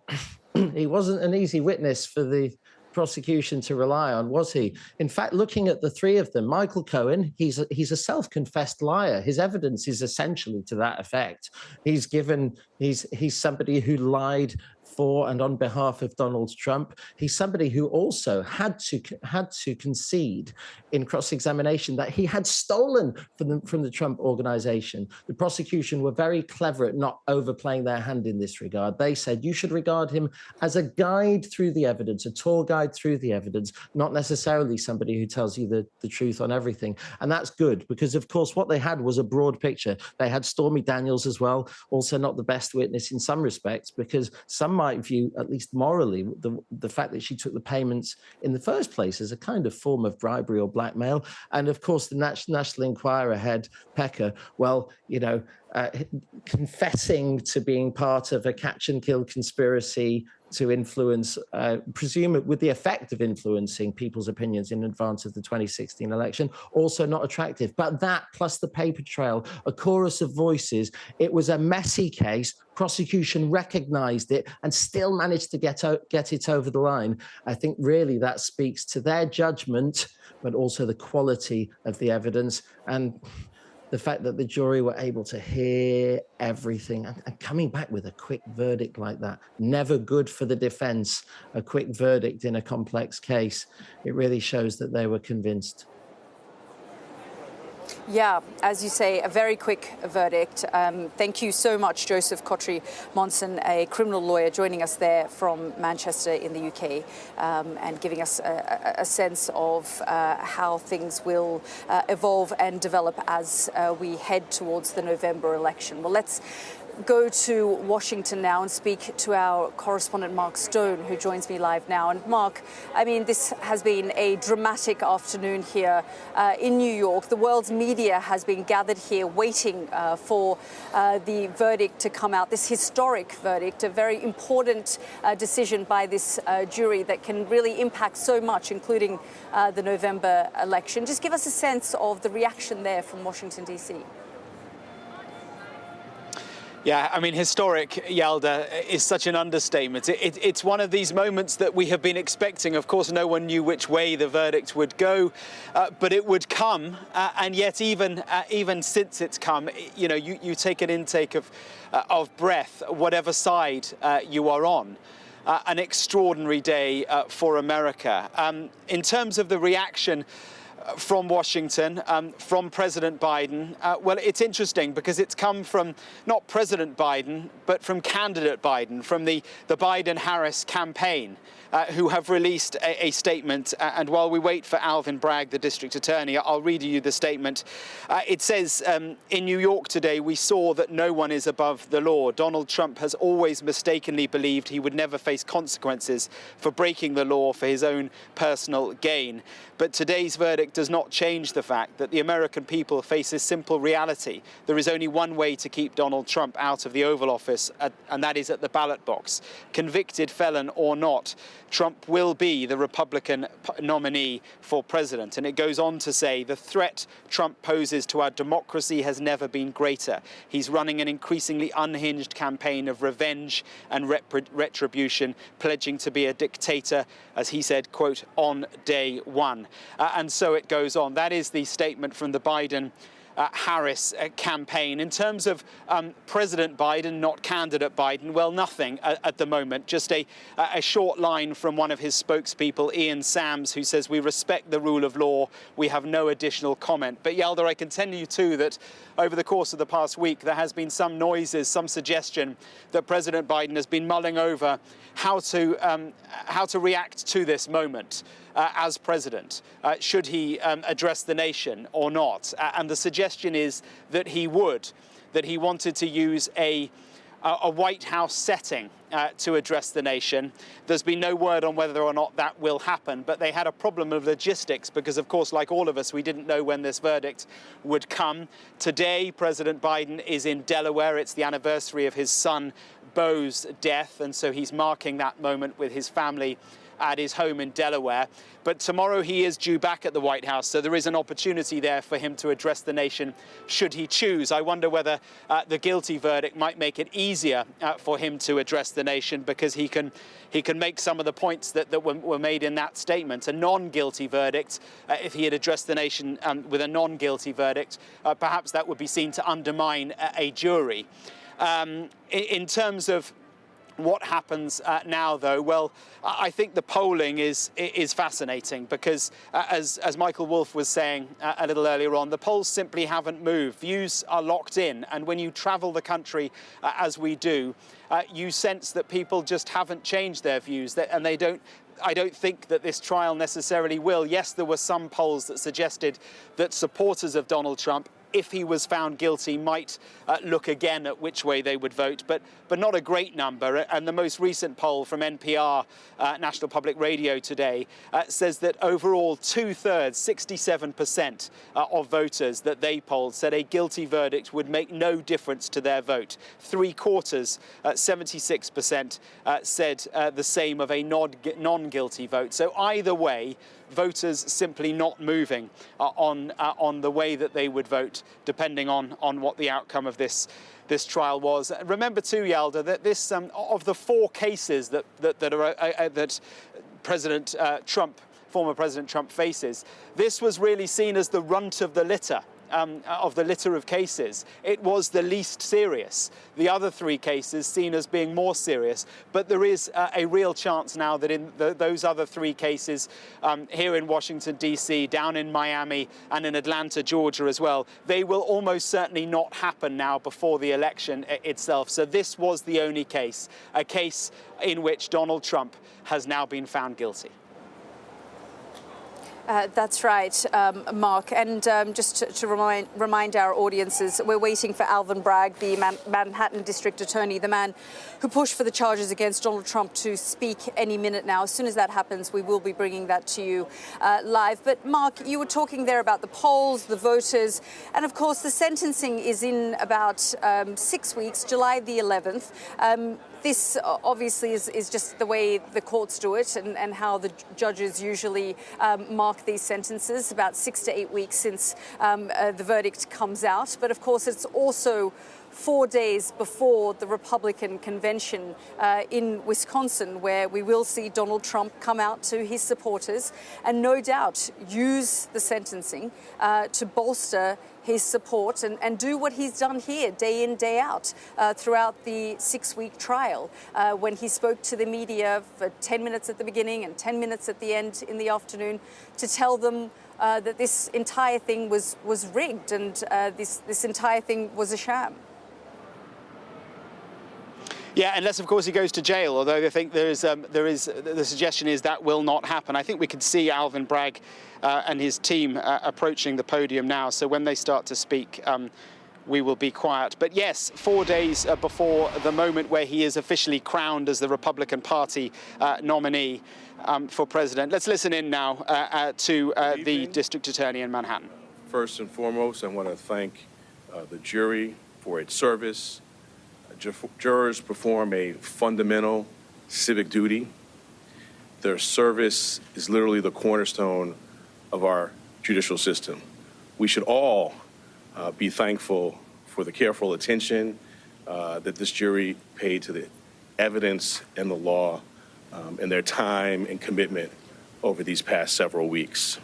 he wasn't an easy witness for the prosecution to rely on, was he? In fact, looking at the three of them, Michael Cohen, he's a self-confessed liar. His evidence is essentially to that effect. He's somebody who lied for and on behalf of Donald Trump. He's somebody who also had to concede in cross-examination that he had stolen from the Trump organization. The prosecution were very clever at not overplaying their hand in this regard. They said you should regard him as a guide through the evidence, a tour guide through the evidence, not necessarily somebody who tells you the truth on everything. And that's good because, of course, what they had was a broad picture. They had Stormy Daniels as well, also not the best witness in some respects, because some might view, at least morally, the fact that she took the payments in the first place as a kind of form of bribery or blackmail. And of course, the National Enquirer head, Pecker, confessing to being part of a catch and kill conspiracy to influence, presumably with the effect of influencing people's opinions in advance of the 2016 election, also not attractive. But that, plus the paper trail, a chorus of voices, it was a messy case. Prosecution recognized it and still managed to get it over the line. I think really that speaks to their judgment, but also the quality of the evidence and the fact that the jury were able to hear everything and coming back with a quick verdict like that, never good for the defense, a quick verdict in a complex case. It really shows that they were convinced. Yeah, as you say, a very quick verdict. Thank you so much, Joseph Cotry-Monson, a criminal lawyer, joining us there from Manchester in the UK, and giving us a sense of how things will evolve and develop as we head towards the November election. Well, let's go to Washington now and speak to our correspondent Mark Stone, who joins me live now. And Mark, I mean, this has been a dramatic afternoon here in New York. The world's media has been gathered here waiting for the verdict to come out, this historic verdict, a very important decision by this jury that can really impact so much, including the November election. Just give us a sense of the reaction there from Washington, D.C. Yeah, I mean, historic, Yalda, is such an understatement. It's one of these moments that we have been expecting. Of course, no one knew which way the verdict would go, but it would come. And yet, even since it's come, you know, you take an intake of breath, whatever side you are on. An extraordinary day for America. In terms of the reaction from Washington, from President Biden, well, it's interesting because it's come from not President Biden, but from candidate Biden, from the Biden-Harris campaign, who have released a statement. And while we wait for Alvin Bragg, the district attorney, I'll read you the statement. It says, in New York today, we saw that no one is above the law. Donald Trump has always mistakenly believed he would never face consequences for breaking the law for his own personal gain. But today's verdict does not change the fact that the American people face a simple reality. There is only one way to keep Donald Trump out of the Oval Office, and that is at the ballot box. Convicted felon or not, Trump will be the Republican nominee for president. And it goes on to say the threat Trump poses to our democracy has never been greater. He's running an increasingly unhinged campaign of revenge and retribution, pledging to be a dictator, as he said, quote, on day one. And so it goes on. That is the statement from the Biden-Harris campaign. In terms of President Biden, not candidate Biden, well, nothing at the moment. Just a short line from one of his spokespeople, Ian Sams, who says, we respect the rule of law. We have no additional comment. But Yalda, I can tell you too that over the course of the past week, there has been some noises, some suggestion that President Biden has been mulling over how to react to this moment as president. Should he address the nation or not? And the suggestion is that he would, that he wanted to use a White House setting to address the nation. There's been no word on whether or not that will happen, but they had a problem of logistics because, of course, like all of us, we didn't know when this verdict would come. Today, President Biden is in Delaware. It's the anniversary of his son Beau's death, and so he's marking that moment with his family at his home in Delaware. But tomorrow he is due back at the White House, so there is an opportunity there for him to address the nation should he choose. I wonder whether the guilty verdict might make it easier for him to address the nation, because he can make some of the points that were made in that statement. A non-guilty verdict, if he had addressed the nation with a non-guilty verdict, perhaps that would be seen to undermine a jury. In terms of what happens now, though, well, I think the polling is fascinating because, as Michael Wolff was saying a little earlier on, the polls simply haven't moved. Views are locked in, and when you travel the country as we do, you sense that people just haven't changed their views, and they don't. I don't think that this trial necessarily will. Yes, there were some polls that suggested that supporters of Donald Trump, if he was found guilty, might look again at which way they would vote, but not a great number. And the most recent poll from NPR, National Public Radio today, says that overall 2/3, 67% of voters that they polled said a guilty verdict would make no difference to their vote. 3/4, 76%, said the same of a non-guilty vote. So either way, voters simply not moving on the way that they would vote, depending on what the outcome of this trial was. Remember too, Yalda, that this of the 4 cases that President Trump, former President Trump, faces, this was really seen as the runt of the litter. Of cases. It was the least serious. The other 3 cases seen as being more serious, but there is a real chance now that in those other 3 cases here in Washington, D.C., down in Miami and in Atlanta, Georgia as well, they will almost certainly not happen now before the election itself. So this was the only case, a case in which Donald Trump has now been found guilty. That's right, Mark. And just to remind our audiences, we're waiting for Alvin Bragg, the Manhattan District Attorney, the man who pushed for the charges against Donald Trump, to speak any minute now. As soon as that happens, we will be bringing that to you live. But Mark, you were talking there about the polls, the voters, and of course the sentencing is in about 6 weeks, July the 11th. This obviously is just the way the courts do it, and how the judges usually mark these sentences, about 6 to 8 weeks since the verdict comes out. But of course, it's also 4 days before the Republican convention in Wisconsin, where we will see Donald Trump come out to his supporters and no doubt use the sentencing to bolster his support and do what he's done here day in, day out throughout the 6-week trial, when he spoke to the media for 10 minutes at the beginning and 10 minutes at the end in the afternoon to tell them that this entire thing was rigged and this entire thing was a sham. Yeah, unless of course he goes to jail. Although I think the suggestion is that will not happen. I think we could see Alvin Bragg and his team approaching the podium now. So when they start to speak, we will be quiet. But yes, 4 days before the moment where he is officially crowned as the Republican Party nominee for president. Let's listen in now to the district attorney in Manhattan. First and foremost, I want to thank the jury for its service. Jurors perform a fundamental civic duty. Their service is literally the cornerstone of our judicial system. We should all be thankful for the careful attention that this jury paid to the evidence and the law and their time and commitment over these past several weeks.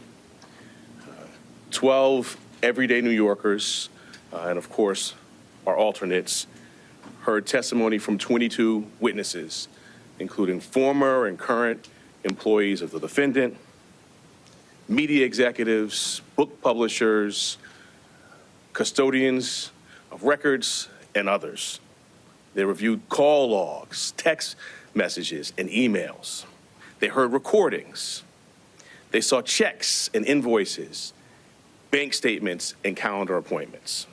12 everyday New Yorkers, and of course our alternates, heard testimony from 22 witnesses, including former and current employees of the defendant, media executives, book publishers, custodians of records, and others. They reviewed call logs, text messages, and emails. They heard recordings. They saw checks and invoices, bank statements, and calendar appointments.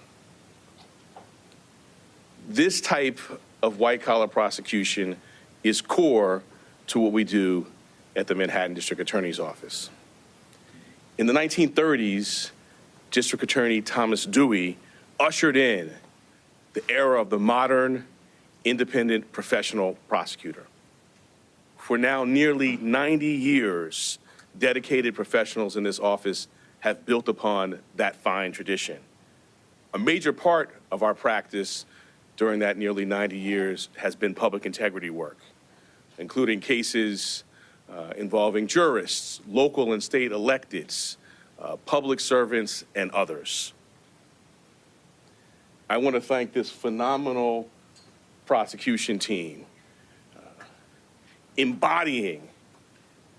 This type of white-collar prosecution is core to what we do at the Manhattan District Attorney's Office. In the 1930s, District Attorney Thomas Dewey ushered in the era of the modern, independent professional prosecutor. For now nearly 90 years, dedicated professionals in this office have built upon that fine tradition. A major part of our practice during that nearly 90 years has been public integrity work, including cases involving jurists, local and state electeds, public servants, and others. I want to thank this phenomenal prosecution team, embodying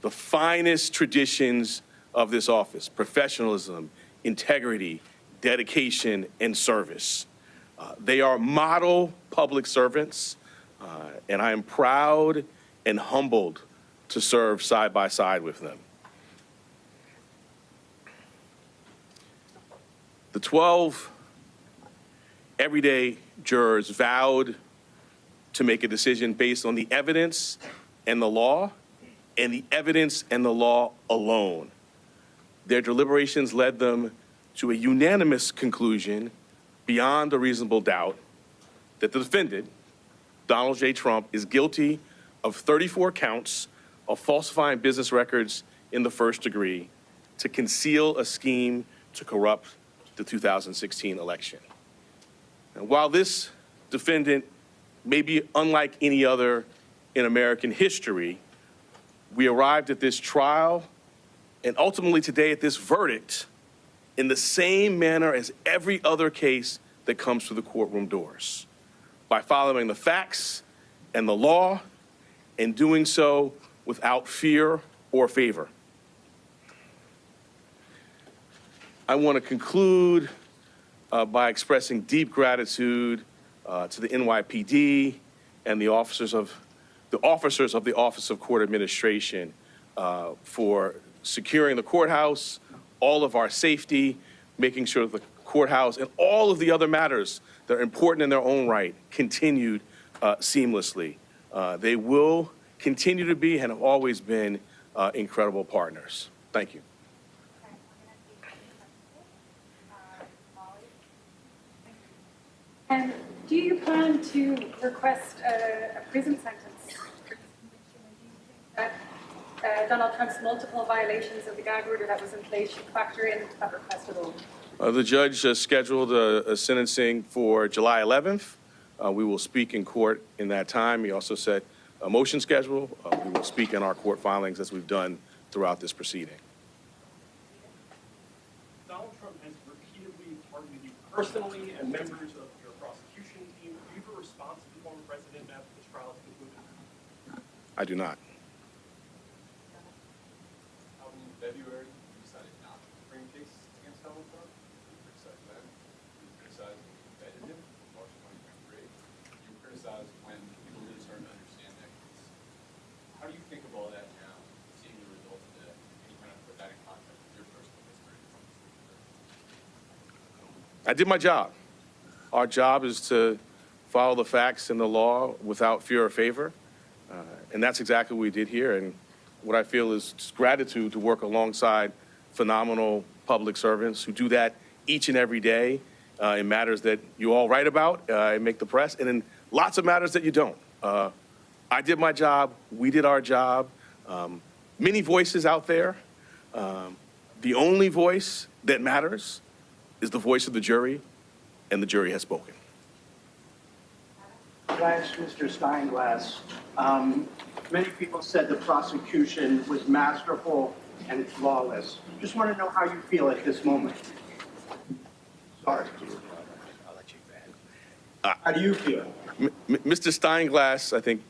the finest traditions of this office: professionalism, integrity, dedication, and service. They are model public servants, and I am proud and humbled to serve side by side with them. The 12 everyday jurors vowed to make a decision based on the evidence and the law, and the evidence and the law alone. Their deliberations led them to a unanimous conclusion beyond a reasonable doubt that the defendant, Donald J. Trump, is guilty of 34 counts of falsifying business records in the first degree to conceal a scheme to corrupt the 2016 election. And while this defendant may be unlike any other in American history, we arrived at this trial and ultimately today at this verdict in the same manner as every other case that comes through the courtroom doors, by following the facts and the law and doing so without fear or favor. I want to conclude by expressing deep gratitude to the NYPD and the officers of the Office of Court Administration for securing the courthouse, all of our safety, making sure the courthouse and all of the other matters that are important in their own right continued seamlessly. They will continue to be and have always been incredible partners. Thank you. And do you plan to request a prison sentence? That Donald Trump's multiple violations of the gag order that was in place should factor into that request at all? The judge scheduled a sentencing for July 11th. We will speak in court in that time. He also set a motion schedule. We will speak in our court filings as we've done throughout this proceeding. Donald Trump has repeatedly targeted you personally and members of your prosecution team. Do you have a response to the former president after this trial has concluded? I do not. In February, you decided not to bring a case against Donald Trump. You criticized them. You criticized when you vetted him in March 2023. You criticized when people really started to understand that case. How do you think of all that now, seeing the results of that? Can you kind of put that in context with your personal history? I did my job. Our job is to follow the facts and the law without fear or favor. And that's exactly what we did here. And what I feel is just gratitude to work alongside phenomenal public servants who do that each and every day in matters that you all write about and make the press, and in lots of matters that you don't. I did my job. We did our job. Many voices out there. The only voice that matters is the voice of the jury, and the jury has spoken. Could I ask Mr. Steinglass, many people said the prosecution was masterful and flawless. Just want to know how you feel at this moment. Sorry. I'll let you back. How do you feel? Mr. Steinglass, I think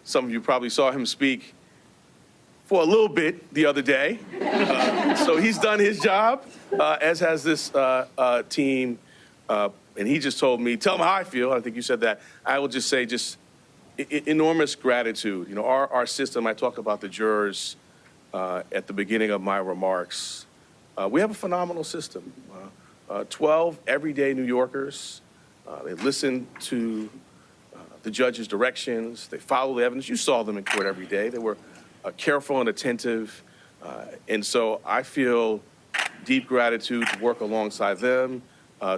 some of you probably saw him speak for a little bit the other day. So he's done his job, as has this team. And he just told me, tell him how I feel. I think you said that. I will just say just enormous gratitude. You know, our system, I talked about the jurors at the beginning of my remarks. We have a phenomenal system. 12 everyday New Yorkers. They listen to the judge's directions. They follow the evidence. You saw them in court every day. They were careful and attentive. And so I feel deep gratitude to work alongside them,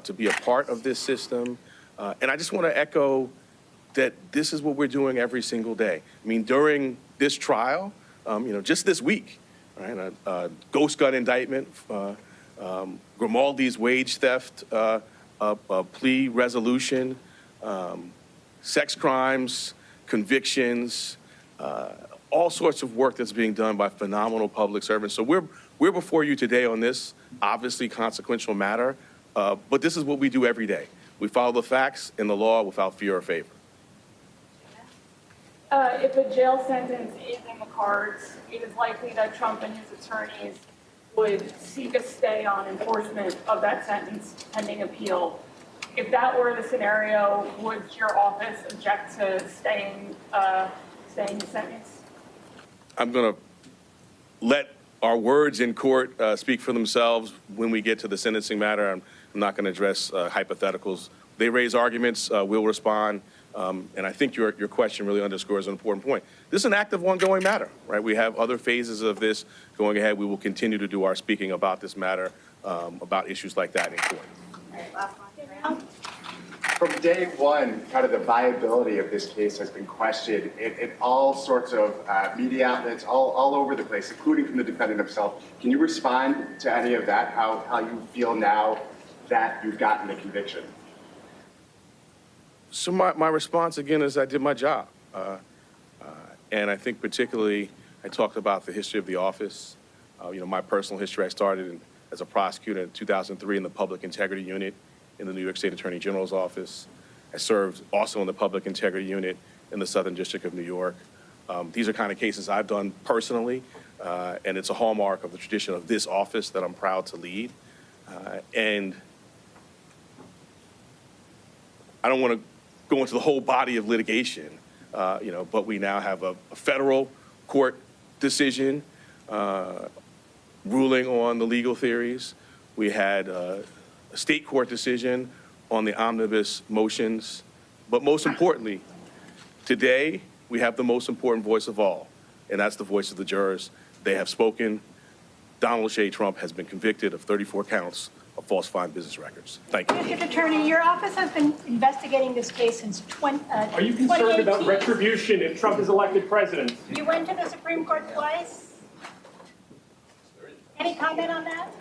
to be a part of this system. And I just want to echo that this is what we're doing every single day. I mean, during this trial, just this week, right, a ghost gun indictment, Grimaldi's wage theft plea resolution, sex crimes, convictions, all sorts of work that's being done by phenomenal public servants. So we're before you today on this obviously consequential matter, but this is what we do every day. We follow the facts and the law without fear or favor. If a jail sentence is in the cards, it is likely that Trump and his attorneys would seek a stay on enforcement of that sentence pending appeal. If that were the scenario, would your office object to staying the sentence? I'm going to let our words in court speak for themselves when we get to the sentencing matter. I'm not going to address hypotheticals. They raise arguments, we'll respond. And I think your question really underscores an important point. This is an active, ongoing matter, right? We have other phases of this going ahead. We will continue to do our speaking about this matter, about issues like that in court. All right, last one. From day one, kind of the viability of this case has been questioned in all sorts of media outlets, all over the place, including from the defendant himself. Can you respond to any of that, how you feel now that you've gotten the conviction? So my response, again, is I did my job. And I think particularly I talked about the history of the office. My personal history, I started as a prosecutor in 2003 in the Public Integrity Unit in the New York State Attorney General's office. I served also in the Public Integrity Unit in the Southern District of New York. These are kind of cases I've done personally, and it's a hallmark of the tradition of this office that I'm proud to lead. And I don't want to go into the whole body of litigation, but we now have a federal court decision ruling on the legal theories. We had a state court decision on the omnibus motions. But most importantly, today we have the most important voice of all, and that's the voice of the jurors. They have spoken. Donald J. Trump has been convicted of 34 counts of falsifying business records. Thank you. District Attorney, your office has been investigating this case since 2018. Are you concerned about retribution if Trump is elected president? You went to the Supreme Court twice. Any comment on that?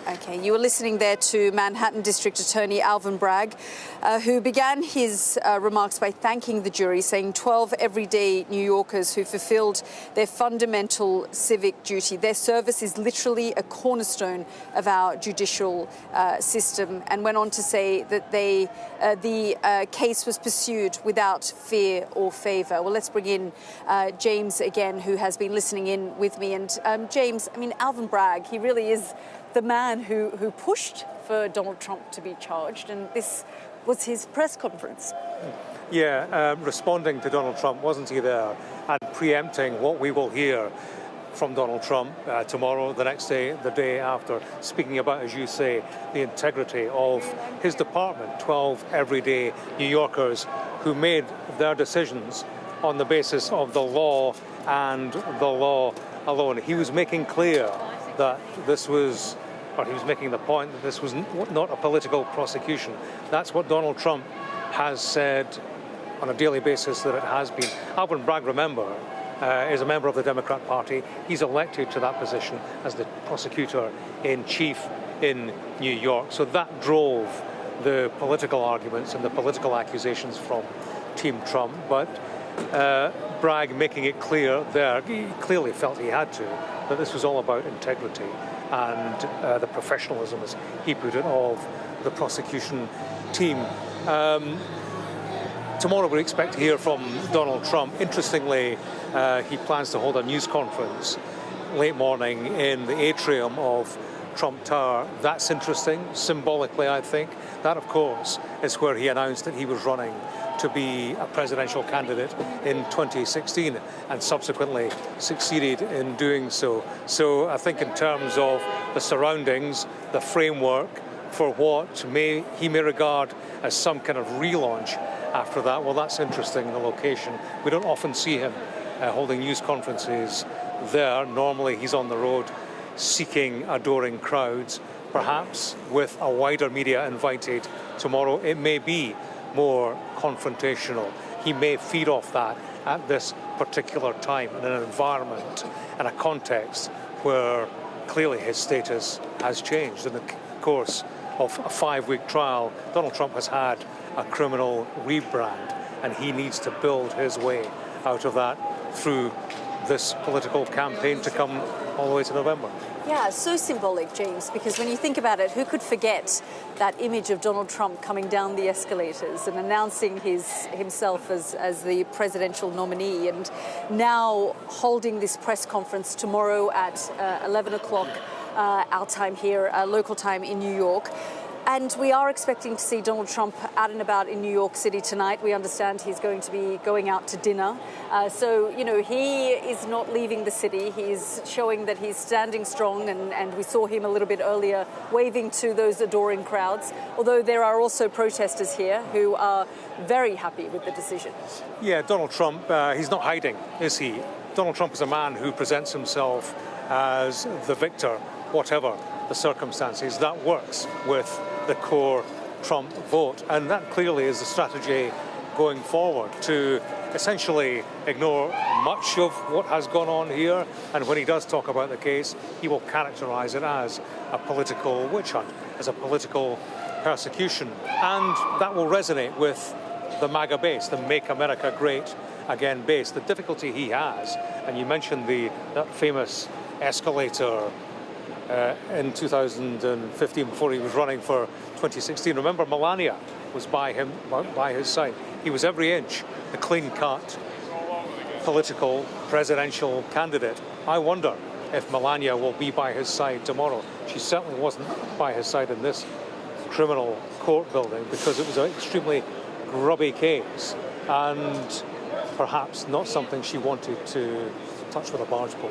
Okay, you were listening there to Manhattan District Attorney Alvin Bragg, who began his remarks by thanking the jury, saying 12 everyday New Yorkers who fulfilled their fundamental civic duty. Their service is literally a cornerstone of our judicial system, and went on to say that the case was pursued without fear or favour. Well, let's bring in James again, who has been listening in with me. And James, I mean, Alvin Bragg, he really is the man who pushed for Donald Trump to be charged, and this was his press conference. Yeah, responding to Donald Trump, wasn't he there, and preempting what we will hear from Donald Trump tomorrow, the next day, the day after, speaking about, as you say, the integrity of his department, 12 everyday New Yorkers who made their decisions on the basis of the law and the law alone. He was making clear that this was, or he was making the point that this was not a political prosecution. That's what Donald Trump has said on a daily basis that it has been. Alvin Bragg, remember, is a member of the Democrat Party. He's elected to that position as the prosecutor-in-chief in New York. So that drove the political arguments and the political accusations from Team Trump. But Bragg making it clear there, he clearly felt he had to, that this was all about integrity and the professionalism, as he put it, of the prosecution team. Tomorrow we expect to hear from Donald Trump. Interestingly, he plans to hold a news conference late morning in the atrium of Trump Tower. That's interesting, symbolically, I think. That, of course, is where he announced that he was running to be a presidential candidate in 2016 and subsequently succeeded in doing so. So I think in terms of the surroundings, the framework for what he may regard as some kind of relaunch after that, well, that's interesting, the location. We don't often see him holding news conferences there. Normally he's on the road seeking adoring crowds. Perhaps with a wider media invited tomorrow, it may be more confrontational. He may feed off that at this particular time in an environment and a context where clearly his status has changed. In the course of a 5-week trial, Donald Trump has had a criminal rebrand, and he needs to build his way out of that through this political campaign to come all the way to November. Yeah, so symbolic, James, because when you think about it, who could forget that image of Donald Trump coming down the escalators and announcing himself as the presidential nominee, and now holding this press conference tomorrow at 11 o'clock our time here, local time in New York. And we are expecting to see Donald Trump out and about in New York City tonight. We understand he's going to be going out to dinner. So, you know, he is not leaving the city. He's showing that he's standing strong, and we saw him a little bit earlier waving to those adoring crowds. Although there are also protesters here who are very happy with the decision. Yeah, Donald Trump, he's not hiding, is he? Donald Trump is a man who presents himself as the victor, whatever the circumstances. That works with the core Trump vote, and that clearly is the strategy going forward, to essentially ignore much of what has gone on here, and when he does talk about the case, he will characterize it as a political witch hunt, as a political persecution, and that will resonate with the MAGA base, the Make America Great Again base. The difficulty he has, and you mentioned that famous escalator in 2015 before he was running for 2016. Remember, Melania was by his side. He was every inch the clean-cut political presidential candidate. I wonder if Melania will be by his side tomorrow. She certainly wasn't by his side in this criminal court building because it was an extremely grubby case and perhaps not something she wanted to touch with a barge pole.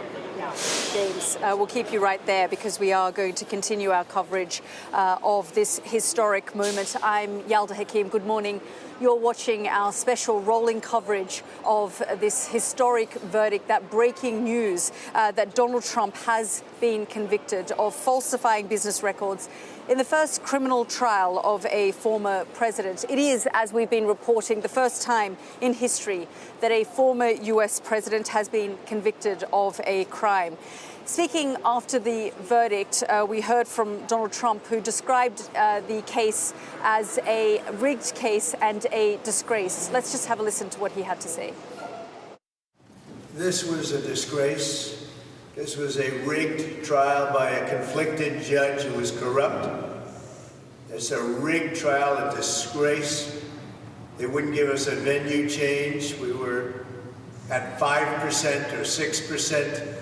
James, we'll keep you right there because we are going to continue our coverage of this historic moment. I'm Yalda Hakim. Good morning. You're watching our special rolling coverage of this historic verdict, that breaking news that Donald Trump has been convicted of falsifying business records in the first criminal trial of a former president. It is, as we've been reporting, the first time in history that a former US president has been convicted of a crime. Speaking after the verdict, we heard from Donald Trump, who described the case as a rigged case and a disgrace. Let's just have a listen to what he had to say. This was a disgrace. This was a rigged trial by a conflicted judge who was corrupt. It's a rigged trial, a disgrace. They wouldn't give us a venue change. We were at 5% or 6%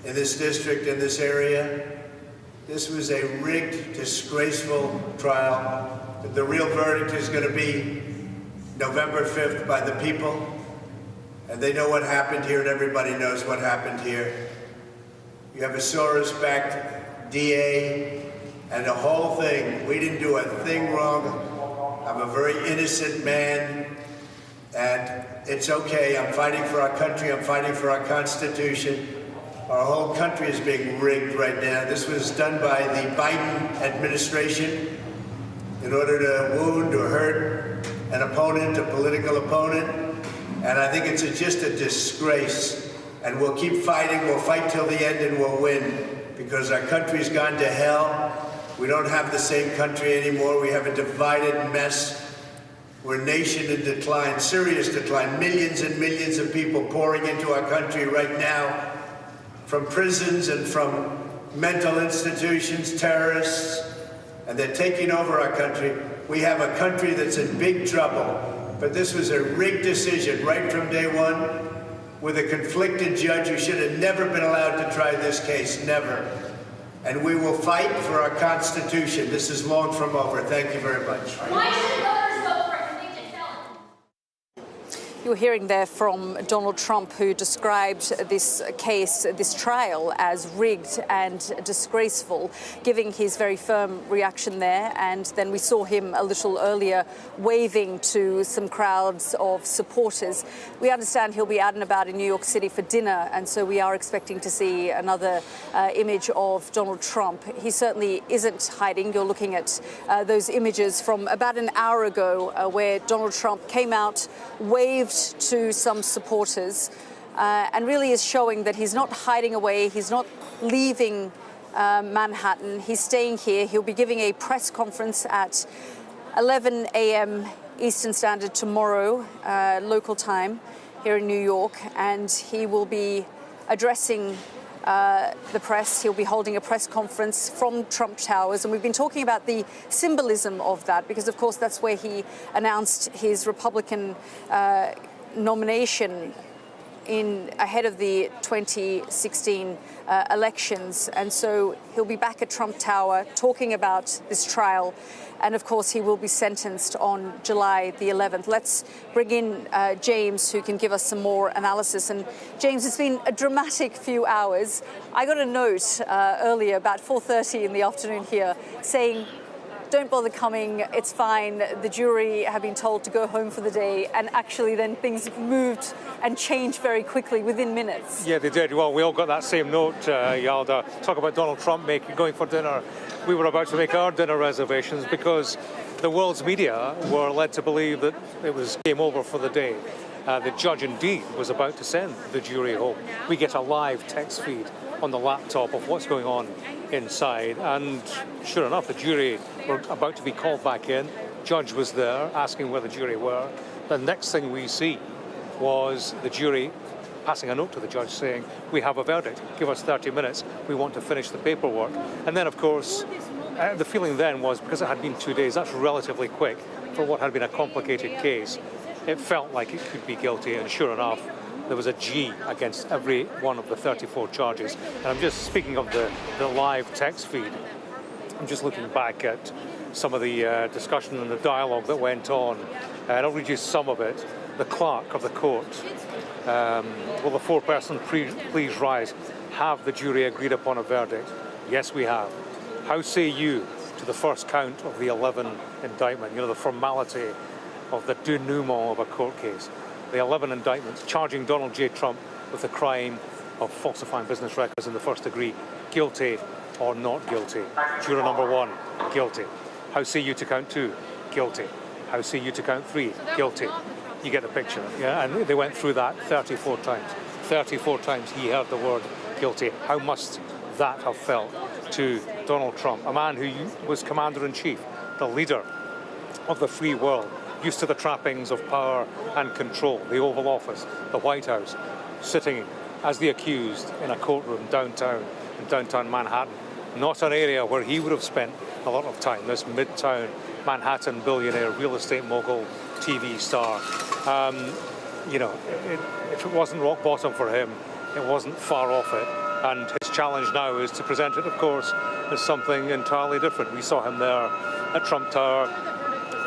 in this district, in this area. This was a rigged, disgraceful trial. The real verdict is going to be November 5th by the people. And they know what happened here, and everybody knows what happened here. You have a Soros-backed DA and the whole thing. We didn't do a thing wrong. I'm a very innocent man, and it's okay. I'm fighting for our country. I'm fighting for our Constitution. Our whole country is being rigged right now. This was done by the Biden administration in order to wound or hurt an opponent, a political opponent. And I think it's just a disgrace. And we'll keep fighting. We'll fight till the end and we'll win because our country's gone to hell. We don't have the same country anymore. We have a divided mess. We're a nation in decline, serious decline. Millions and millions of people pouring into our country right now from prisons and from mental institutions, terrorists, and they're taking over our country. We have a country that's in big trouble, but this was a rigged decision right from day one with a conflicted judge who should have never been allowed to try this case, never. And we will fight for our Constitution. This is long from over. Thank you very much. Why should voters vote for a convicted felon? You were hearing there from Donald Trump, who described this case, this trial, as rigged and disgraceful, giving his very firm reaction there. And then we saw him a little earlier waving to some crowds of supporters. We understand he'll be out and about in New York City for dinner, and so we are expecting to see another image of Donald Trump. He certainly isn't hiding. You're looking at those images from about an hour ago where Donald Trump came out, waved to some supporters and really is showing that he's not hiding away. He's not leaving Manhattan. He's staying here. He'll be giving a press conference at 11 a.m. Eastern Standard tomorrow, local time here in New York, and he will be addressing the press. He'll be holding a press conference from Trump Towers, and we've been talking about the symbolism of that because, of course, that's where he announced his Republican nomination ahead of the 2016 elections. And so he'll be back at Trump Tower talking about this trial. And of course, he will be sentenced on July the 11th. Let's bring in James, who can give us some more analysis. And James, it's been a dramatic few hours. I got a note earlier, about 4:30 in the afternoon here, saying, don't bother coming, it's fine. The jury have been told to go home for the day, and actually then things moved and changed very quickly within minutes. Yeah, they did. Well, we all got that same note, Yalda. Talk about Donald Trump going for dinner. We were about to make our dinner reservations because the world's media were led to believe that it was game over for the day. The judge indeed was about to send the jury home. We get a live text feed on the laptop of what's going on inside, and sure enough, the jury were about to be called back in. Judge was there asking where the jury were. The next thing we see was the jury passing a note to the judge saying, we have a verdict, give us 30 minutes, we want to finish the paperwork. And then, of course, the feeling then was, because it had been 2 days, that's relatively quick for what had been a complicated case. It felt like it could be guilty, and sure enough, there was a G against every one of the 34 charges. And I'm just speaking of the live text feed. I'm just looking back at some of the discussion and the dialogue that went on. And I'll read you some of it. The clerk of the court. Will the foreperson please rise? Have the jury agreed upon a verdict? Yes, we have. How say you to the first count of the 11 indictment? You know, the formality of the denouement of a court case. The 11 indictments charging Donald J. Trump with the crime of falsifying business records in the first degree. Guilty or not guilty? Juror number 1, guilty. How say you to count 2? Guilty. How say you to count 3? Guilty. You get the picture. Yeah, and they went through that 34 times. 34 times he heard the word guilty. How must that have felt to Donald Trump, a man who was commander-in-chief, the leader of the free world, used to the trappings of power and control, the Oval Office, the White House, sitting as the accused in a courtroom downtown, in downtown Manhattan, not an area where he would have spent a lot of time, this midtown Manhattan billionaire, real estate mogul, TV star. You know, if it wasn't rock bottom for him, it wasn't far off it. And his challenge now is to present it, of course, as something entirely different. We saw him there at Trump Tower,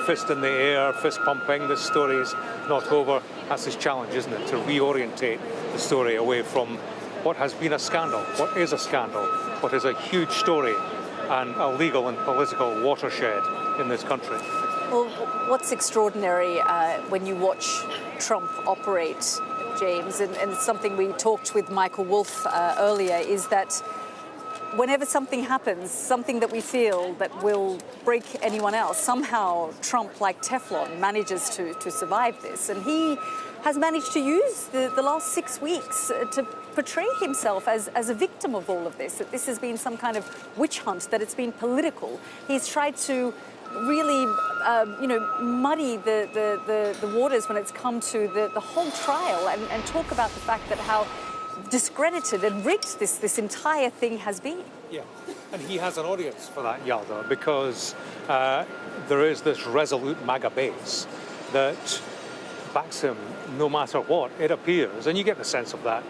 fist in the air, fist pumping. This story is not over. That's his challenge, isn't it? To reorientate the story away from what has been a scandal, what is a scandal, what is a huge story and a legal and political watershed in this country. Well, what's extraordinary when you watch Trump operate, James, and something we talked with Michael Wolff earlier, is that whenever something happens, something that we feel that will break anyone else, somehow Trump, like Teflon, manages to survive this. And he has managed to use the last 6 weeks to portray himself as a victim of all of this, that this has been some kind of witch hunt, that it's been political. He's tried to really, muddy the waters when it's come to the whole trial and talk about the fact that how discredited and rigged this entire thing has been. Yeah, and he has an audience for that, Yalda, because there is this resolute MAGA base that backs him no matter what, it appears. And you get the sense of that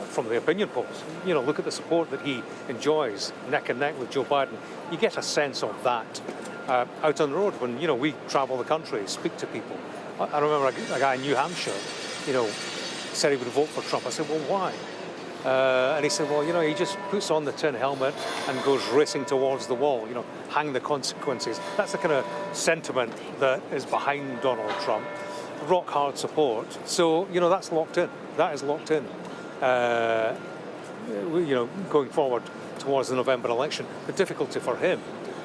from the opinion polls. You know, look at the support that he enjoys neck and neck with Joe Biden. You get a sense of that out on the road when, you know, we travel the country, speak to people. I remember a guy in New Hampshire, you know, said he would vote for Trump. I said, well, why? And he said, well, you know, he just puts on the tin helmet and goes racing towards the wall, you know, hang the consequences. That's the kind of sentiment that is behind Donald Trump. Rock hard support. So, you know, that's locked in. That is locked in. You know, going forward towards the November election. The difficulty for him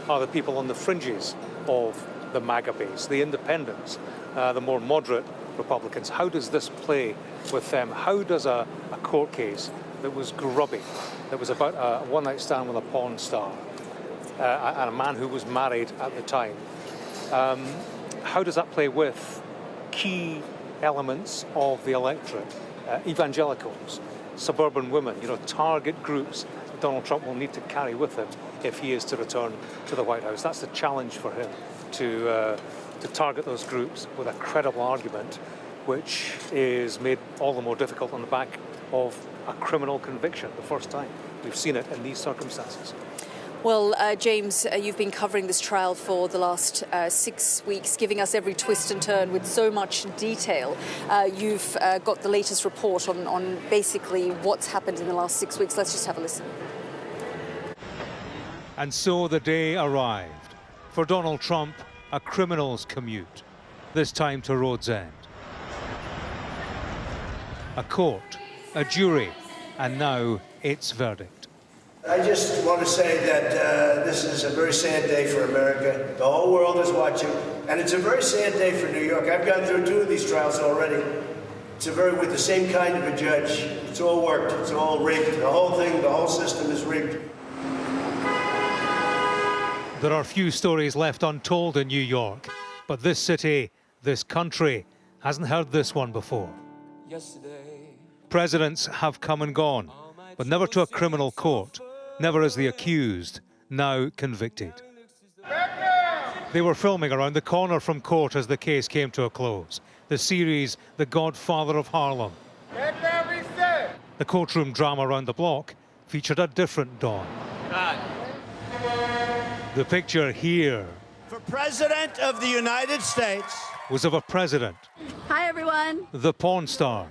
are the people on the fringes of the MAGA base, the independents, the more moderate Republicans. How does this play with them? How does a court case that was grubby, that was about a one-night stand with a porn star, and a man who was married at the time, how does that play with key elements of the electorate, evangelicals, suburban women, you know, target groups that Donald Trump will need to carry with him if he is to return to the White House? That's the challenge for him, to target those groups with a credible argument, which is made all the more difficult on the back of a criminal conviction, the first time we've seen it in these circumstances. Well, James, you've been covering this trial for the last 6 weeks, giving us every twist and turn with so much detail. You've got the latest report on basically what's happened in the last 6 weeks. Let's just have a listen. And so the day arrived. For Donald Trump, a criminal's commute, this time to Road's End. A court, a jury, and now its verdict. I just want to say that this is a very sad day for America. The whole world is watching, and it's a very sad day for New York. I've gone through 2 of these trials already. It's with the same kind of a judge. It's all worked. It's all rigged. The whole thing, the whole system is rigged. There are few stories left untold in New York, but this city, this country, hasn't heard this one before. Presidents have come and gone, but never to a criminal court, never as the accused, now convicted. They were filming around the corner from court as the case came to a close. The series, The Godfather of Harlem, The courtroom drama around the block featured a different dawn. The picture here For President of the United States was of a president, Hi, everyone. the porn star,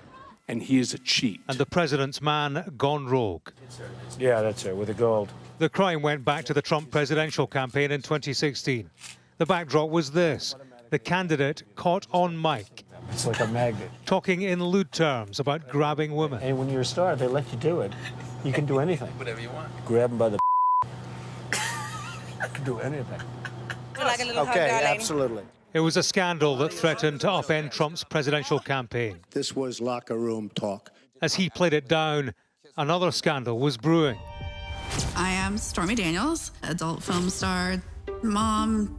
And he is a cheat. and the president's man gone rogue. Yeah, that's it, with the gold. The crime went back to the Trump presidential campaign in 2016. The backdrop was this: the candidate caught on mic, It's like a magnet. talking in lewd terms about grabbing women. And when you're a star, they let you do it. You can do anything. Whatever you want. Grab them by the you can do anything. Okay, absolutely. It was a scandal that threatened to upend Trump's presidential campaign. This was locker room talk. As he played it down, another scandal was brewing. I am Stormy Daniels, adult film star, mom,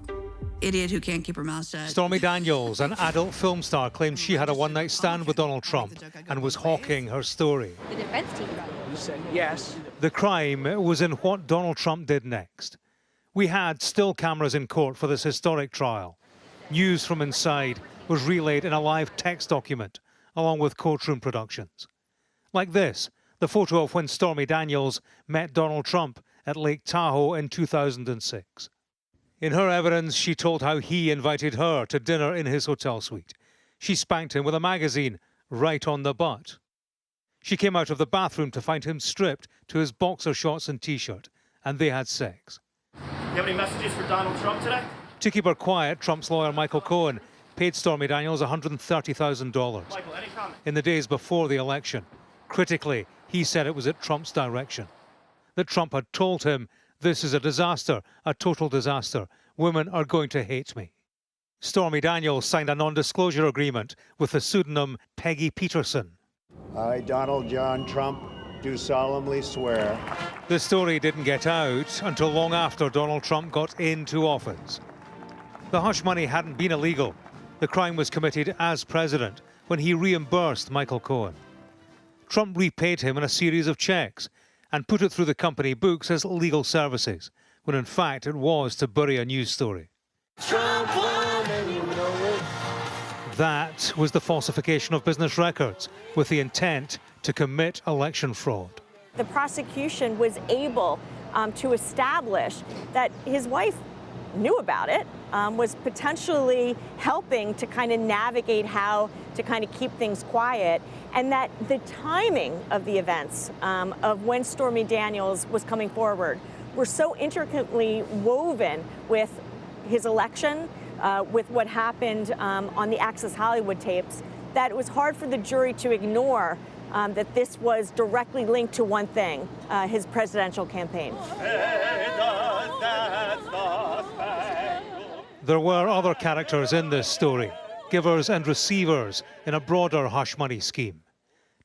idiot who can't keep her mouth shut. Stormy Daniels, an adult film star, claimed she had a one-night stand with Donald Trump and was hawking her story. The defense team. You said yes. The crime was in what Donald Trump did next. We had still cameras in court for this historic trial. News from inside was relayed in a live text document, along with courtroom productions. Like this, the photo of when Stormy Daniels met Donald Trump at Lake Tahoe in 2006. In her evidence, she told how he invited her to dinner in his hotel suite. She spanked him with a magazine right on the butt. She came out of the bathroom to find him stripped to his boxer shorts and T-shirt, and they had sex. You have any messages for Donald Trump today? To keep her quiet, Trump's lawyer Michael Cohen paid Stormy Daniels $130,000 Michael, any comment? in the days before the election. Critically, he said it was at Trump's direction. That Trump had told him, "This is a disaster, a total disaster. Women are going to hate me." Stormy Daniels signed a non-disclosure agreement with the pseudonym Peggy Peterson. I, Donald John Trump, do solemnly swear. The story didn't get out until long after Donald Trump got into office. The hush money hadn't been illegal. The crime was committed as president when he reimbursed Michael Cohen. Trump repaid him in a series of checks and put it through the company books as legal services, when in fact it was to bury a news story. Trump won and you know it. That was the falsification of business records with the intent to commit election fraud. The prosecution was able to establish that his wife knew about it, was potentially helping to kind of navigate how to kind of keep things quiet, and that the timing of the events of when Stormy Daniels was coming forward were so intricately woven with his election, with what happened on the Access Hollywood tapes, that it was hard for the jury to ignore that this was directly linked to one thing, his presidential campaign. There were other characters in this story, givers and receivers in a broader hush money scheme.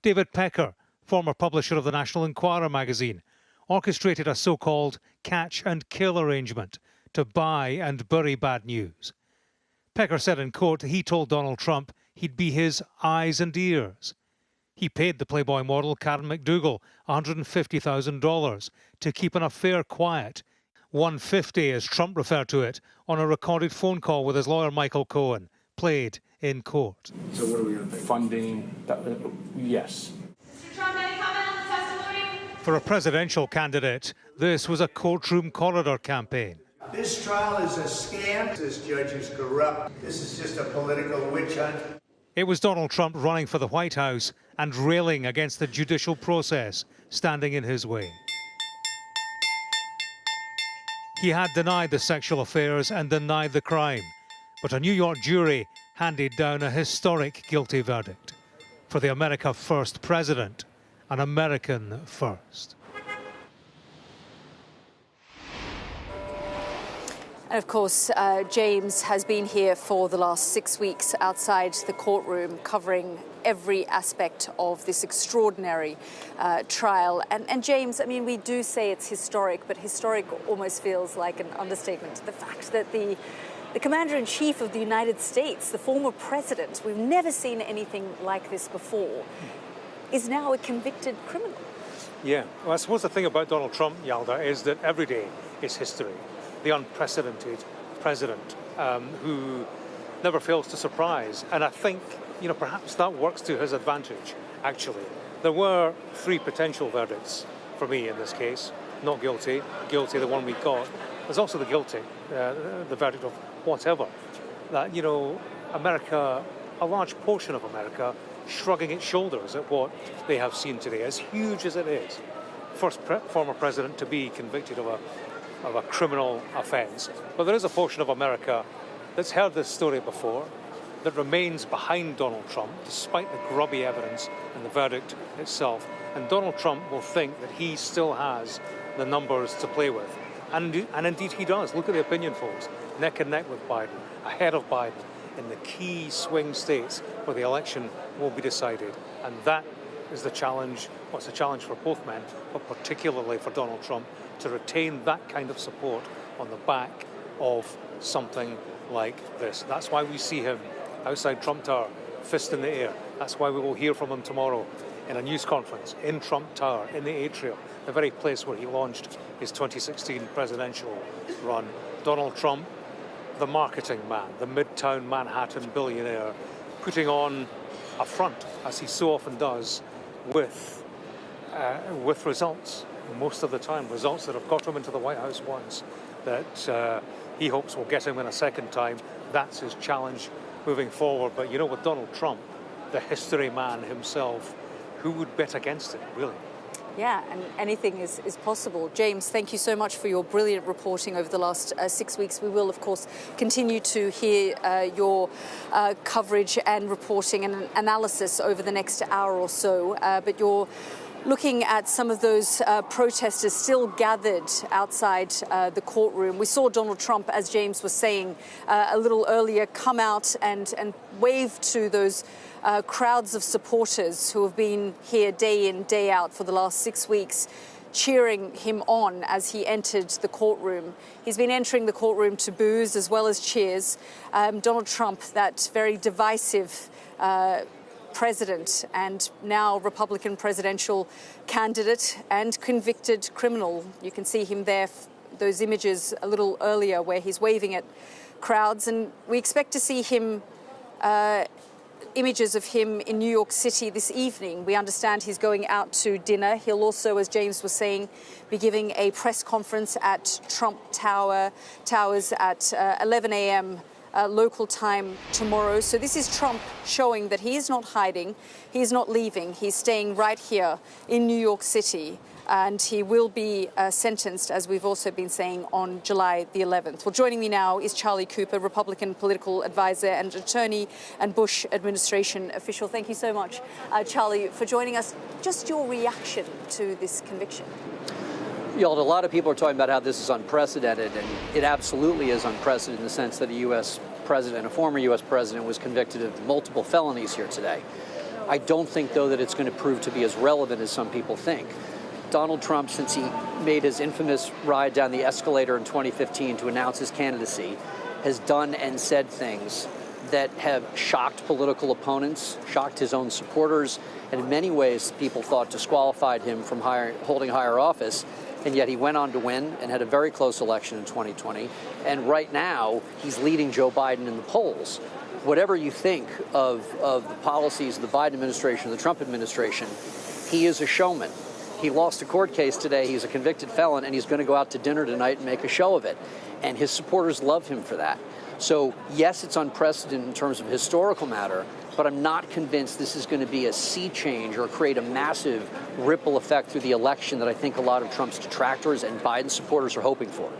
David Pecker, former publisher of the National Enquirer magazine, orchestrated a so-called catch and kill arrangement to buy and bury bad news. Pecker said in court he told Donald Trump he'd be his eyes and ears. He paid the Playboy model Karen McDougal $150,000 to keep an affair quiet. $150, as Trump referred to it, on a recorded phone call with his lawyer Michael Cohen, played in court. So what are we going to do? Funding? Yes. Mr. Trump, any comment on the testimony? For a presidential candidate, this was a courtroom corridor campaign. This trial is a scam. This judge is corrupt. This is just a political witch hunt. It was Donald Trump running for the White House and railing against the judicial process standing in his way. He had denied the sexual affairs and denied the crime, but a New York jury handed down a historic guilty verdict for the America First president, an American first. And of course, James has been here for the last 6 weeks outside the courtroom, covering every aspect of this extraordinary trial. And James, I mean, we do say it's historic, but historic almost feels like an understatement. The fact that the Commander-in-Chief of the United States, the former president, we've never seen anything like this before, is now a convicted criminal. Yeah, well, I suppose the thing about Donald Trump, Yalda, is that every day is history. The unprecedented president who never fails to surprise. And I think, perhaps that works to his advantage, actually. There were 3 potential verdicts for me in this case. Not guilty, guilty, the one we got. There's also the guilty, the verdict of whatever. That, America, a large portion of America, shrugging its shoulders at what they have seen today, as huge as it is. First former president to be convicted of a criminal offence. But there is a portion of America that's heard this story before, that remains behind Donald Trump, despite the grubby evidence and the verdict itself. And Donald Trump will think that he still has the numbers to play with. And indeed he does. Look at the opinion polls, neck and neck with Biden, ahead of Biden in the key swing states where the election will be decided. And that is the challenge. Well, it's a challenge for both men, but particularly for Donald Trump, to retain that kind of support on the back of something like this. That's why we see him outside Trump Tower, fist in the air. That's why we will hear from him tomorrow in a news conference in Trump Tower, in the atrium, the very place where he launched his 2016 presidential run. Donald Trump, the marketing man, the midtown Manhattan billionaire, putting on a front, as he so often does, with results, most of the time, results that have got him into the White House once, that he hopes will get him in a second time. That's his challenge moving forward. But with Donald Trump, the history man himself, who would bet against it, really? Yeah, and anything is possible. James, thank you so much for your brilliant reporting over the last 6 weeks. We will, of course, continue to hear your coverage and reporting and analysis over the next hour or so. But you're looking at some of those protesters still gathered outside the courtroom. We saw Donald Trump, as James was saying a little earlier, come out and wave to those crowds of supporters who have been here day in, day out for the last 6 weeks, cheering him on as he entered the courtroom. He's been entering the courtroom to boos as well as cheers. Donald Trump, that very divisive president and now Republican presidential candidate and convicted criminal. You can see him there, those images a little earlier where he's waving at crowds, and we expect to see him images of him in New York City this evening. We understand he's going out to dinner. He'll also, as James was saying, be giving a press conference at Trump Towers at 11 a.m. Local time tomorrow. So this is Trump showing that he is not hiding, he's not leaving, he's staying right here in New York City. And he will be sentenced, as we've also been saying, on July the 11th. Well, joining me now is Charlie Cooper, Republican political advisor and attorney and Bush administration official. Thank you so much, Charlie, for joining us. Just your reaction to this conviction. A lot of people are talking about how this is unprecedented, and it absolutely is unprecedented in the sense that a U.S. president, a former U.S. president, was convicted of multiple felonies here today. I don't think, though, that it's going to prove to be as relevant as some people think. Donald Trump, since he made his infamous ride down the escalator in 2015 to announce his candidacy, has done and said things that have shocked political opponents, shocked his own supporters, and in many ways people thought disqualified him from holding higher office. And yet he went on to win and had a very close election in 2020. And right now, he's leading Joe Biden in the polls. Whatever you think of the policies of the Biden administration, the Trump administration, he is a showman. He lost a court case today. He's a convicted felon, and he's going to go out to dinner tonight and make a show of it. And his supporters love him for that. So, yes, it's unprecedented in terms of historical matter, but I'm not convinced this is going to be a sea change or create a massive ripple effect through the election that I think a lot of Trump's detractors and Biden supporters are hoping for.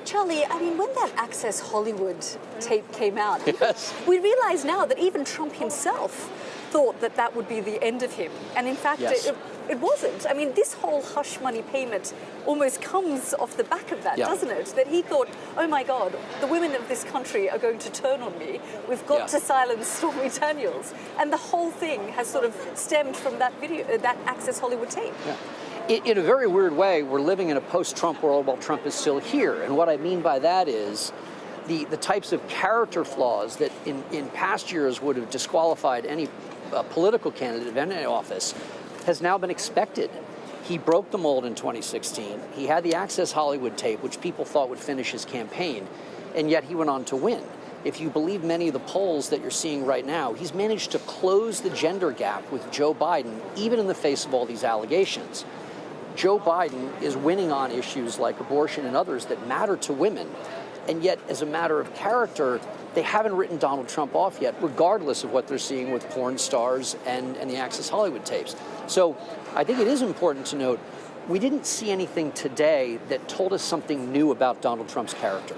Charlie, I mean, when that Access Hollywood tape came out, yes, we realize now that even Trump himself thought that that would be the end of him. And in fact, yes, it wasn't. I mean, this whole hush money payment almost comes off the back of that, doesn't it? That he thought, oh my God, the women of this country are going to turn on me. We've got to silence Stormy Daniels. And the whole thing has sort of stemmed from that video, that Access Hollywood tape. In a very weird way, we're living in a post-Trump world while Trump is still here. And what I mean by that is the types of character flaws that in past years would have disqualified any political candidate of any office has now been expected. He broke the mold in 2016. He had the Access Hollywood tape, which people thought would finish his campaign, and yet he went on to win. if you believe many of the polls that you're seeing right now, he's managed to close the gender gap with Joe Biden, even in the face of all these allegations. Joe Biden is winning on issues like abortion and others that matter to women. And yet, as a matter of character, they haven't written Donald Trump off yet, regardless of what they're seeing with porn stars and the Access Hollywood tapes. So I think it is important to note, we didn't see anything today that told us something new about Donald Trump's character.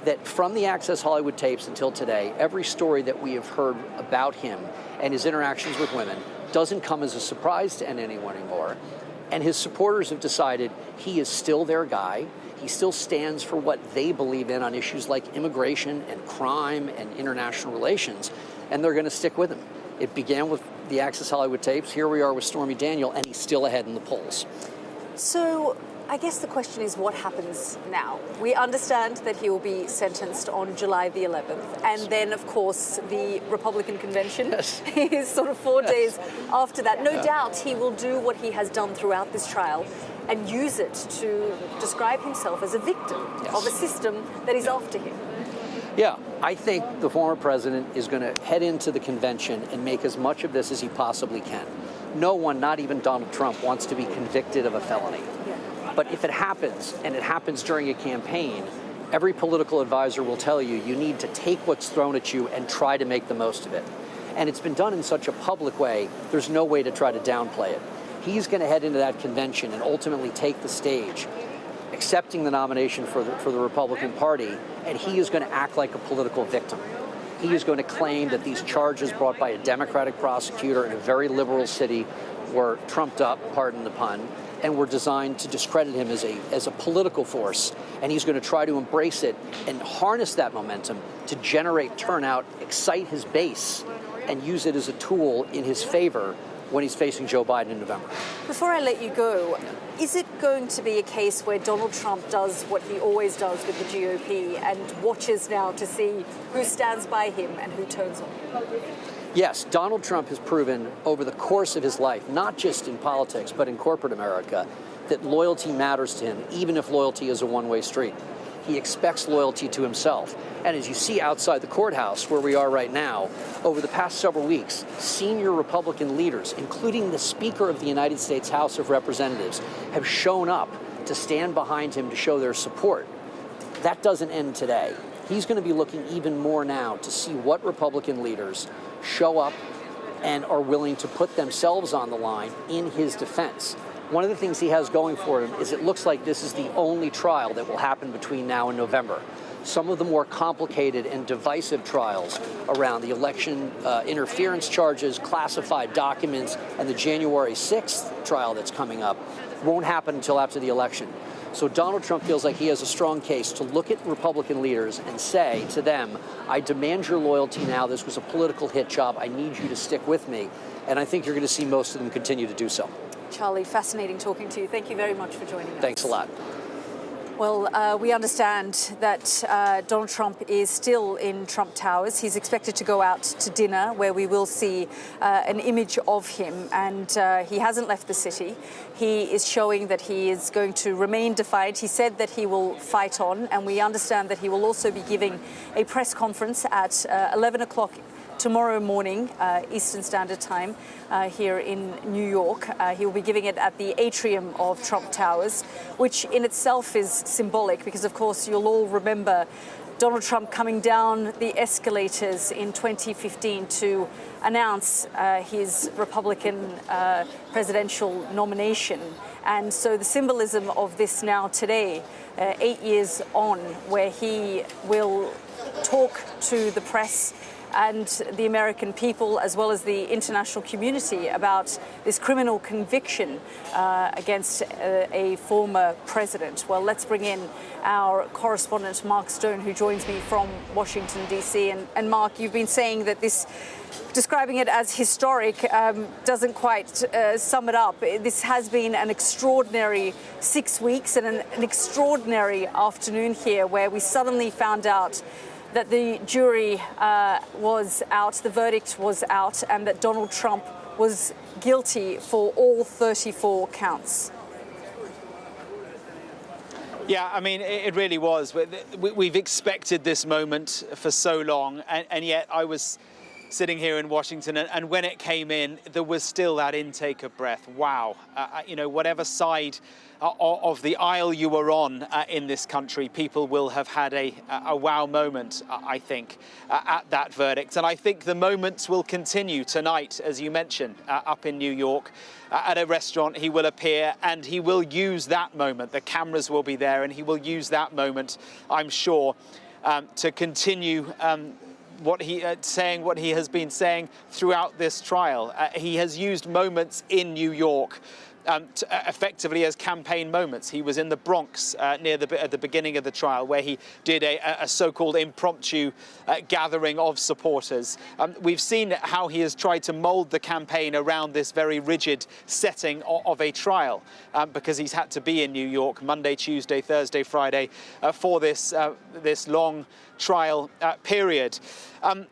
That from the Access Hollywood tapes until today, every story that we have heard about him and his interactions with women doesn't come as a surprise to anyone anymore. And his supporters have decided he is still their guy. He still stands for what they believe in on issues like immigration and crime and international relations, and they're going to stick with him. It began with the Access Hollywood tapes. Here we are with Stormy Daniels, and he's still ahead in the polls. So I guess the question is, what happens now? We understand that he will be sentenced on July the 11th. And then, of course, the Republican convention is sort of 4 days after that. No doubt he will do what he has done throughout this trial and use it to describe himself as a victim of a system that is after him. Yeah, I think the former president is going to head into the convention and make as much of this as he possibly can. No one, not even Donald Trump, wants to be convicted of a felony. But if it happens, and it happens during a campaign, every political advisor will tell you, you need to take what's thrown at you and try to make the most of it. And it's been done in such a public way, there's no way to try to downplay it. He's going to head into that convention and ultimately take the stage, accepting the nomination for the Republican Party, and he is going to act like a political victim. He is going to claim that these charges brought by a Democratic prosecutor in a very liberal city were trumped up, pardon the pun, and were designed to discredit him as a political force. And he's going to try to embrace it and harness that momentum to generate turnout, excite his base, and use it as a tool in his favor when he's facing Joe Biden in November. Before I let you go, is it going to be a case where Donald Trump does what he always does with the GOP and watches now to see who stands by him and who turns on him? Yes, Donald Trump has proven over the course of his life, not just in politics, but in corporate America, that loyalty matters to him, even if loyalty is a one-way street. He expects loyalty to himself. And as you see outside the courthouse, where we are right now, over the past several weeks, senior Republican leaders, including the Speaker of the United States House of Representatives, have shown up to stand behind him to show their support. That doesn't end today. He's going to be looking even more now to see what Republican leaders show up and are willing to put themselves on the line in his defense. One of the things he has going for him is it looks like this is the only trial that will happen between now and November. Some of the more complicated and divisive trials around the election interference charges, classified documents, and the January 6th trial that's coming up won't happen until after the election. So Donald Trump feels like he has a strong case to look at Republican leaders and say to them, I demand your loyalty now. This was a political hit job. I need you to stick with me. And I think you're going to see most of them continue to do so. Charlie, fascinating talking to you. Thank you very much for joining us. Thanks a lot. Well, we understand that Donald Trump is still in Trump Towers. He's expected to go out to dinner where we will see an image of him, and he hasn't left the city. He is showing that he is going to remain defiant. He said that he will fight on, and we understand that he will also be giving a press conference at 11 o'clock tomorrow morning, Eastern Standard Time, here in New York. He will be giving it at the atrium of Trump Towers, which in itself is symbolic because, of course, you'll all remember Donald Trump coming down the escalators in 2015 to announce his Republican presidential nomination. And so the symbolism of this now today, 8 years on, where he will talk to the press and the American people, as well as the international community, about this criminal conviction against a former president. Well, let's bring in our correspondent, Mark Stone, who joins me from Washington, D.C. And Mark, you've been saying that this, describing it as historic, doesn't quite sum it up. This has been an extraordinary 6 weeks and an extraordinary afternoon here, where we suddenly found out that the jury was out, the verdict was out, and that Donald Trump was guilty for all 34 counts. Yeah, I mean, it really was. We've expected this moment for so long, and yet I was sitting here in Washington, and when it came in, there was still that intake of breath. Wow. You know, whatever side of the aisle you were on in this country, people will have had a wow moment, I think, at that verdict. And I think the moments will continue tonight, as you mentioned, up in New York. At a restaurant, he will appear and he will use that moment. The cameras will be there and he will use that moment, I'm sure, to continue saying what he has been saying throughout this trial. He has used moments in New York effectively as campaign moments. He was in the Bronx at the beginning of the trial, where he did a so-called impromptu gathering of supporters. We've seen how he has tried to mold the campaign around this very rigid setting of a trial, because he's had to be in New York Monday, Tuesday, Thursday, Friday for this long trial period.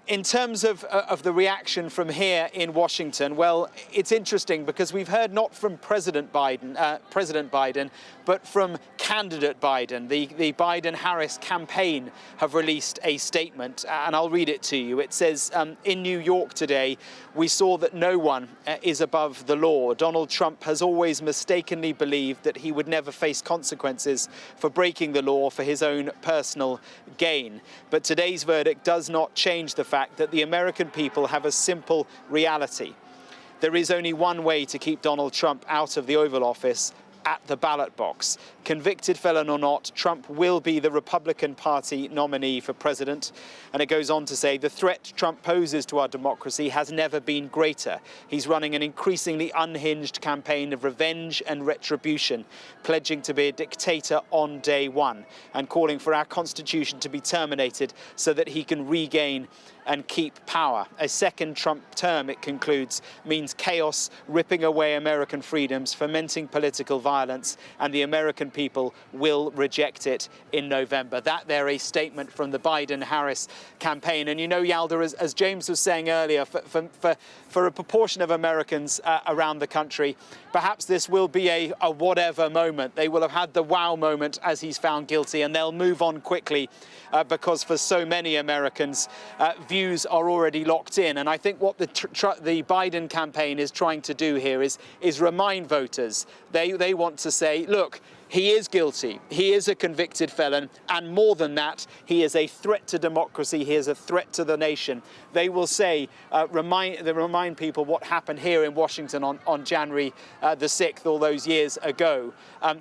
In terms of the reaction from here in Washington, well, it's interesting because we've heard not from President Biden, but from candidate Biden. The Biden-Harris campaign have released a statement, and I'll read it to you. It says, in New York today, we saw that no one is above the law. Donald Trump has always mistakenly believed that he would never face consequences for breaking the law for his own personal gain. But today's verdict does not change the fact that the American people have a simple reality. There is only one way to keep Donald Trump out of the Oval Office: at the ballot box. Convicted felon or not, Trump will be the Republican Party nominee for president. And it goes on to say, the threat Trump poses to our democracy has never been greater. He's running an increasingly unhinged campaign of revenge and retribution, pledging to be a dictator on day one and calling for our Constitution to be terminated so that he can regain and keep power. A second Trump term, it concludes, means chaos, ripping away American freedoms, fomenting political violence, and the American people will reject it in November. That there, a statement from the Biden-Harris campaign. And you know, Yalda, as James was saying earlier, for a proportion of Americans around the country, perhaps this will be a whatever moment. They will have had the wow moment as he's found guilty, and they'll move on quickly because for so many Americans, views are already locked in. And I think what the Biden campaign is trying to do here is remind voters. They want to say, look, he is guilty, he is a convicted felon, and more than that, he is a threat to democracy, he is a threat to the nation. They will say, remind people what happened here in Washington on January the 6th, all those years ago.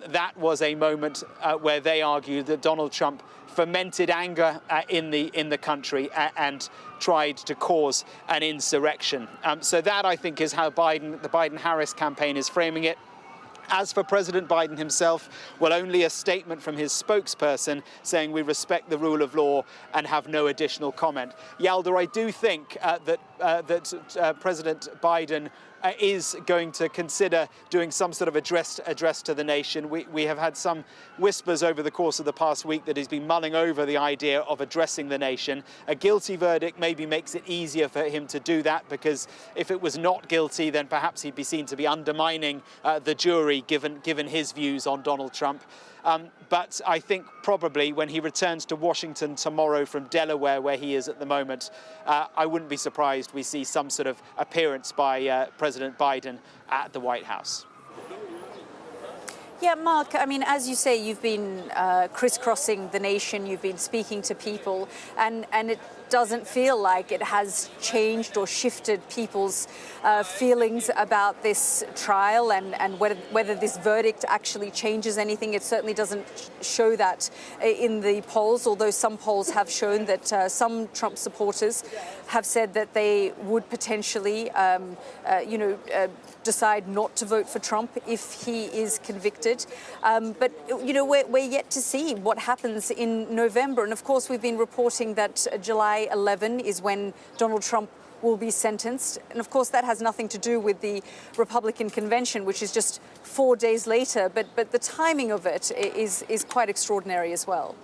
That was a moment where they argued that Donald Trump fomented anger in the country and tried to cause an insurrection. So that, I think, is how the Biden-Harris campaign is framing it. As for President Biden himself, well, only a statement from his spokesperson saying we respect the rule of law and have no additional comment. Yalda, I do think that President Biden is going to consider doing some sort of address to the nation. We have had some whispers over the course of the past week that he's been mulling over the idea of addressing the nation. A guilty verdict maybe makes it easier for him to do that, because if it was not guilty, then perhaps he'd be seen to be undermining the jury, given his views on Donald Trump. But I think probably when he returns to Washington tomorrow from Delaware, where he is at the moment, I wouldn't be surprised we see some sort of appearance by President Biden at the White House. Yeah, Mark, I mean, as you say, you've been crisscrossing the nation, you've been speaking to people, and it doesn't feel like it has changed or shifted people's feelings about this trial and whether this verdict actually changes anything. It certainly doesn't show that in the polls, although some polls have shown that some Trump supporters have said that they would potentially, decide not to vote for Trump if he is convicted. But, we're yet to see what happens in November. And of course, we've been reporting that July 11 is when Donald Trump will be sentenced. And of course, that has nothing to do with the Republican convention, which is just 4 days later. But the timing of it is quite extraordinary as well.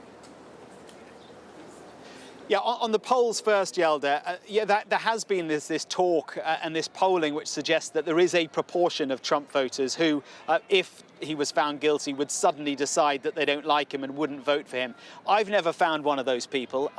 Yeah, on the polls first, Yelda, there has been this talk and this polling which suggests that there is a proportion of Trump voters who, if he was found guilty would suddenly decide that they don't like him and wouldn't vote for him. I've never found one of those people.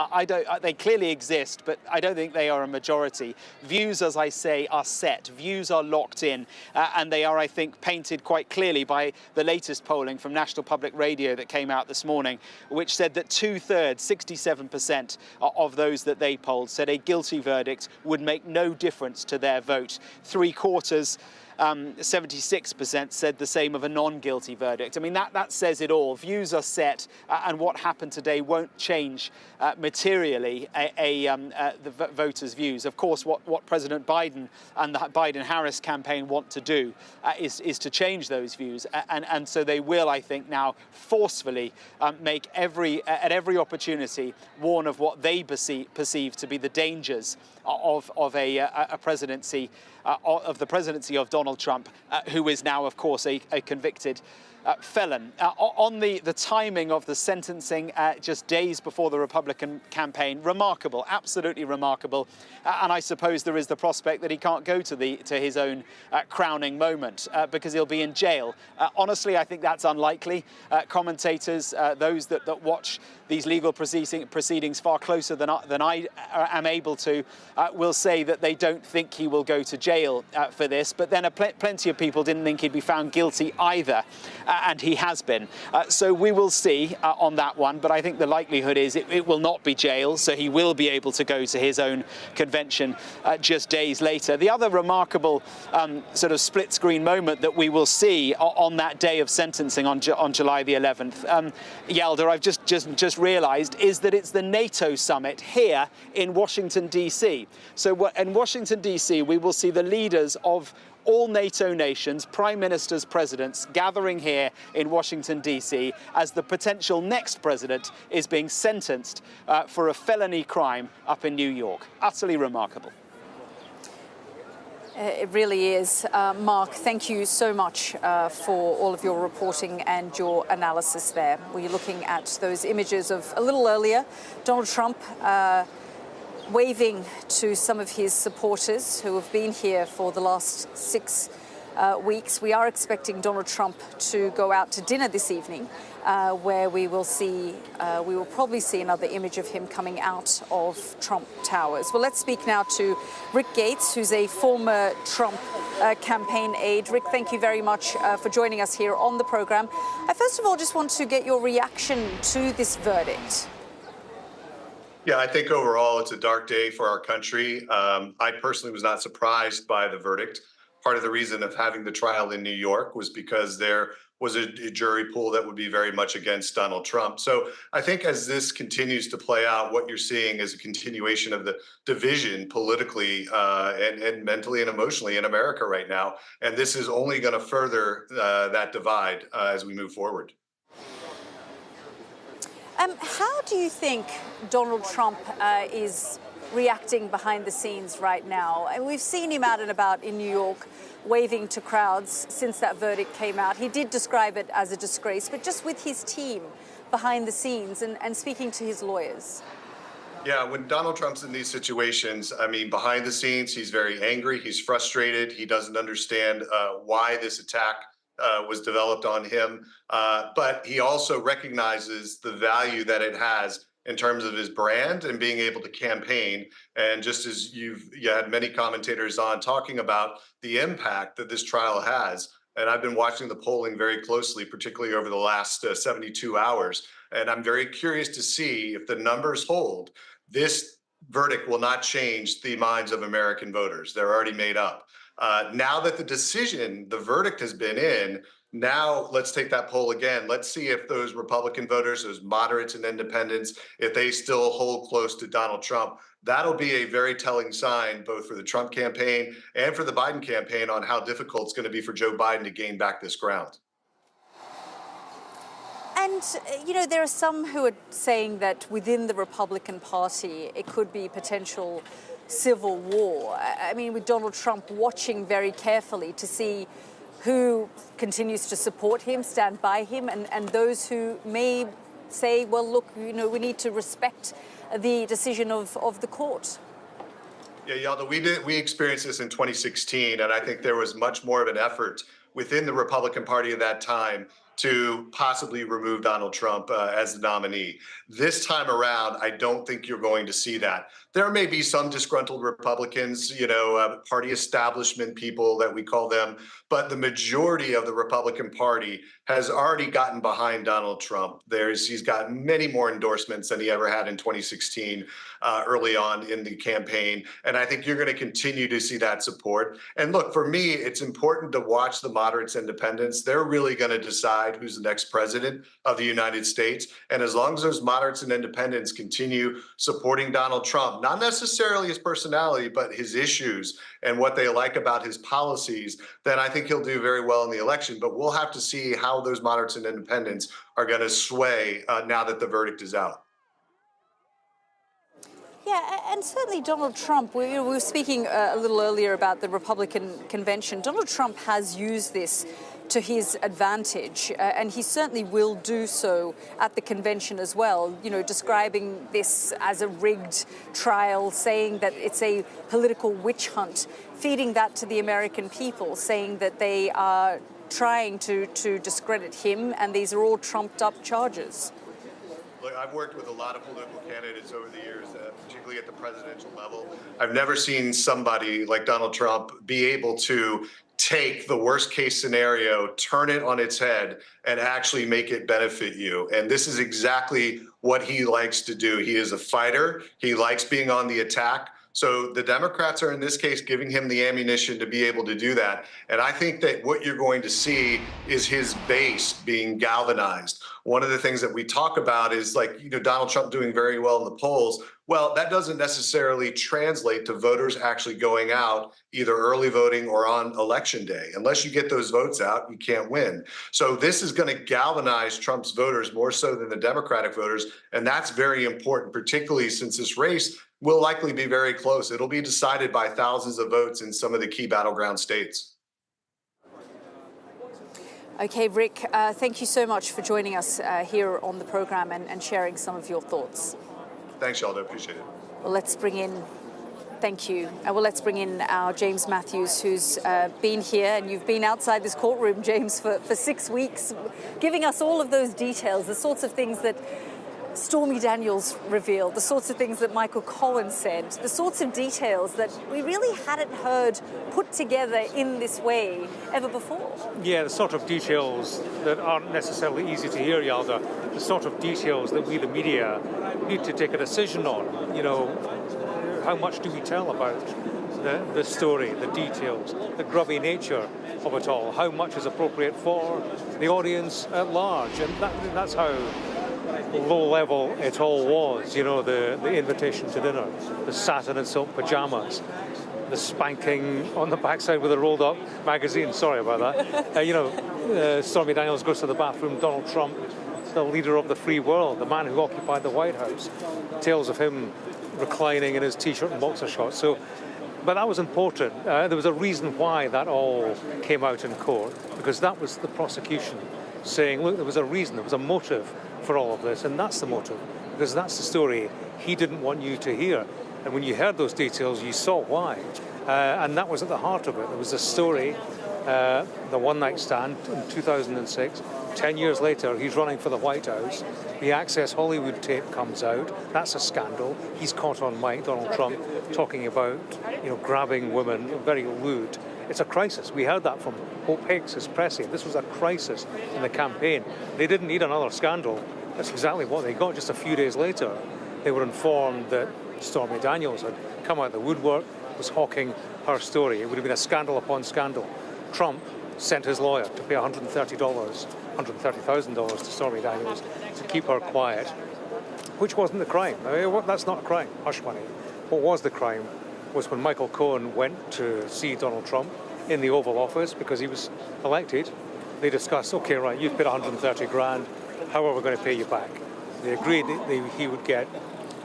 They clearly exist, but I don't think they are a majority. Views, as I say, are set. Views are locked in, and they are, I think, painted quite clearly by the latest polling from National Public Radio that came out this morning, which said that 2/3, 67% of those that they polled said a guilty verdict would make no difference to their vote. 3/4, 76% said the same of a non-guilty verdict. I mean, that says it all. Views are set, and what happened today won't change materially the voters' views. Of course, what President Biden and the Biden-Harris campaign want to do is to change those views, and so they will, I think, now forcefully make at every opportunity warn of what they perceive to be the dangers of a presidency. Of the presidency of Donald Trump, who is now, of course, a convicted felon. On the timing of the sentencing, just days before the Republican campaign, remarkable, absolutely remarkable. And I suppose there is the prospect that he can't go to his own crowning moment because he'll be in jail. Honestly, I think that's unlikely. Commentators, those that watch these legal proceedings far closer than I am able to, will say that they don't think he will go to jail for this. But then plenty of people didn't think he'd be found guilty either. And he has been. So we will see on that one, but I think the likelihood is it will not be jail, so he will be able to go to his own convention just days later. The other remarkable sort of split-screen moment that we will see on that day of sentencing on July the 11th, Yelda, I've just realised, is that it's the NATO summit here in Washington, D.C. So in Washington, D.C., we will see the leaders of all NATO nations, prime ministers, presidents, gathering here in Washington, D.C. as the potential next president is being sentenced for a felony crime up in New York. Utterly remarkable. It really is. Mark, thank you so much for all of your reporting and your analysis there. We're looking at those images of a little earlier, Donald Trump waving to some of his supporters who have been here for the last 6 weeks. We are expecting Donald Trump to go out to dinner this evening, where we will probably see another image of him coming out of Trump Towers. Well, let's speak now to Rick Gates, who's a former Trump campaign aide. Rick, thank you very much for joining us here on the program. I first of all just want to get your reaction to this verdict. Yeah, I think overall it's a dark day for our country. I personally was not surprised by the verdict. Part of the reason of having the trial in New York was because there was a jury pool that would be very much against Donald Trump. So I think as this continues to play out, what you're seeing is a continuation of the division politically and mentally and emotionally in America right now. And this is only going to further that divide as we move forward. How do you think Donald Trump is reacting behind the scenes right now? And we've seen him out and about in New York waving to crowds since that verdict came out. He did describe it as a disgrace, but just with his team behind the scenes and speaking to his lawyers. Yeah, when Donald Trump's in these situations, I mean, behind the scenes, he's very angry. He's frustrated. He doesn't understand why this attack was developed on him. But he also recognizes the value that it has in terms of his brand and being able to campaign. And just as you had many commentators on talking about the impact that this trial has, and I've been watching the polling very closely, particularly over the last 72 hours. And I'm very curious to see if the numbers hold. This verdict will not change the minds of American voters. They're already made up. Now that the verdict has been in, now let's take that poll again. Let's see if those Republican voters, those moderates and independents, if they still hold close to Donald Trump. That'll be a very telling sign, both for the Trump campaign and for the Biden campaign, on how difficult it's going to be for Joe Biden to gain back this ground. And, you know, there are some who are saying that within the Republican Party, it could be potential civil war. I mean, with Donald Trump watching very carefully to see who continues to support him, stand by him, and those who may say, well, look, you know, we need to respect the decision of the court. Yeah, Yelda, we experienced this in 2016, and I think there was much more of an effort within the Republican Party at that time to possibly remove Donald Trump as the nominee. This time around, I don't think you're going to see that. There may be some disgruntled Republicans, party establishment people that we call them, but the majority of the Republican Party has already gotten behind Donald Trump. He's got many more endorsements than he ever had in 2016, early on in the campaign. And I think you're going to continue to see that support. And look, for me, it's important to watch the moderates and independents. They're really going to decide who's the next president of the United States. And as long as those moderates and independents continue supporting Donald Trump, not necessarily his personality, but his issues and what they like about his policies, then I think he'll do very well in the election. But we'll have to see how those moderates and independents are going to sway now that the verdict is out. Yeah, and certainly Donald Trump, we were speaking a little earlier about the Republican convention. Donald Trump has used this to his advantage, and he certainly will do so at the convention as well, describing this as a rigged trial, saying that it's a political witch hunt, feeding that to the American people, saying that they are trying to discredit him, and these are all trumped up charges. Look, I've worked with a lot of political candidates over the years, particularly at the presidential level. I've never seen somebody like Donald Trump be able to take the worst case scenario, turn it on its head, and actually make it benefit you. And this is exactly what he likes to do. He is a fighter. He likes being on the attack. So the Democrats are, in this case, giving him the ammunition to be able to do that. And I think that what you're going to see is his base being galvanized. One of the things that we talk about is Donald Trump doing very well in the polls. Well, that doesn't necessarily translate to voters actually going out, either early voting or on election day. Unless you get those votes out, you can't win. So this is going to galvanize Trump's voters more so than the Democratic voters. And that's very important, particularly since this race will likely be very close. It'll be decided by thousands of votes in some of the key battleground states. Okay, Rick, thank you so much for joining us here on the program and sharing some of your thoughts. Thanks, Yalda. Appreciate it. Well, let's bring in, thank you. Let's bring in our James Matthews, who's been here, and you've been outside this courtroom, James, for 6 weeks, giving us all of those details, the sorts of things that Stormy Daniels revealed, the sorts of things that Michael Cohen said, the sorts of details that we really hadn't heard put together in this way ever before. Yeah, the sort of details that aren't necessarily easy to hear, Yalda, the sort of details that we, the media, need to take a decision on. How much do we tell about the story, the details, the grubby nature of it all? How much is appropriate for the audience at large? And that's how low level it all was, the invitation to dinner, the satin and silk pajamas, the spanking on the backside with a rolled up magazine, sorry about that. Stormy Daniels goes to the bathroom, Donald Trump, the leader of the free world, the man who occupied the White House, tales of him reclining in his t-shirt and boxer shorts. But that was important. There was a reason why that all came out in court, because that was the prosecution saying, look, there was a reason, there was a motive for all of this, and that's the motive, because that's the story he didn't want you to hear. And when you heard those details, you saw why. And that was at the heart of it. There was a story, the one-night stand in 2006. 10 years later, he's running for the White House. The Access Hollywood tape comes out. That's a scandal. He's caught on mic, Donald Trump, talking about, grabbing women, very lewd. It's a crisis. We heard that from Hope Hicks, his press aide. This was a crisis in the campaign. They didn't need another scandal. That's exactly what they got. Just a few days later, they were informed that Stormy Daniels had come out of the woodwork, was hawking her story. It would have been a scandal upon scandal. Trump sent his lawyer to pay $130,000 to Stormy Daniels to keep her quiet, which wasn't the crime. That's not a crime, hush money. What was the crime was when Michael Cohen went to see Donald Trump in the Oval Office because he was elected. They discussed, okay, right, you've paid $130,000, how are we going to pay you back? They agreed that he would get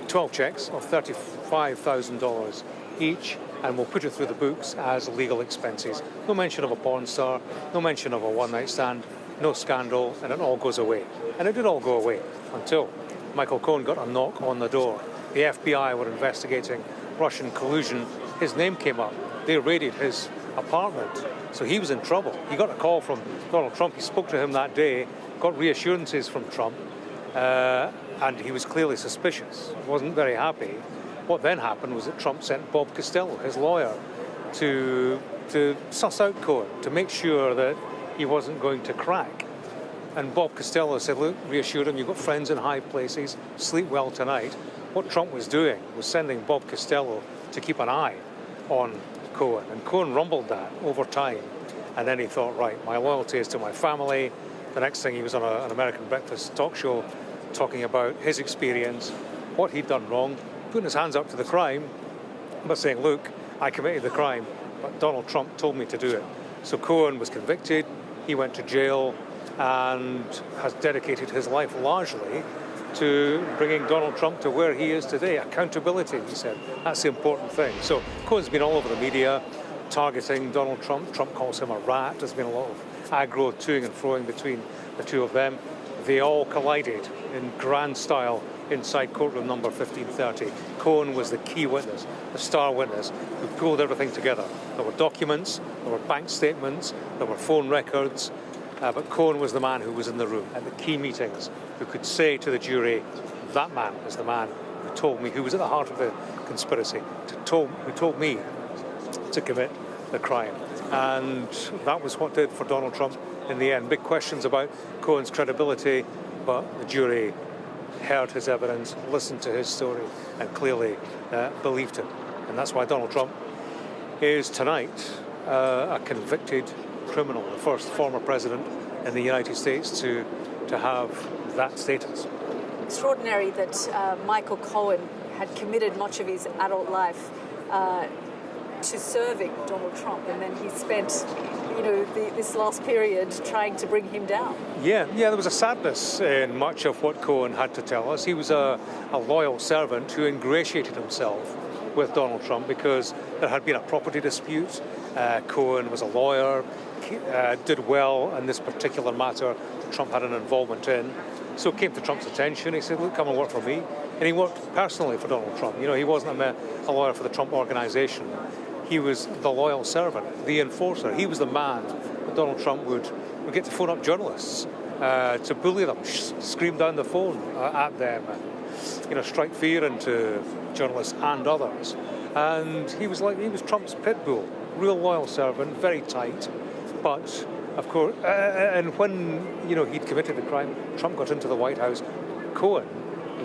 12 checks of $35,000 each, and we'll put it through the books as legal expenses. No mention of a porn star, no mention of a one-night stand, no scandal, and it all goes away. And it did all go away until Michael Cohen got a knock on the door. The FBI were investigating Russian collusion. His name came up. They raided his apartment. So he was in trouble. He got a call from Donald Trump. He spoke to him that day, got reassurances from Trump, and he was clearly suspicious. Wasn't very happy. What then happened was that Trump sent Bob Costello, his lawyer, to suss out Cohen, to make sure that he wasn't going to crack. And Bob Costello said, look, reassured him, you've got friends in high places, sleep well tonight. What Trump was doing was sending Bob Costello to keep an eye on Cohen. And Cohen rumbled that over time. And then he thought, right, my loyalty is to my family. The next thing, he was on an American breakfast talk show talking about his experience, what he'd done wrong, putting his hands up to the crime, but saying, look, I committed the crime, but Donald Trump told me to do it. So Cohen was convicted, he went to jail, and has dedicated his life largely to bringing Donald Trump to where he is today. Accountability, he said. That's the important thing. So Cohen's been all over the media targeting Donald Trump. Trump calls him a rat. There's been a lot of aggro toing and froing between the two of them. They all collided in grand style inside courtroom number 1530. Cohen was the key witness, the star witness, who pulled everything together. There were documents, there were bank statements, there were phone records, but Cohen was the man who was in the room at the key meetings, who could say to the jury, that man is the man who told me, who was at the heart of the conspiracy, who told me to commit the crime. And that was what did for Donald Trump in the end. Big questions about Cohen's credibility, but the jury heard his evidence, listened to his story, and clearly believed him. And that's why Donald Trump is tonight a convicted criminal, the first former president in the United States to have that status. Extraordinary that Michael Cohen had committed much of his adult life to serving Donald Trump, and then he spent, this last period trying to bring him down. Yeah, there was a sadness in much of what Cohen had to tell us. He was a loyal servant who ingratiated himself with Donald Trump because there had been a property dispute. Cohen was a lawyer, did well in this particular matter that Trump had an involvement in. So it came to Trump's attention. He said, look, come and work for me. And he worked personally for Donald Trump. He wasn't a lawyer for the Trump organization. He was the loyal servant, the enforcer. He was the man that Donald Trump would get to phone up journalists to bully them, scream down the phone at them, and strike fear into journalists and others. And he was Trump's pit bull, real loyal servant, very tight. But of course, and when he'd committed the crime, Trump got into the White House. Cohen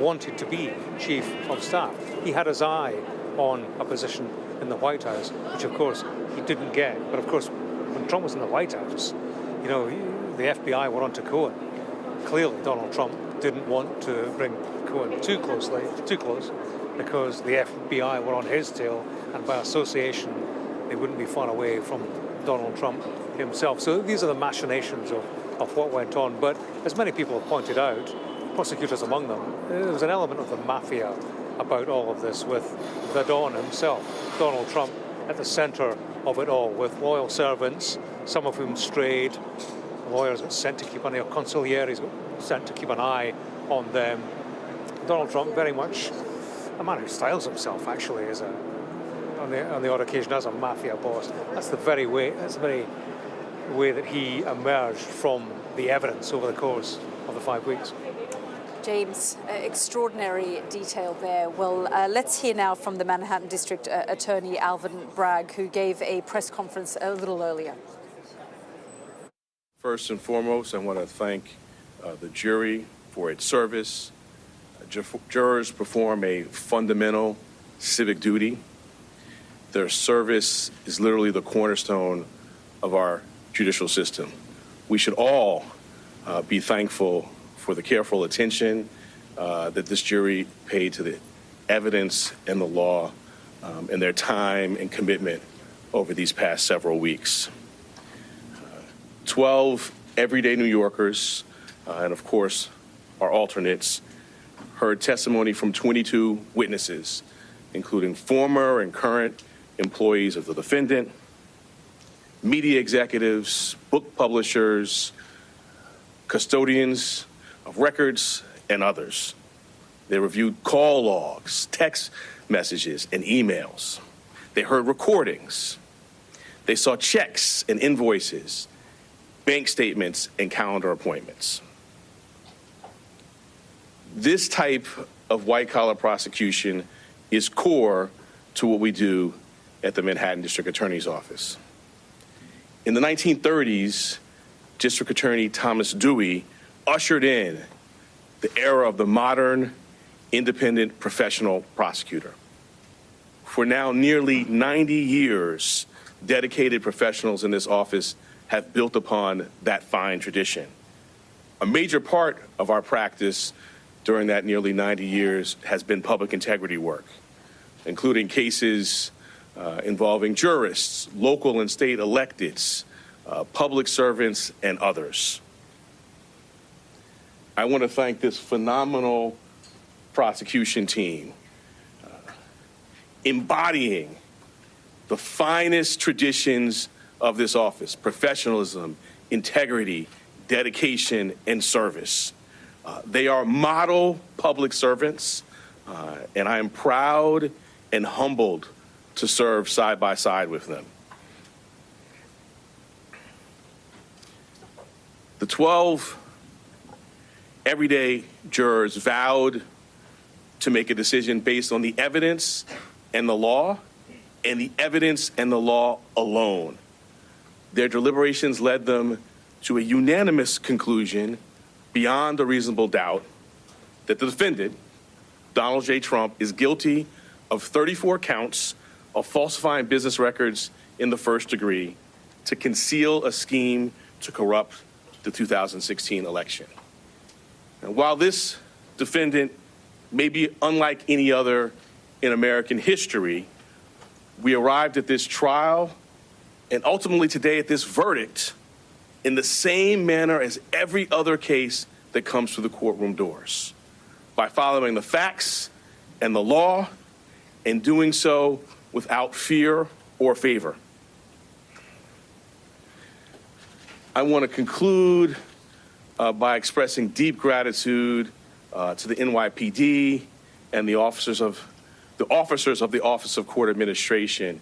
wanted to be chief of staff. He had his eye on a position in the White House, which of course he didn't get. But of course, when Trump was in the White House, the FBI were onto Cohen. Clearly, Donald Trump didn't want to bring Cohen too close, because the FBI were on his tail, and by association, they wouldn't be far away from Donald Trump himself. So these are the machinations of what went on. But as many people have pointed out, prosecutors among them, there was an element of the mafia about all of this, with the Don himself, Donald Trump, at the center of it all, with loyal servants, some of whom strayed. Lawyers got sent to keep an eye, consiglieres got sent to keep an eye on them. Donald Trump, very much a man who styles himself, actually, as on the odd occasion as a mafia boss. That's the very way that he emerged from the evidence over the course of the 5 weeks. James, extraordinary detail there. Well, let's hear now from the Manhattan District Attorney Alvin Bragg, who gave a press conference a little earlier. First and foremost, I want to thank the jury for its service. Jurors perform a fundamental civic duty. Their service is literally the cornerstone of our judicial system. We should all be thankful for the careful attention that this jury paid to the evidence and the law and their time and commitment over these past several weeks. 12 everyday New Yorkers, and of course our alternates, heard testimony from 22 witnesses, including former and current employees of the defendant, media executives, book publishers, custodians of records, and others. They reviewed call logs, text messages, and emails. They heard recordings. They saw checks and invoices, bank statements, and calendar appointments. This type of white-collar prosecution is core to what we do at the Manhattan District Attorney's Office. In the 1930s, District Attorney Thomas Dewey ushered in the era of the modern, independent professional prosecutor. For now nearly 90 years, dedicated professionals in this office have built upon that fine tradition. A major part of our practice during that nearly 90 years has been public integrity work, including cases involving jurists, local and state electeds, public servants, and others. I want to thank this phenomenal prosecution team, embodying the finest traditions of this office: professionalism, integrity, dedication, and service. They are model public servants, and I am proud and humbled to serve side by side with them. The 12 everyday jurors vowed to make a decision based on the evidence and the law, and the evidence and the law alone. Their deliberations led them to a unanimous conclusion beyond a reasonable doubt that the defendant, Donald J. Trump, is guilty of 34 counts of falsifying business records in the first degree to conceal a scheme to corrupt the 2016 election. And while this defendant may be unlike any other in American history, we arrived at this trial and ultimately today at this verdict in the same manner as every other case that comes through the courtroom doors, by following the facts and the law and doing so without fear or favor. I want to conclude by expressing deep gratitude to the NYPD and the officers of the Office of Court Administration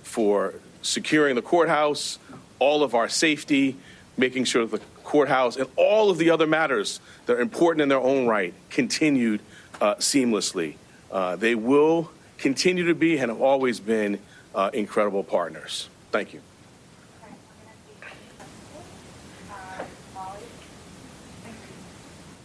for securing the courthouse, all of our safety, making sure the courthouse and all of the other matters that are important in their own right continued seamlessly. They will continue to be and have always been incredible partners. Thank you.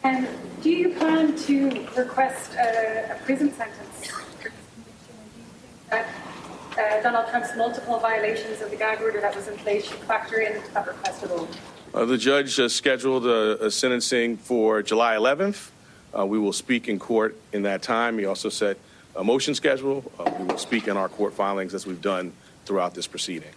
And do you plan to request a prison sentence for this conviction? And do you think that Donald Trump's multiple violations of the gag order that was in place should factor into that request at all? The judge scheduled a sentencing for July 11th. We will speak in court in that time. He also set a motion schedule. We will speak in our court filings as we've done throughout this proceeding.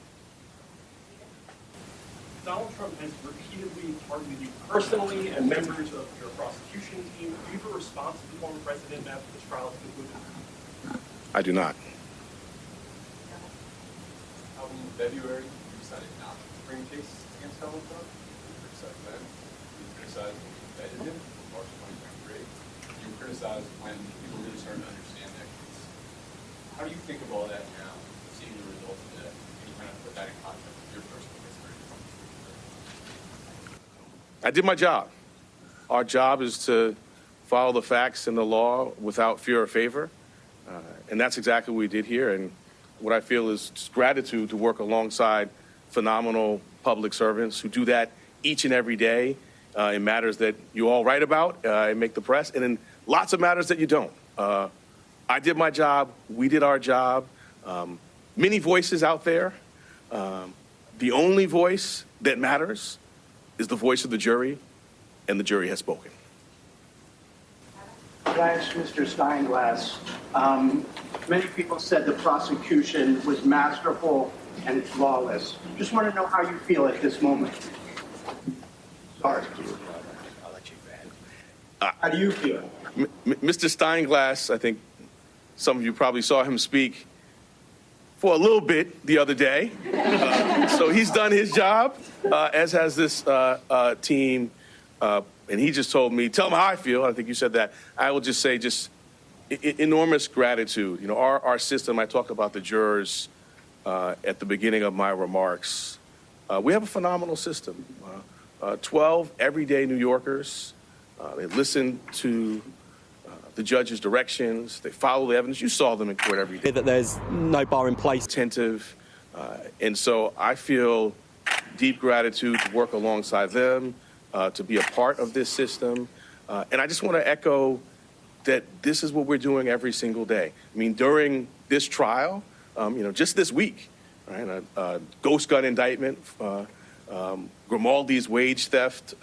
Donald Trump has repeatedly targeted you personally and members of your prosecution team. Do you have a response to the former president after this trial is concluded? I do not. In February, you decided not to bring a case against Donald Trump. You criticized then. You criticized when you indicted him in March 2023. You criticized when people really started to understand that case. How do you think of all that now, seeing the results of that? Can you kind of put that in context with your personal history? I did my job. Our job is to follow the facts and the law without fear or favor. And that's exactly what we did here. And what I feel is just gratitude to work alongside phenomenal public servants who do that each and every day in matters that you all write about and make the press, and in lots of matters that you don't. I did my job. We did our job. Many voices out there. The only voice that matters is the voice of the jury, and the jury has spoken. Could I ask Mr. Steinglass, many people said the prosecution was masterful and flawless. Just want to know how you feel at this moment. Sorry. I'll let you go ahead. How do you feel? Mr. Steinglass, I think some of you probably saw him speak for a little bit the other day. So he's done his job, as has this team. And he just told me, tell him how I feel. I think you said that. I will just say enormous gratitude. You know, our system, I talk about the jurors at the beginning of my remarks, we have a phenomenal system. 12 everyday New Yorkers, they listen to the judge's directions, they follow the evidence. You saw them in court every day. That there's no bar in place. Attentive. And so I feel deep gratitude to work alongside them, to be a part of this system. And I just want to echo that this is what we're doing every single day. I mean, during this trial, just this week, right, a ghost gun indictment, Grimaldi's wage theft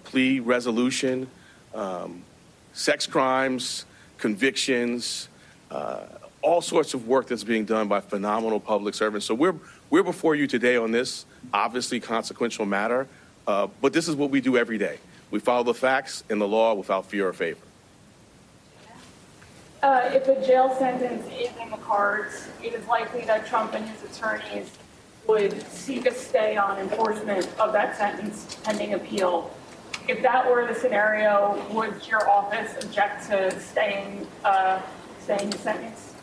plea resolution, sex crimes, convictions, all sorts of work that's being done by phenomenal public servants. So we're before you today on this obviously consequential matter, but this is what we do every day. We follow the facts and the law without fear or favor. If a jail sentence is in the cards, it is likely that Trump and his attorneys would seek a stay on enforcement of that sentence pending appeal. If that were the scenario, would your office object to staying the sentence?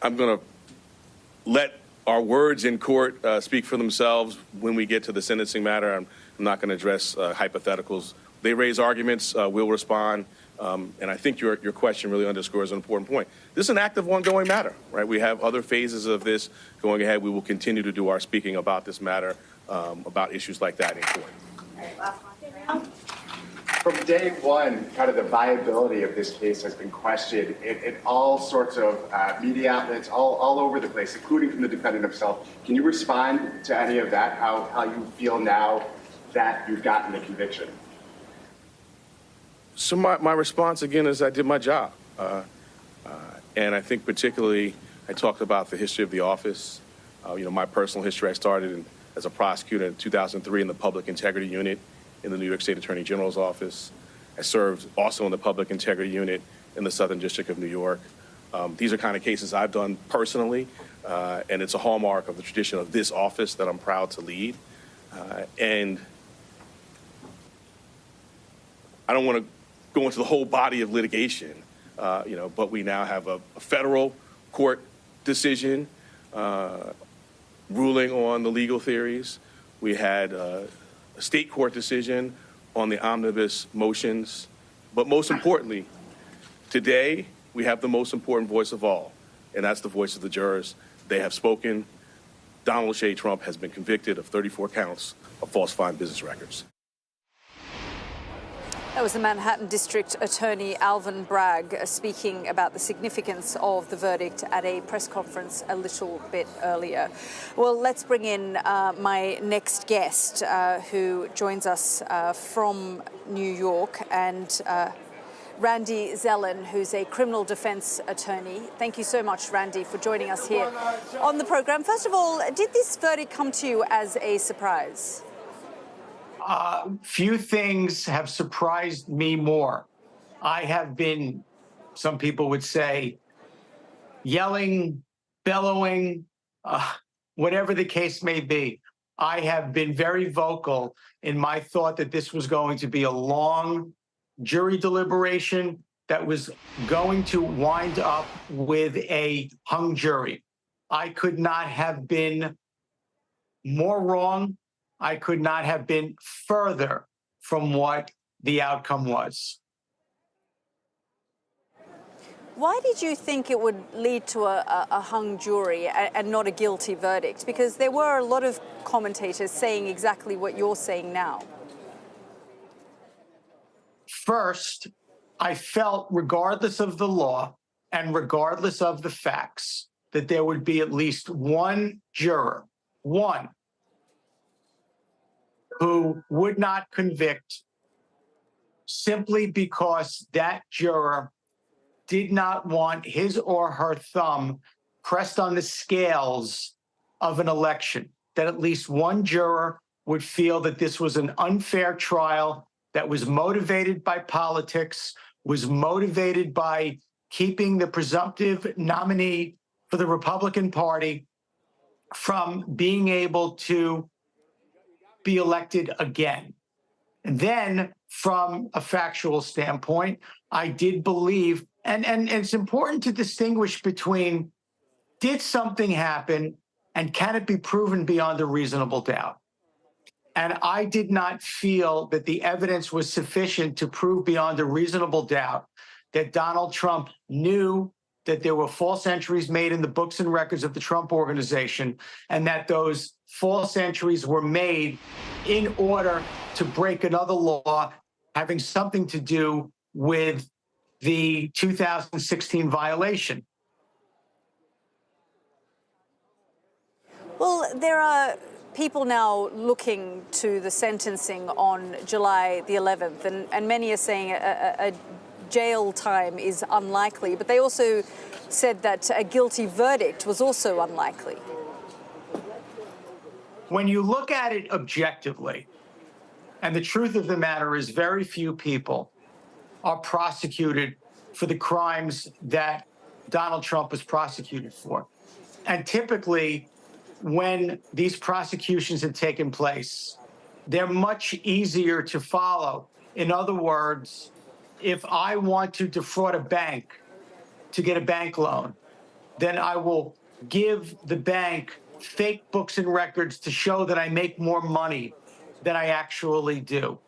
I'm going to let our words in court speak for themselves when we get to the sentencing matter. I'm not going to address hypotheticals. They raise arguments, we'll respond. And I think your question really underscores an important point. This is an active, ongoing matter, right? We have other phases of this going ahead. We will continue to do our speaking about this matter, about issues like that in court. All right, last one. From day one, kind of the viability of this case has been questioned in all sorts of media outlets, all over the place, including from the defendant himself. Can you respond to any of that, how you feel now that you've gotten the conviction? So my response, again, is I did my job. And I think particularly I talked about the history of the office. My personal history, I started as a prosecutor in 2003 in the Public Integrity Unit in the New York State Attorney General's office. I served also in the Public Integrity Unit in the Southern District of New York. These are kind of cases I've done personally, and it's a hallmark of the tradition of this office that I'm proud to lead. And I don't want to go into the whole body of litigation, but we now have a federal court decision ruling on the legal theories. We had a state court decision on the omnibus motions. But most importantly, today we have the most important voice of all, and that's the voice of the jurors. They have spoken. Donald J. Trump has been convicted of 34 counts of falsifying business records. That was the Manhattan District Attorney Alvin Bragg speaking about the significance of the verdict at a press conference a little bit earlier. Well, let's bring in my next guest who joins us from New York, and Randy Zellen, who's a criminal defense attorney. Thank you so much, Randy, for joining us here on the program. First of all, did this verdict come to you as a surprise? Few things have surprised me more. I have been, some people would say, yelling, bellowing, whatever the case may be. I have been very vocal in my thought that this was going to be a long jury deliberation that was going to wind up with a hung jury. I could not have been more wrong. I could not have been further from what the outcome was. Why did you think it would lead to a hung jury and not a guilty verdict? Because there were a lot of commentators saying exactly what you're saying now. First, I felt, regardless of the law and regardless of the facts, that there would be at least one juror, one, who would not convict simply because that juror did not want his or her thumb pressed on the scales of an election, that at least one juror would feel that this was an unfair trial that was motivated by politics, was motivated by keeping the presumptive nominee for the Republican Party from being able to be elected again. And then, from a factual standpoint, I did believe, and it's important to distinguish between did something happen, and can it be proven beyond a reasonable doubt? And I did not feel that the evidence was sufficient to prove beyond a reasonable doubt that Donald Trump knew that there were false entries made in the books and records of the Trump Organization, and that those false entries were made in order to break another law having something to do with the 2016 violation. Well, there are people now looking to the sentencing on July the 11th, and many are saying a jail time is unlikely, but they also said that a guilty verdict was also unlikely. When you look at it objectively, and the truth of the matter is very few people are prosecuted for the crimes that Donald Trump was prosecuted for. And typically, when these prosecutions have taken place, they're much easier to follow. In other words, if I want to defraud a bank to get a bank loan, then I will give the bank fake books and records to show that I make more money than I actually do.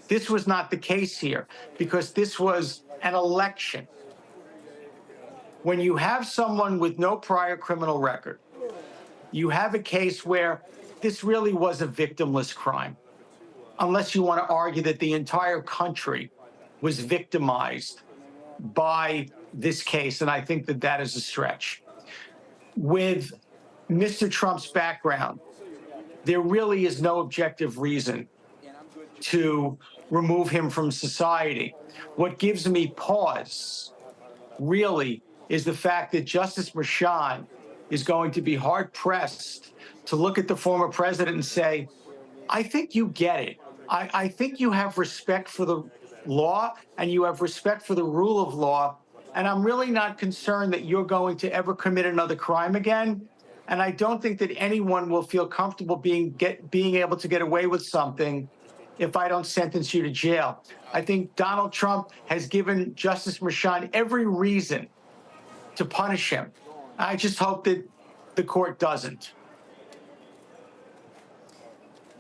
This was not the case here because this was an election. When you have someone with no prior criminal record, you have a case where this really was a victimless crime, unless you want to argue that the entire country was victimized by this case, and I think that that is a stretch. With Mr. Trump's background, there really is no objective reason to remove him from society. What gives me pause, really, is the fact that Justice Merchan is going to be hard-pressed to look at the former president and say, I think you get it. I think you have respect for the law and you have respect for the rule of law, and I'm really not concerned that you're going to ever commit another crime again. And I don't think that anyone will feel comfortable being able to get away with something if I don't sentence you to jail. I think Donald Trump has given Justice Merchan every reason to punish him. I just hope that the court doesn't.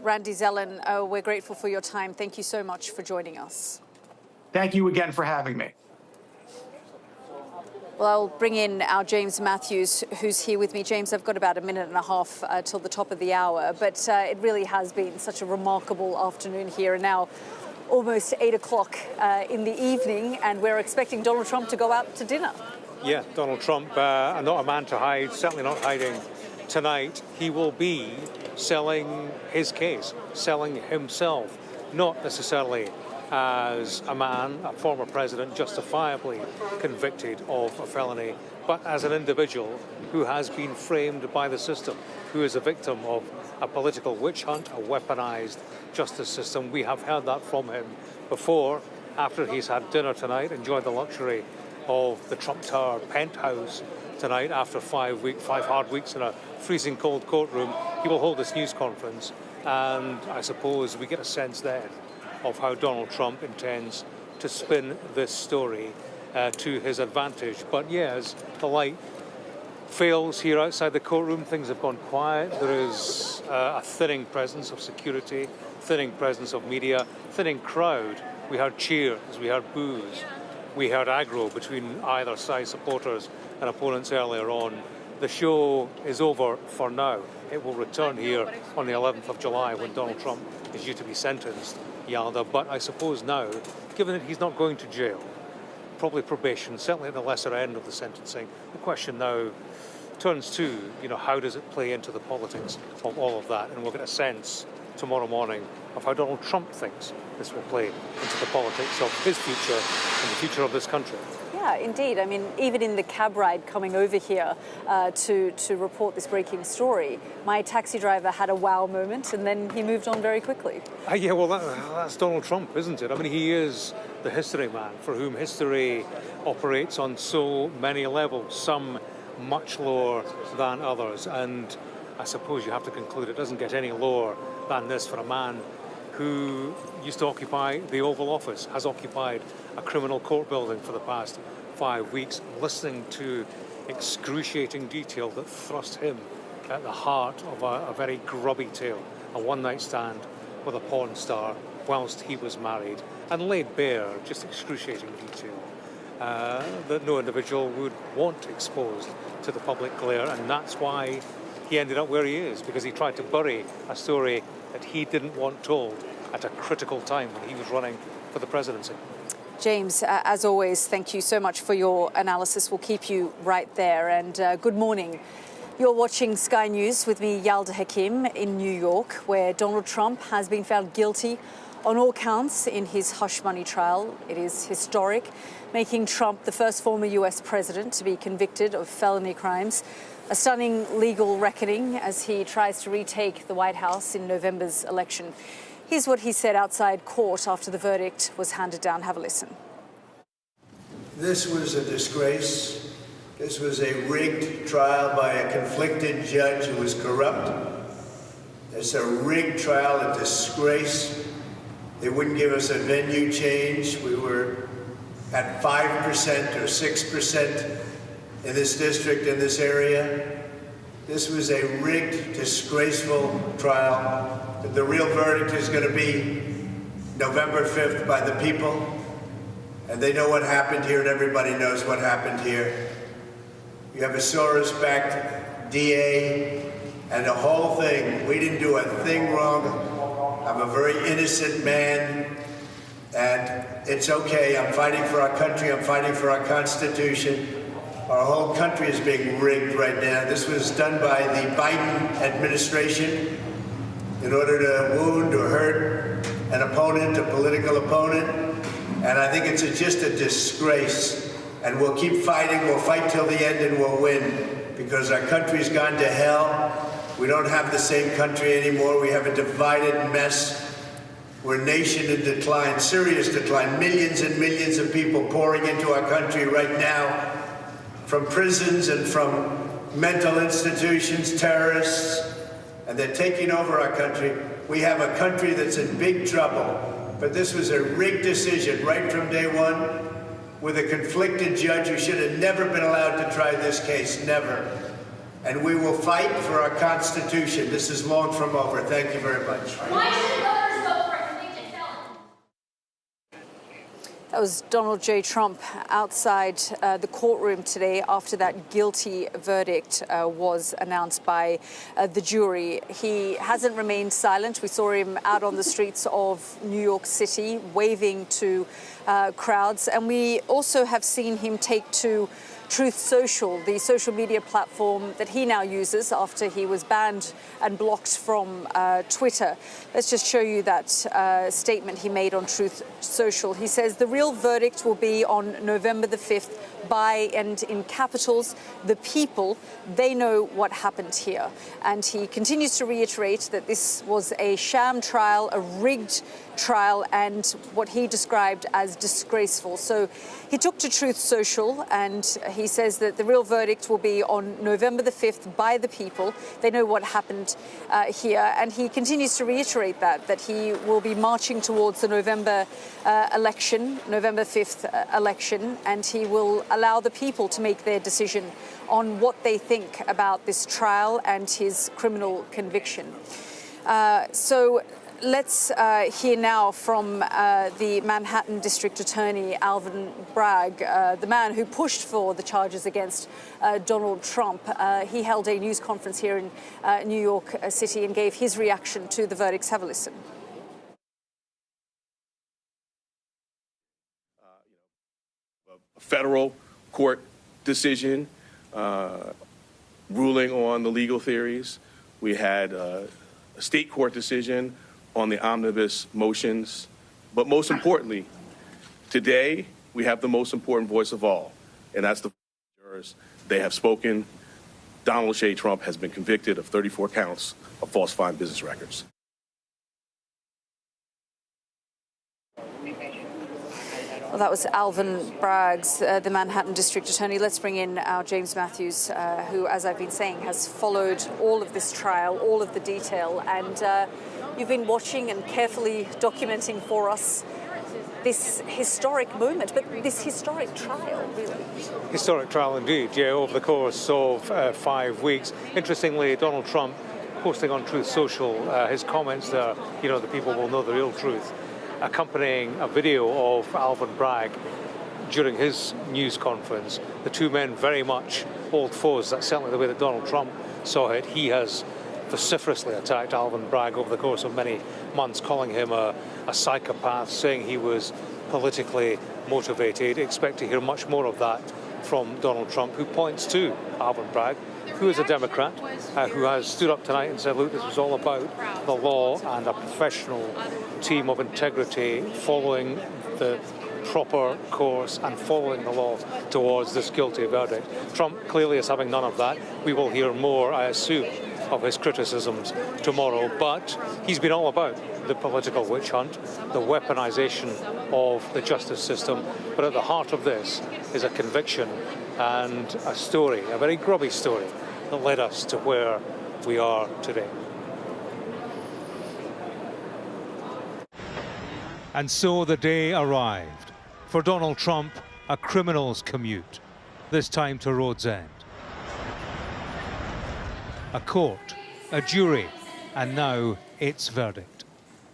Randy Zelen, we're grateful for your time. Thank you so much for joining us. Thank you again for having me. Well, I'll bring in our James Matthews, who's here with me. James, I've got about a minute and a half till the top of the hour, but it really has been such a remarkable afternoon here, and now almost 8 o'clock in the evening, and we're expecting Donald Trump to go out to dinner. Yeah, Donald Trump, not a man to hide, certainly not hiding tonight. He will be selling his case, selling himself, not necessarily as a man, a former president, justifiably convicted of a felony, but as an individual who has been framed by the system, who is a victim of a political witch hunt, a weaponized justice system. We have heard that from him before, after he's had dinner tonight, enjoyed the luxury of the Trump Tower penthouse tonight after 5 hard weeks in a freezing cold courtroom. He will hold this news conference, and I suppose we get a sense then of how Donald Trump intends to spin this story to his advantage. But yeah, as the light fails here outside the courtroom, things have gone quiet. There is a thinning presence of security, thinning presence of media, thinning crowd. We heard cheers, we heard boos, we heard aggro between either side supporters and opponents earlier on. The show is over for now. It will return here on the 11th of July when Donald Trump is due to be sentenced, Yalda. But I suppose now, given that he's not going to jail, probably probation, certainly at the lesser end of the sentencing, the question now turns to, how does it play into the politics of all of that? And we'll get a sense tomorrow morning of how Donald Trump thinks this will play into the politics of his future and the future of this country. Yeah, indeed. I mean, even in the cab ride coming over here to report this breaking story, my taxi driver had a wow moment and then he moved on very quickly. Yeah, well, that's Donald Trump, isn't it? I mean, he is the history man for whom history operates on so many levels, some much lower than others. And I suppose you have to conclude it doesn't get any lower than this for a man who used to occupy the Oval Office, has occupied a criminal court building for the past 5 weeks, listening to excruciating detail that thrust him at the heart of a very grubby tale, a one-night stand with a porn star whilst he was married, and laid bare just excruciating detail that no individual would want exposed to the public glare, and that's why he ended up where he is, because he tried to bury a story that he didn't want told at a critical time when he was running for the presidency. James, as always, thank you so much for your analysis. We'll keep you right there. And good morning. You're watching Sky News with me, Yalda Hakim, in New York, where Donald Trump has been found guilty on all counts in his hush money trial. It is historic, making Trump the first former US president to be convicted of felony crimes. A stunning legal reckoning as he tries to retake the White House in November's election. Here's what he said outside court after the verdict was handed down. Have a listen. This was a disgrace. This was a rigged trial by a conflicted judge who was corrupt. It's a rigged trial, a disgrace. They wouldn't give us a venue change. We were at 5% or 6% in this district, in this area. This was a rigged, disgraceful trial. The real verdict is going to be November 5th by the people. And they know what happened here, and everybody knows what happened here. You have a Soros-backed DA and the whole thing. We didn't do a thing wrong. I'm a very innocent man, and it's okay. I'm fighting for our country. I'm fighting for our Constitution. Our whole country is being rigged right now. This was done by the Biden administration in order to wound or hurt an opponent, a political opponent. And I think it's just a disgrace. And we'll keep fighting. We'll fight till the end and we'll win, because our country's gone to hell. We don't have the same country anymore. We have a divided mess. We're a nation in decline, serious decline. Millions and millions of people pouring into our country right now from prisons and from mental institutions, terrorists, and they're taking over our country. We have a country that's in big trouble, but this was a rigged decision right from day one with a conflicted judge who should have never been allowed to try this case, never. And we will fight for our Constitution. This is long from over. Thank you very much. Why should voters vote for a convicted felon? That was Donald J. Trump outside the courtroom today after that guilty verdict was announced by the jury. He hasn't remained silent. We saw him out on the streets of New York City waving to crowds. And we also have seen him take to Truth Social, the social media platform that he now uses after he was banned and blocked from Twitter. Let's just show you that statement he made on Truth Social. He says the real verdict will be on November the 5th by, and in capitals, the people. They know what happened here. And he continues to reiterate that this was a sham trial, a rigged trial, and what he described as disgraceful. So he took to Truth Social and he says that the real verdict will be on November the 5th by the people. They know what happened here. And he continues to reiterate that he will be marching towards the November election, November 5th election, and he will allow the people to make their decision on what they think about this trial and his criminal conviction. So let's hear now from the Manhattan District Attorney, Alvin Bragg, the man who pushed for the charges against Donald Trump. He held a news conference here in New York City and gave his reaction to the verdicts. Have a listen. A federal court decision ruling on the legal theories. We had a state court decision on the omnibus motions. But most importantly, today we have the most important voice of all, and that's the jurors. They have spoken. Donald J. Trump has been convicted of 34 counts of falsifying business records. Well, that was Alvin Bragg, the Manhattan District Attorney. Let's bring in our James Matthews, who, as I've been saying, has followed all of this trial, all of the detail, and you've been watching and carefully documenting for us this historic moment, but this historic trial, really. Historic trial indeed, yeah, over the course of 5 weeks. Interestingly, Donald Trump posting on Truth Social his comments there, you know, the people will know the real truth, accompanying a video of Alvin Bragg during his news conference. The two men very much old foes. That's certainly the way that Donald Trump saw it. He has vociferously attacked Alvin Bragg over the course of many months, calling him a psychopath, saying he was politically motivated. Expect to hear much more of that from Donald Trump, who points to Alvin Bragg, who is a Democrat, who has stood up tonight and said, look, this was all about the law and a professional team of integrity following the proper course and following the law towards this guilty verdict. Trump clearly is having none of that. We will hear more, I assume, of his criticisms tomorrow, but he's been all about the political witch hunt, the weaponization of the justice system. But at the heart of this is a conviction and a story, a very grubby story, that led us to where we are today. And so the day arrived. For Donald Trump, a criminal's commute, this time to Road's End. A court, a jury, and now its verdict.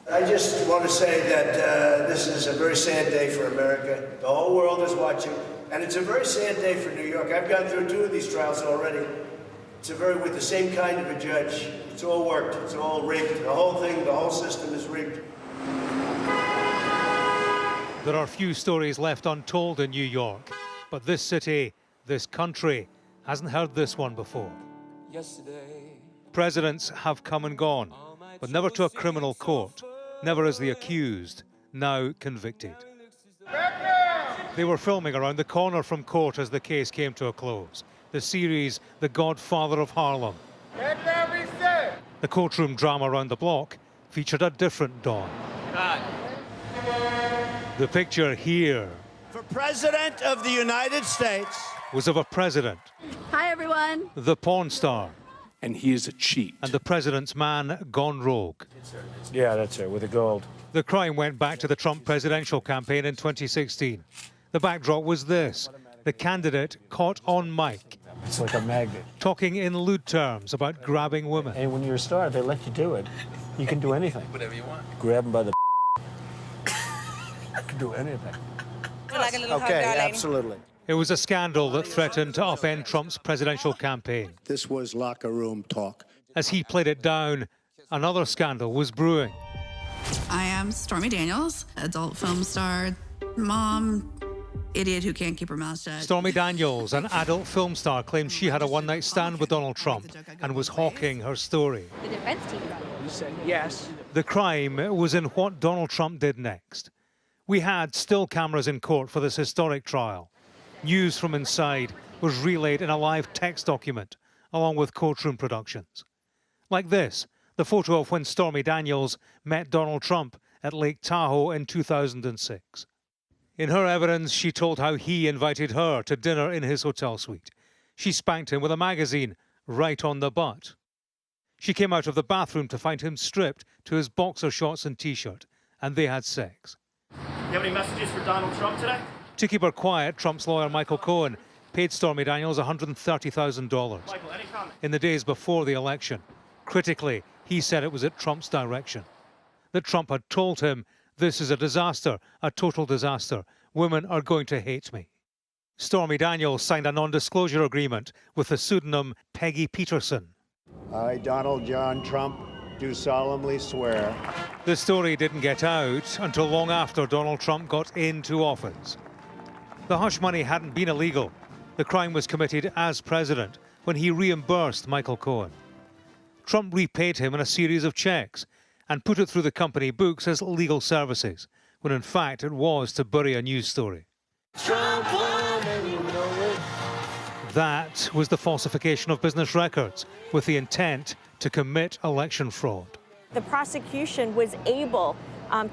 I just want to say that this is a very sad day for America. The whole world is watching, and it's a very sad day for New York. I've gone through 2 of these trials already. It's with the same kind of a judge. It's all worked. It's all rigged. The whole thing, the whole system is rigged. There are few stories left untold in New York, but this city, this country, hasn't heard this one before. Yesterday, presidents have come and gone, but never to a criminal court, never as the accused, now convicted. They were filming around the corner from court as the case came to a close. The series, The Godfather of Harlem. The courtroom drama around the block featured a different dawn. The picture here for President of the United States was of a president. Hi, everyone. The porn star. And he is a cheat. And the president's man gone rogue. Yeah, that's it, with the gold. The crime went back to the Trump presidential campaign in 2016. The backdrop was this: the candidate caught on mic. It's like a magnet. Talking in lewd terms about grabbing women. And when you're a star, they let you do it. You can do anything. Whatever you want. Grab them by the You can do anything. Like a little hug, Okay, darling. absolutely. It was a scandal that threatened to upend Trump's presidential campaign. This was locker room talk. As he played it down, another scandal was brewing. I am Stormy Daniels, adult film star, mom, idiot who can't keep her mouth shut. Stormy Daniels, an adult film star, claimed she had a one-night stand with Donald Trump and was hawking her story. The defense team. You said yes. The crime was in what Donald Trump did next. We had still cameras in court for this historic trial. News from inside was relayed in a live text document, along with courtroom productions. Like this, the photo of when Stormy Daniels met Donald Trump at Lake Tahoe in 2006. In her evidence, she told how he invited her to dinner in his hotel suite. She spanked him with a magazine right on the butt. She came out of the bathroom to find him stripped to his boxer shorts and t-shirt, and they had sex. You have any messages for Donald Trump today? To keep her quiet, Trump's lawyer Michael Cohen paid Stormy Daniels $130,000 in the days before the election. Critically, he said it was at Trump's direction. That Trump had told him, "This is a disaster, a total disaster. Women are going to hate me." Stormy Daniels signed a non-disclosure agreement with the pseudonym Peggy Peterson. I, Donald John Trump, do solemnly swear. The story didn't get out until long after Donald Trump got into office. The hush money hadn't been illegal. The crime was committed as president when he reimbursed Michael Cohen. Trump repaid him in a series of checks and put it through the company books as legal services, when in fact it was to bury a news story. Trump won and you know it. That was the falsification of business records with the intent to commit election fraud. The prosecution was able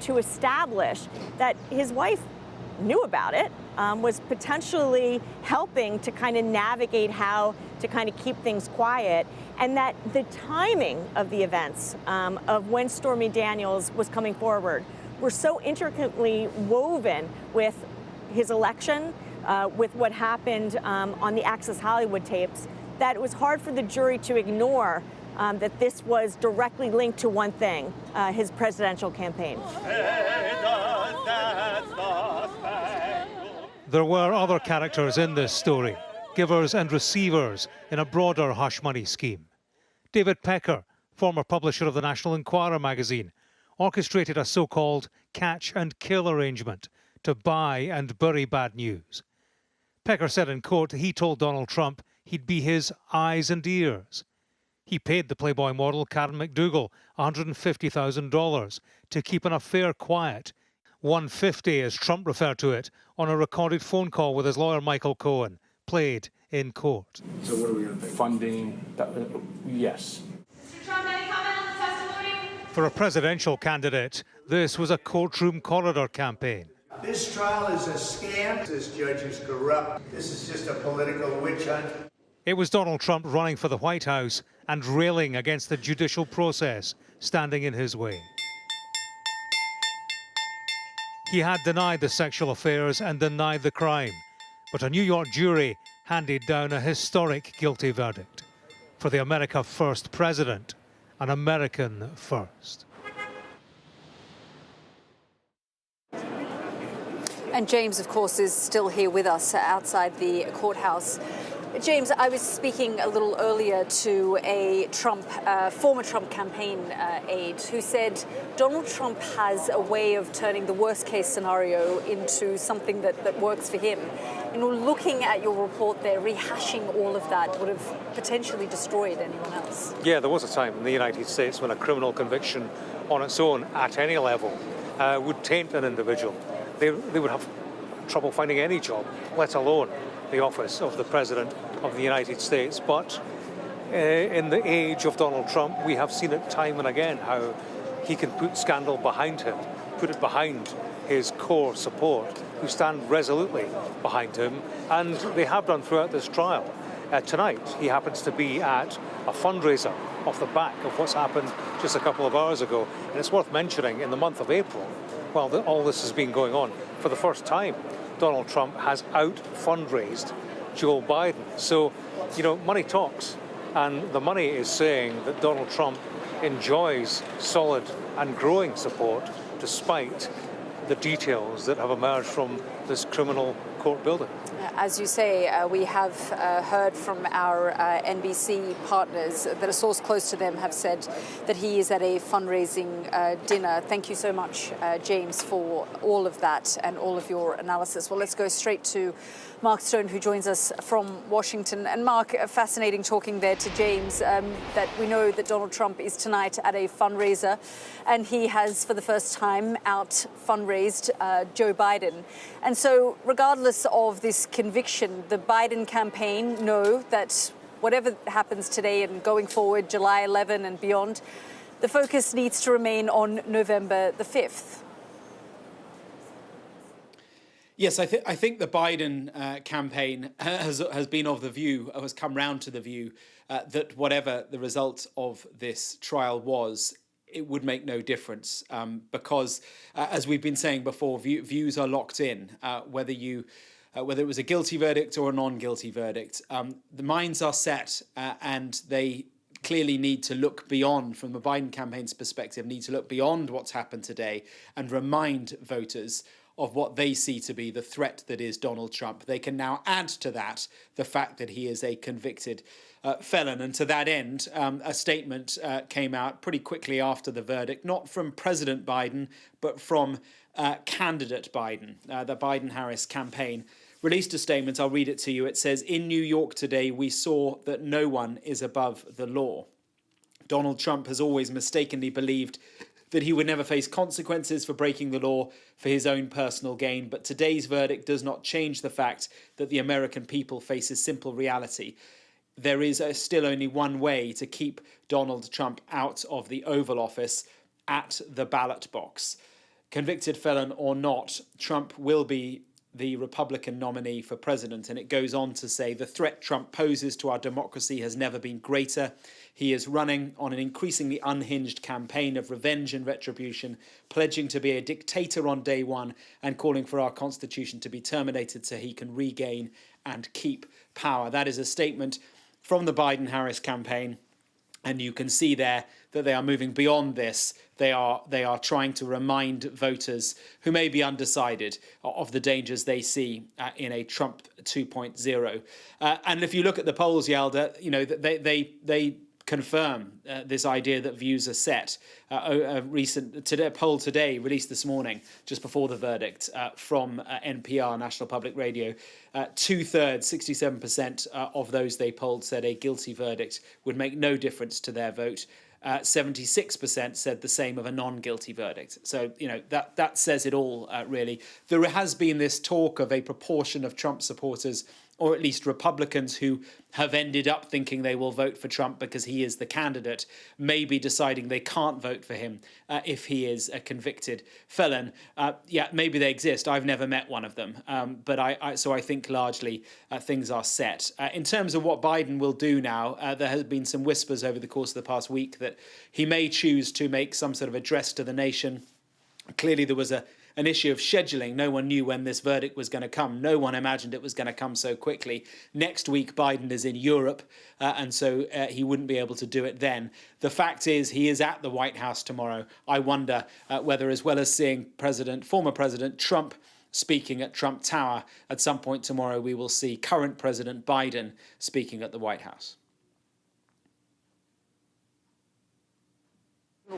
to establish that his wife knew about it, was potentially helping to kind of navigate how to kind of keep things quiet, and that the timing of the events of when Stormy Daniels was coming forward were so intricately woven with his election, with what happened on the Access Hollywood tapes, that it was hard for the jury to ignore that this was directly linked to one thing, his presidential campaign. There were other characters in this story, givers and receivers in a broader hush money scheme. David Pecker, former publisher of the National Enquirer magazine, orchestrated a so-called catch and kill arrangement to buy and bury bad news. Pecker said in court he told Donald Trump he'd be his eyes and ears. He paid the Playboy model Karen McDougal $150,000 to keep an affair quiet. $150, as Trump referred to it, on a recorded phone call with his lawyer Michael Cohen, played in court. So what are we going to do? Funding, yes. Mr. Trump, any comment on the testimony? For a presidential candidate, this was a courtroom corridor campaign. This trial is a scam. This judge is corrupt. This is just a political witch hunt. It was Donald Trump running for the White House and railing against the judicial process standing in his way. He had denied the sexual affairs and denied the crime, but a New York jury handed down a historic guilty verdict for the America First president, an American first. And James, of course, is still here with us outside the courthouse. James, I was speaking a little earlier to a former Trump campaign aide who said Donald Trump has a way of turning the worst case scenario into something that works for him. You know, looking at your report there, rehashing all of that would have potentially destroyed anyone else. Yeah, there was a time in the United States when a criminal conviction on its own, at any level, would taint an individual. They would have trouble finding any job, let alone the office of the President of the United States. But in the age of Donald Trump, we have seen it time and again how he can put scandal behind him, put it behind his core support, who stand resolutely behind him, and they have done throughout this trial. Tonight, he happens to be at a fundraiser off the back of what's happened just a couple of hours ago. And it's worth mentioning, in the month of April, while all this has been going on, for the first time, Donald Trump has out-fundraised Joe Biden. So, you know, money talks. And the money is saying that Donald Trump enjoys solid and growing support despite the details that have emerged from this criminal court building. As you say, we have heard from our NBC partners that a source close to them have said that he is at a fundraising dinner. Thank you so much, James, for all of that and all of your analysis. Well, let's go straight to Mark Stone, who joins us from Washington. And Mark, fascinating talking there to James, that we know that Donald Trump is tonight at a fundraiser, and he has, for the first time, out-fundraised Joe Biden. And so, regardless of this conviction, the Biden campaign know that whatever happens today and going forward, July 11 and beyond, the focus needs to remain on November the 5th. Yes, I think the Biden campaign has been of the view, has come round to the view that whatever the result of this trial was, it would make no difference because, as we've been saying before, views are locked in. Whether it was a guilty verdict or a non-guilty verdict, the minds are set, and they clearly need to look beyond, from the Biden campaign's perspective, need to look beyond what's happened today and remind voters of what they see to be the threat that is Donald Trump. They can now add to that the fact that he is a convicted felon. And to that end, a statement came out pretty quickly after the verdict, not from President Biden, but from candidate Biden. The Biden-Harris campaign released a statement. I'll read it to you. It says, "In New York today, we saw that no one is above the law. Donald Trump has always mistakenly believed that he would never face consequences for breaking the law for his own personal gain. But today's verdict does not change the fact that the American people face a simple reality. There is still only one way to keep Donald Trump out of the Oval Office, at the ballot box. Convicted felon or not, Trump will be the Republican nominee for president. And it goes on to say, the threat Trump poses to our democracy has never been greater. He is running on an increasingly unhinged campaign of revenge and retribution, pledging to be a dictator on day one and calling for our Constitution to be terminated so he can regain and keep power. That is a statement from the Biden-Harris campaign. And you can see there that they are moving beyond this. They are trying to remind voters who may be undecided of the dangers they see in a Trump 2.0. And if you look at the polls, Yalda, you know, they confirm this idea that views are set. A poll today, released this morning, just before the verdict, from NPR, National Public Radio, 2/3, 67% of those they polled said a guilty verdict would make no difference to their vote. 76% said the same of a non-guilty verdict. So, you know, that says it all, really. There has been this talk of a proportion of Trump supporters, or at least Republicans, who have ended up thinking they will vote for Trump because he is the candidate, maybe deciding they can't vote for him if he is a convicted felon. Yeah, maybe they exist. I've never met one of them. So I think largely things are set. In terms of what Biden will do now, there has been some whispers over the course of the past week that he may choose to make some sort of address to the nation. Clearly, there was an issue of scheduling. No one knew when this verdict was going to come. No one imagined it was going to come so quickly. Next week, Biden is in Europe, and so he wouldn't be able to do it then. The fact is, he is at the White House tomorrow. I wonder whether, as well as seeing former President Trump speaking at Trump Tower, at some point tomorrow we will see current President Biden speaking at the White House.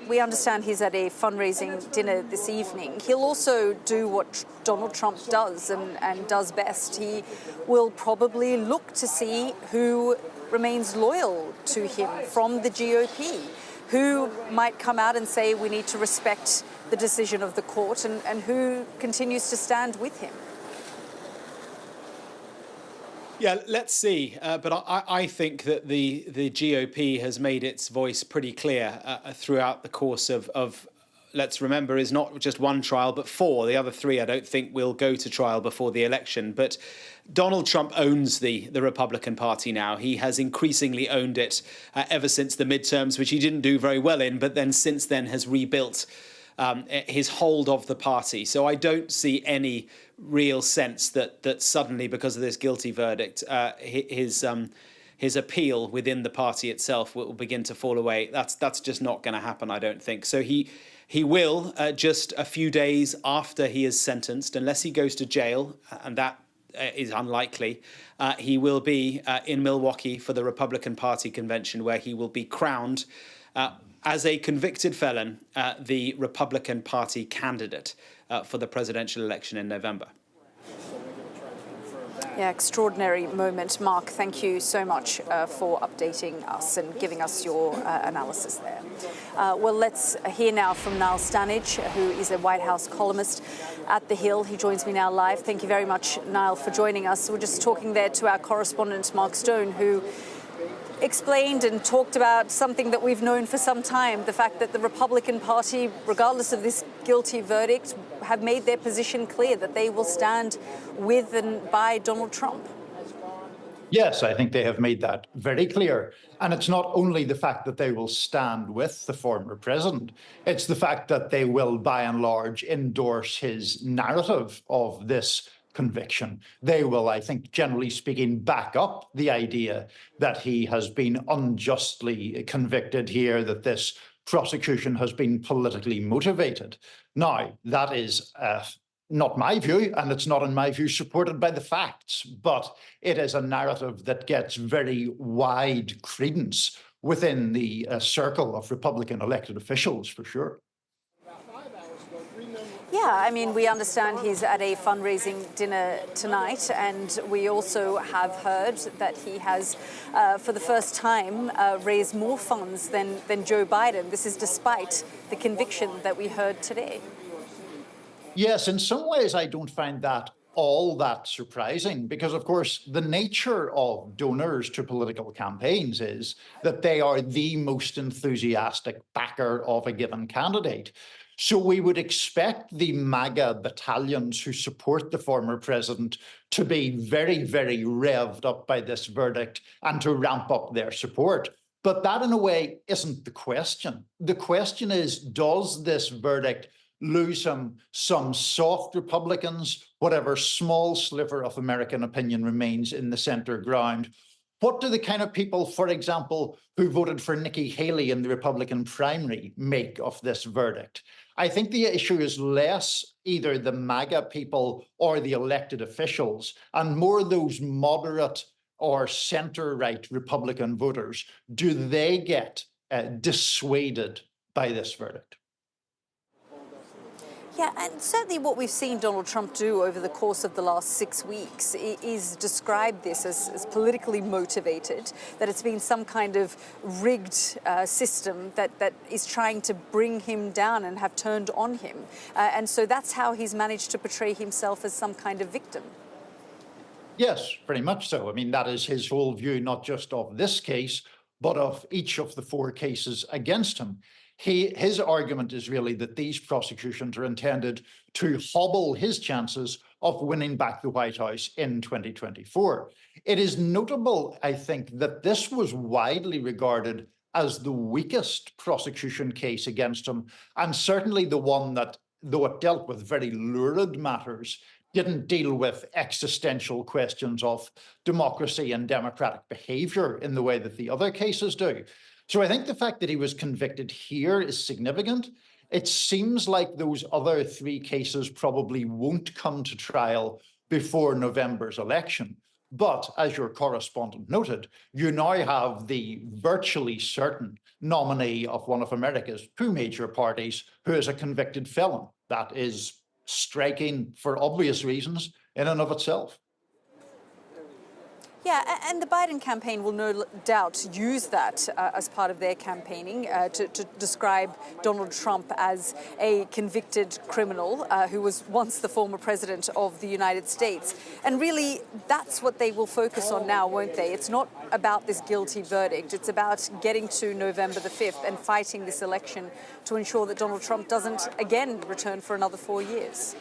We understand he's at a fundraising dinner this evening. He'll also do what Donald Trump does and does best. He will probably look to see who remains loyal to him from the GOP, who might come out and say we need to respect the decision of the court, and who continues to stand with him. Yeah, let's see. But I think that the GOP has made its voice pretty clear throughout the course of, let's remember, is not just one trial, but 4. The other 3, I don't think, will go to trial before the election. But Donald Trump owns the Republican Party now. He has increasingly owned it ever since the midterms, which he didn't do very well in, but then since then has rebuilt his hold of the party. So I don't see any real sense that suddenly, because of this guilty verdict, his appeal within the party itself will begin to fall away. That's just not going to happen, I don't think. So he will, just a few days after he is sentenced, unless he goes to jail, and that is unlikely, he will be in Milwaukee for the Republican Party convention, where he will be crowned as a convicted felon, the Republican Party candidate for the presidential election in November. Yeah, extraordinary moment. Mark, thank you so much for updating us and giving us your analysis there. Well, let's hear now from Niall Stanage, who is a White House columnist at The Hill. He joins me now live. Thank you very much, Niall, for joining us. We're just talking there to our correspondent, Mark Stone, who explained and talked about something that we've known for some time, the fact that the Republican Party, regardless of this guilty verdict, have made their position clear that they will stand with and by Donald Trump. Yes, I think they have made that very clear. And it's not only the fact that they will stand with the former president, it's the fact that they will, by and large, endorse his narrative of this conviction. They will, I think, generally speaking, back up the idea that he has been unjustly convicted here, that this prosecution has been politically motivated. Now, that is not my view, and it's not, in my view, supported by the facts, but it is a narrative that gets very wide credence within the circle of Republican elected officials, for sure. Yeah, I mean, we understand he's at a fundraising dinner tonight, and we also have heard that he has, for the first time, raised more funds than Joe Biden. This is despite the conviction that we heard today. Yes, in some ways, I don't find that all that surprising, because, of course, the nature of donors to political campaigns is that they are the most enthusiastic backer of a given candidate. So we would expect the MAGA battalions who support the former president to be very, very revved up by this verdict and to ramp up their support. But that, in a way, isn't the question. The question is, does this verdict lose him some soft Republicans, whatever small sliver of American opinion remains in the center ground? What do the kind of people, for example, who voted for Nikki Haley in the Republican primary make of this verdict? I think the issue is less either the MAGA people or the elected officials, and more those moderate or center-right Republican voters. Do they get dissuaded by this verdict? Yeah, and certainly what we've seen Donald Trump do over the course of the last 6 weeks is describe this as politically motivated, that it's been some kind of rigged system that is trying to bring him down and have turned on him. And so that's how he's managed to portray himself as some kind of victim. Yes, pretty much so. I mean, that is his whole view, not just of this case, but of each of the 4 cases against him. His argument is really that these prosecutions are intended to hobble his chances of winning back the White House in 2024. It is notable, I think, that this was widely regarded as the weakest prosecution case against him, and certainly the one that, though it dealt with very lurid matters, didn't deal with existential questions of democracy and democratic behavior in the way that the other cases do. So I think the fact that he was convicted here is significant. It seems like those other 3 cases probably won't come to trial before November's election. But as your correspondent noted, you now have the virtually certain nominee of one of America's 2 major parties who is a convicted felon. That is striking for obvious reasons in and of itself. Yeah, and the Biden campaign will no doubt use that as part of their campaigning to describe Donald Trump as a convicted criminal who was once the former president of the United States. And really, that's what they will focus on now, won't they? It's not about this guilty verdict. It's about getting to November the 5th and fighting this election to ensure that Donald Trump doesn't again return for another 4 years.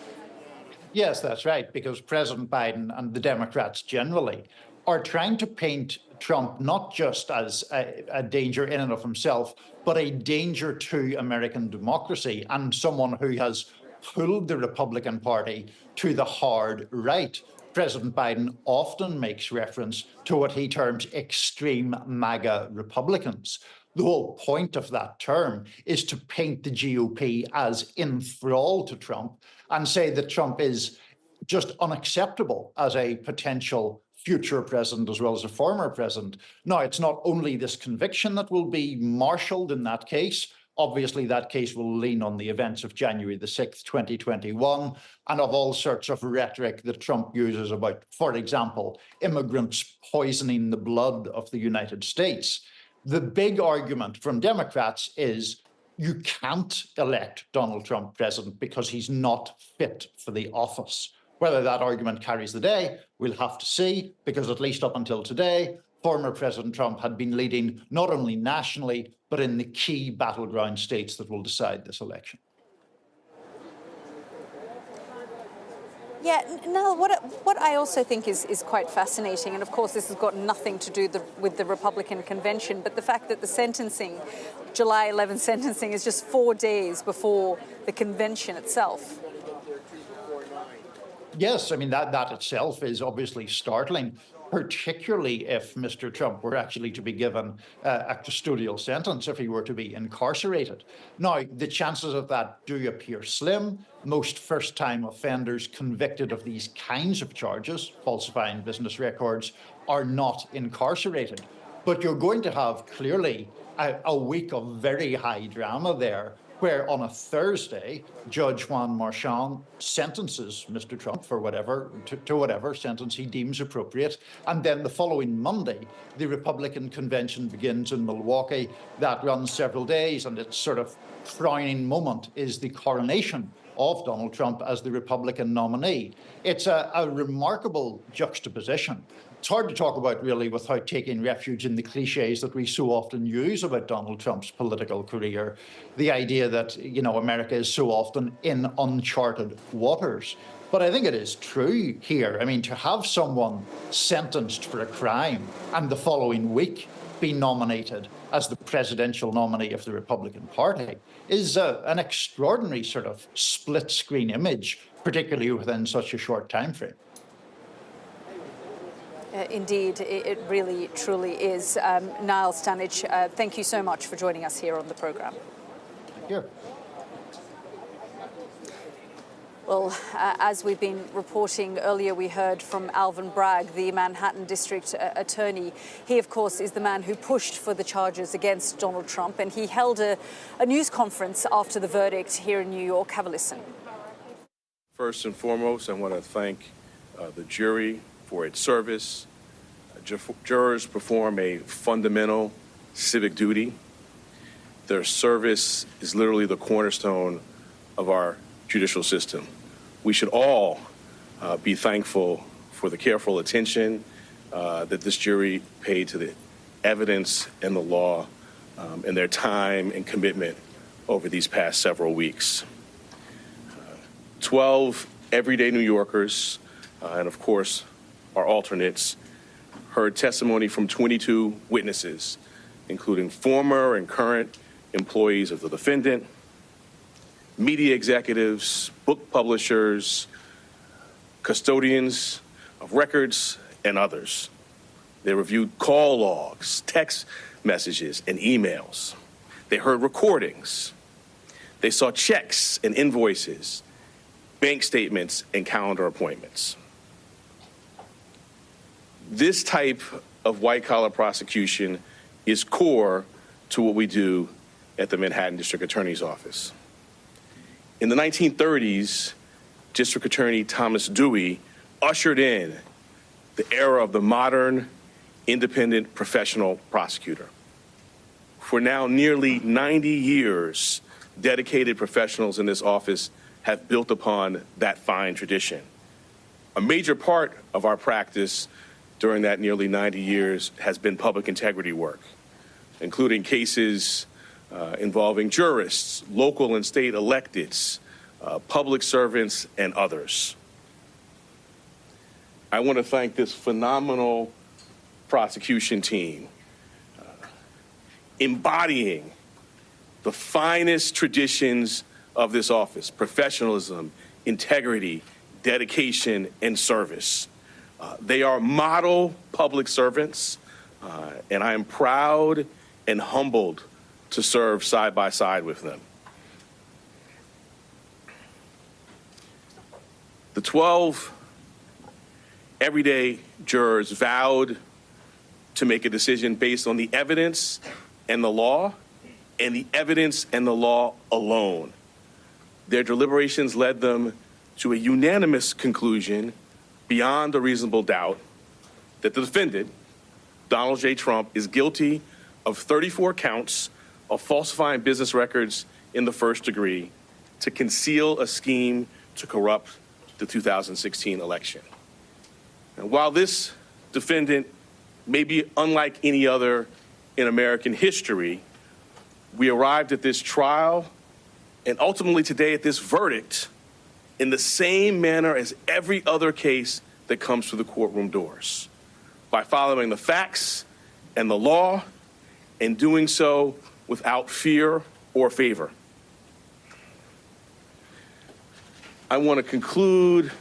Yes, that's right, because President Biden and the Democrats generally are trying to paint Trump not just as a danger in and of himself, but a danger to American democracy and someone who has pulled the Republican Party to the hard right. President Biden often makes reference to what he terms extreme MAGA Republicans. The whole point of that term is to paint the GOP as enthralled to Trump and say that Trump is just unacceptable as a potential future president as well as a former president. Now, it's not only this conviction that will be marshaled in that case. Obviously, that case will lean on the events of January the 6th, 2021, and of all sorts of rhetoric that Trump uses about, for example, immigrants poisoning the blood of the United States. The big argument from Democrats is you can't elect Donald Trump president because he's not fit for the office. Whether that argument carries the day, we'll have to see, because at least up until today, former President Trump had been leading not only nationally, but in the key battleground states that will decide this election. Yeah, Nell, what I also think is quite fascinating, and of course this has got nothing to do with the Republican convention, but the fact that the sentencing, July 11th sentencing, is just 4 days before the convention itself. Yes, I mean, that itself is obviously startling, particularly if Mr. Trump were actually to be given a custodial sentence, if he were to be incarcerated. Now, the chances of that do appear slim. Most first-time offenders convicted of these kinds of charges, falsifying business records, are not incarcerated. But you're going to have clearly a week of very high drama there, where on a Thursday, Judge Juan Marchand sentences Mr. Trump for whatever, to whatever sentence he deems appropriate. And then the following Monday, the Republican convention begins in Milwaukee. That runs several days, and its sort of crowning moment is the coronation of Donald Trump as the Republican nominee. It's a remarkable juxtaposition. It's hard to talk about really without taking refuge in the cliches that we so often use about Donald Trump's political career. The idea that, America is so often in uncharted waters. But I think it is true here. I mean, to have someone sentenced for a crime and the following week be nominated as the presidential nominee of the Republican Party is an extraordinary sort of split-screen image, particularly within such a short time frame. Indeed, it really, truly is. Niall Stanage, thank you so much for joining us here on the programme. Thank you. Well, as we've been reporting earlier, we heard from Alvin Bragg, the Manhattan District Attorney. He, of course, is the man who pushed for the charges against Donald Trump, and he held a news conference after the verdict here in New York. Have a listen. First and foremost, I want to thank the jury for its service. Jurors perform a fundamental civic duty. Their service is literally the cornerstone of our judicial system. We should all be thankful for the careful attention that this jury paid to the evidence and the law and their time and commitment over these past several weeks. 12 everyday New Yorkers, and of course, our alternates, heard testimony from 22 witnesses, including former and current employees of the defendant, media executives, book publishers, custodians of records, and others. They reviewed call logs, text messages, and emails. They heard recordings. They saw checks and invoices, bank statements, and calendar appointments. This type of white-collar prosecution is core to what we do at the Manhattan District Attorney's Office. In the 1930s, District Attorney Thomas Dewey ushered in the era of the modern, independent professional prosecutor. For now nearly 90 years, dedicated professionals in this office have built upon that fine tradition. A major part of our practice during that nearly 90 years has been public integrity work, including cases involving jurists, local and state electeds, public servants, and others. I want to thank this phenomenal prosecution team, embodying the finest traditions of this office: professionalism, integrity, dedication, and service. They are model public servants, and I am proud and humbled to serve side by side with them. The 12 everyday jurors vowed to make a decision based on the evidence and the law, and the evidence and the law alone. Their deliberations led them to a unanimous conclusion beyond a reasonable doubt that the defendant, Donald J. Trump, is guilty of 34 counts of falsifying business records in the first degree to conceal a scheme to corrupt the 2016 election. And while this defendant may be unlike any other in American history, we arrived at this trial and ultimately today at this verdict in the same manner as every other case that comes through the courtroom doors, by following the facts and the law and doing so without fear or favor. I want to conclude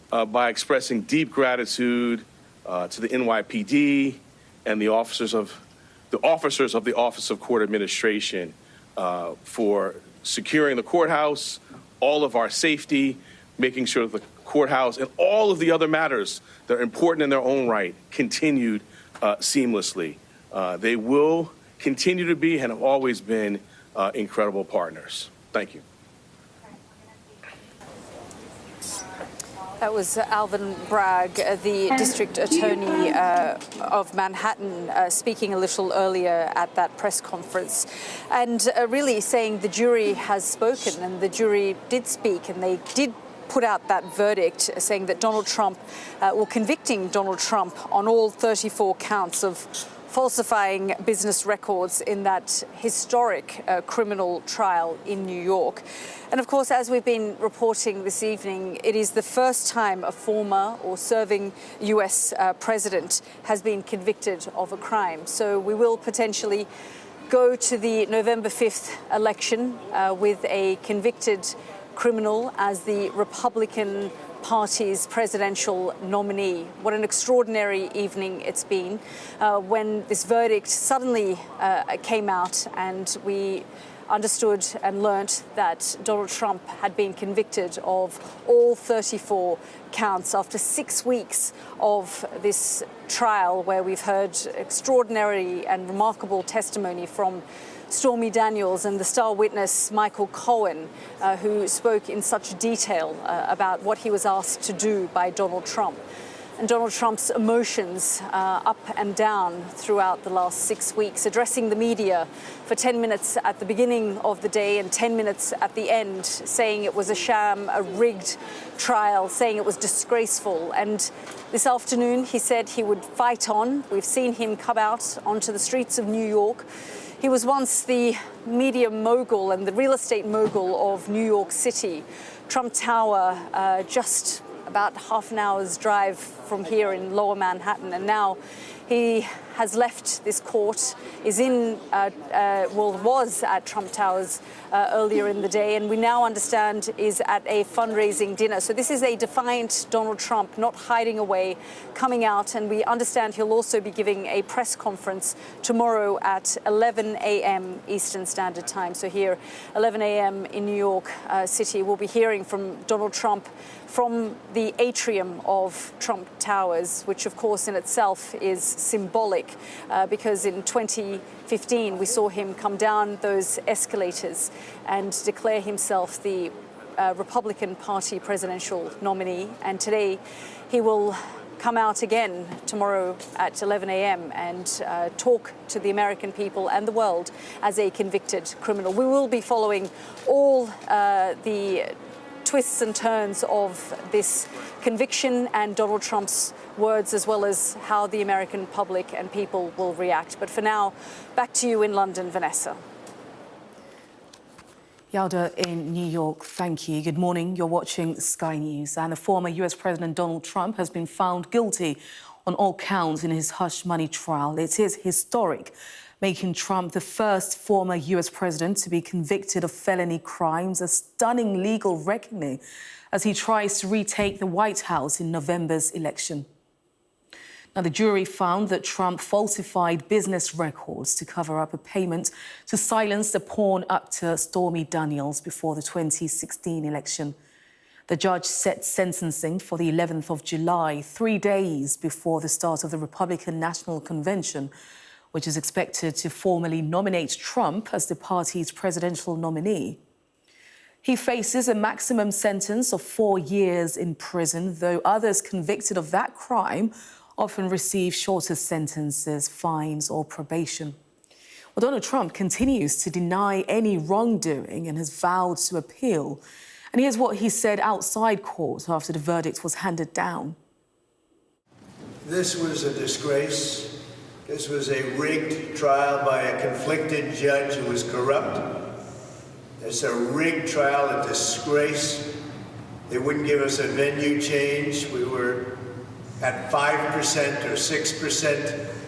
by expressing deep gratitude to the NYPD and the officers of the Office of Court Administration for securing the courthouse, all of our safety, making sure that the courthouse and all of the other matters that are important in their own right continued seamlessly. They will continue to be and have always been incredible partners. Thank you. That was Alvin Bragg, the District Attorney of Manhattan, speaking a little earlier at that press conference, and really saying the jury has spoken, and the jury did speak, and they did put out that verdict saying that convicting Donald Trump on all 34 counts of falsifying business records in that historic criminal trial in New York. And of course, as we've been reporting this evening, it is the first time a former or serving US president has been convicted of a crime. So we will potentially go to the November 5th election with a convicted criminal as the Republican Party's presidential nominee. What an extraordinary evening it's been when this verdict suddenly came out and we understood and learnt that Donald Trump had been convicted of all 34 counts after 6 weeks of this trial where we've heard extraordinary and remarkable testimony from Stormy Daniels and the star witness Michael Cohen, who spoke in such detail about what he was asked to do by Donald Trump. And Donald Trump's emotions up and down throughout the last 6 weeks, addressing the media for 10 minutes at the beginning of the day and 10 minutes at the end, saying it was a sham, a rigged trial, saying it was disgraceful. And this afternoon, he said he would fight on. We've seen him come out onto the streets of New York. He was once the media mogul and the real estate mogul of New York City. Trump Tower, just about half an hour's drive from here in Lower Manhattan, and now he has left this court, was at Trump Towers earlier in the day, and we now understand is at a fundraising dinner. So this is a defiant Donald Trump, not hiding away, coming out, and we understand he'll also be giving a press conference tomorrow at 11 a.m. Eastern Standard Time. So here, 11 a.m. in New York City, we'll be hearing from Donald Trump from the atrium of Trump Towers, which of course in itself is symbolic because in 2015 we saw him come down those escalators and declare himself the Republican Party presidential nominee. And today he will come out again tomorrow at 11 a.m. and talk to the American people and the world as a convicted criminal. We will be following all the twists and turns of this conviction and Donald Trump's words, as well as how the American public and people will react. But for now, back to you in London, Vanessa. Yalda in New York, thank you. Good morning. You're watching Sky News. And the former US President Donald Trump has been found guilty on all counts in his hush money trial. It is historic, making Trump the first former US president to be convicted of felony crimes, a stunning legal reckoning as he tries to retake the White House in November's election. Now, the jury found that Trump falsified business records to cover up a payment to silence the porn actor Stormy Daniels before the 2016 election. The judge set sentencing for the 11th of July, 3 days before the start of the Republican National Convention, which is expected to formally nominate Trump as the party's presidential nominee. He faces a maximum sentence of 4 years in prison, though others convicted of that crime often receive shorter sentences, fines or probation. Well, Donald Trump continues to deny any wrongdoing and has vowed to appeal. And here's what he said outside court after the verdict was handed down. This was a disgrace. This was a rigged trial by a conflicted judge who was corrupt. It's a rigged trial, a disgrace. They wouldn't give us a venue change. We were at 5% or 6%.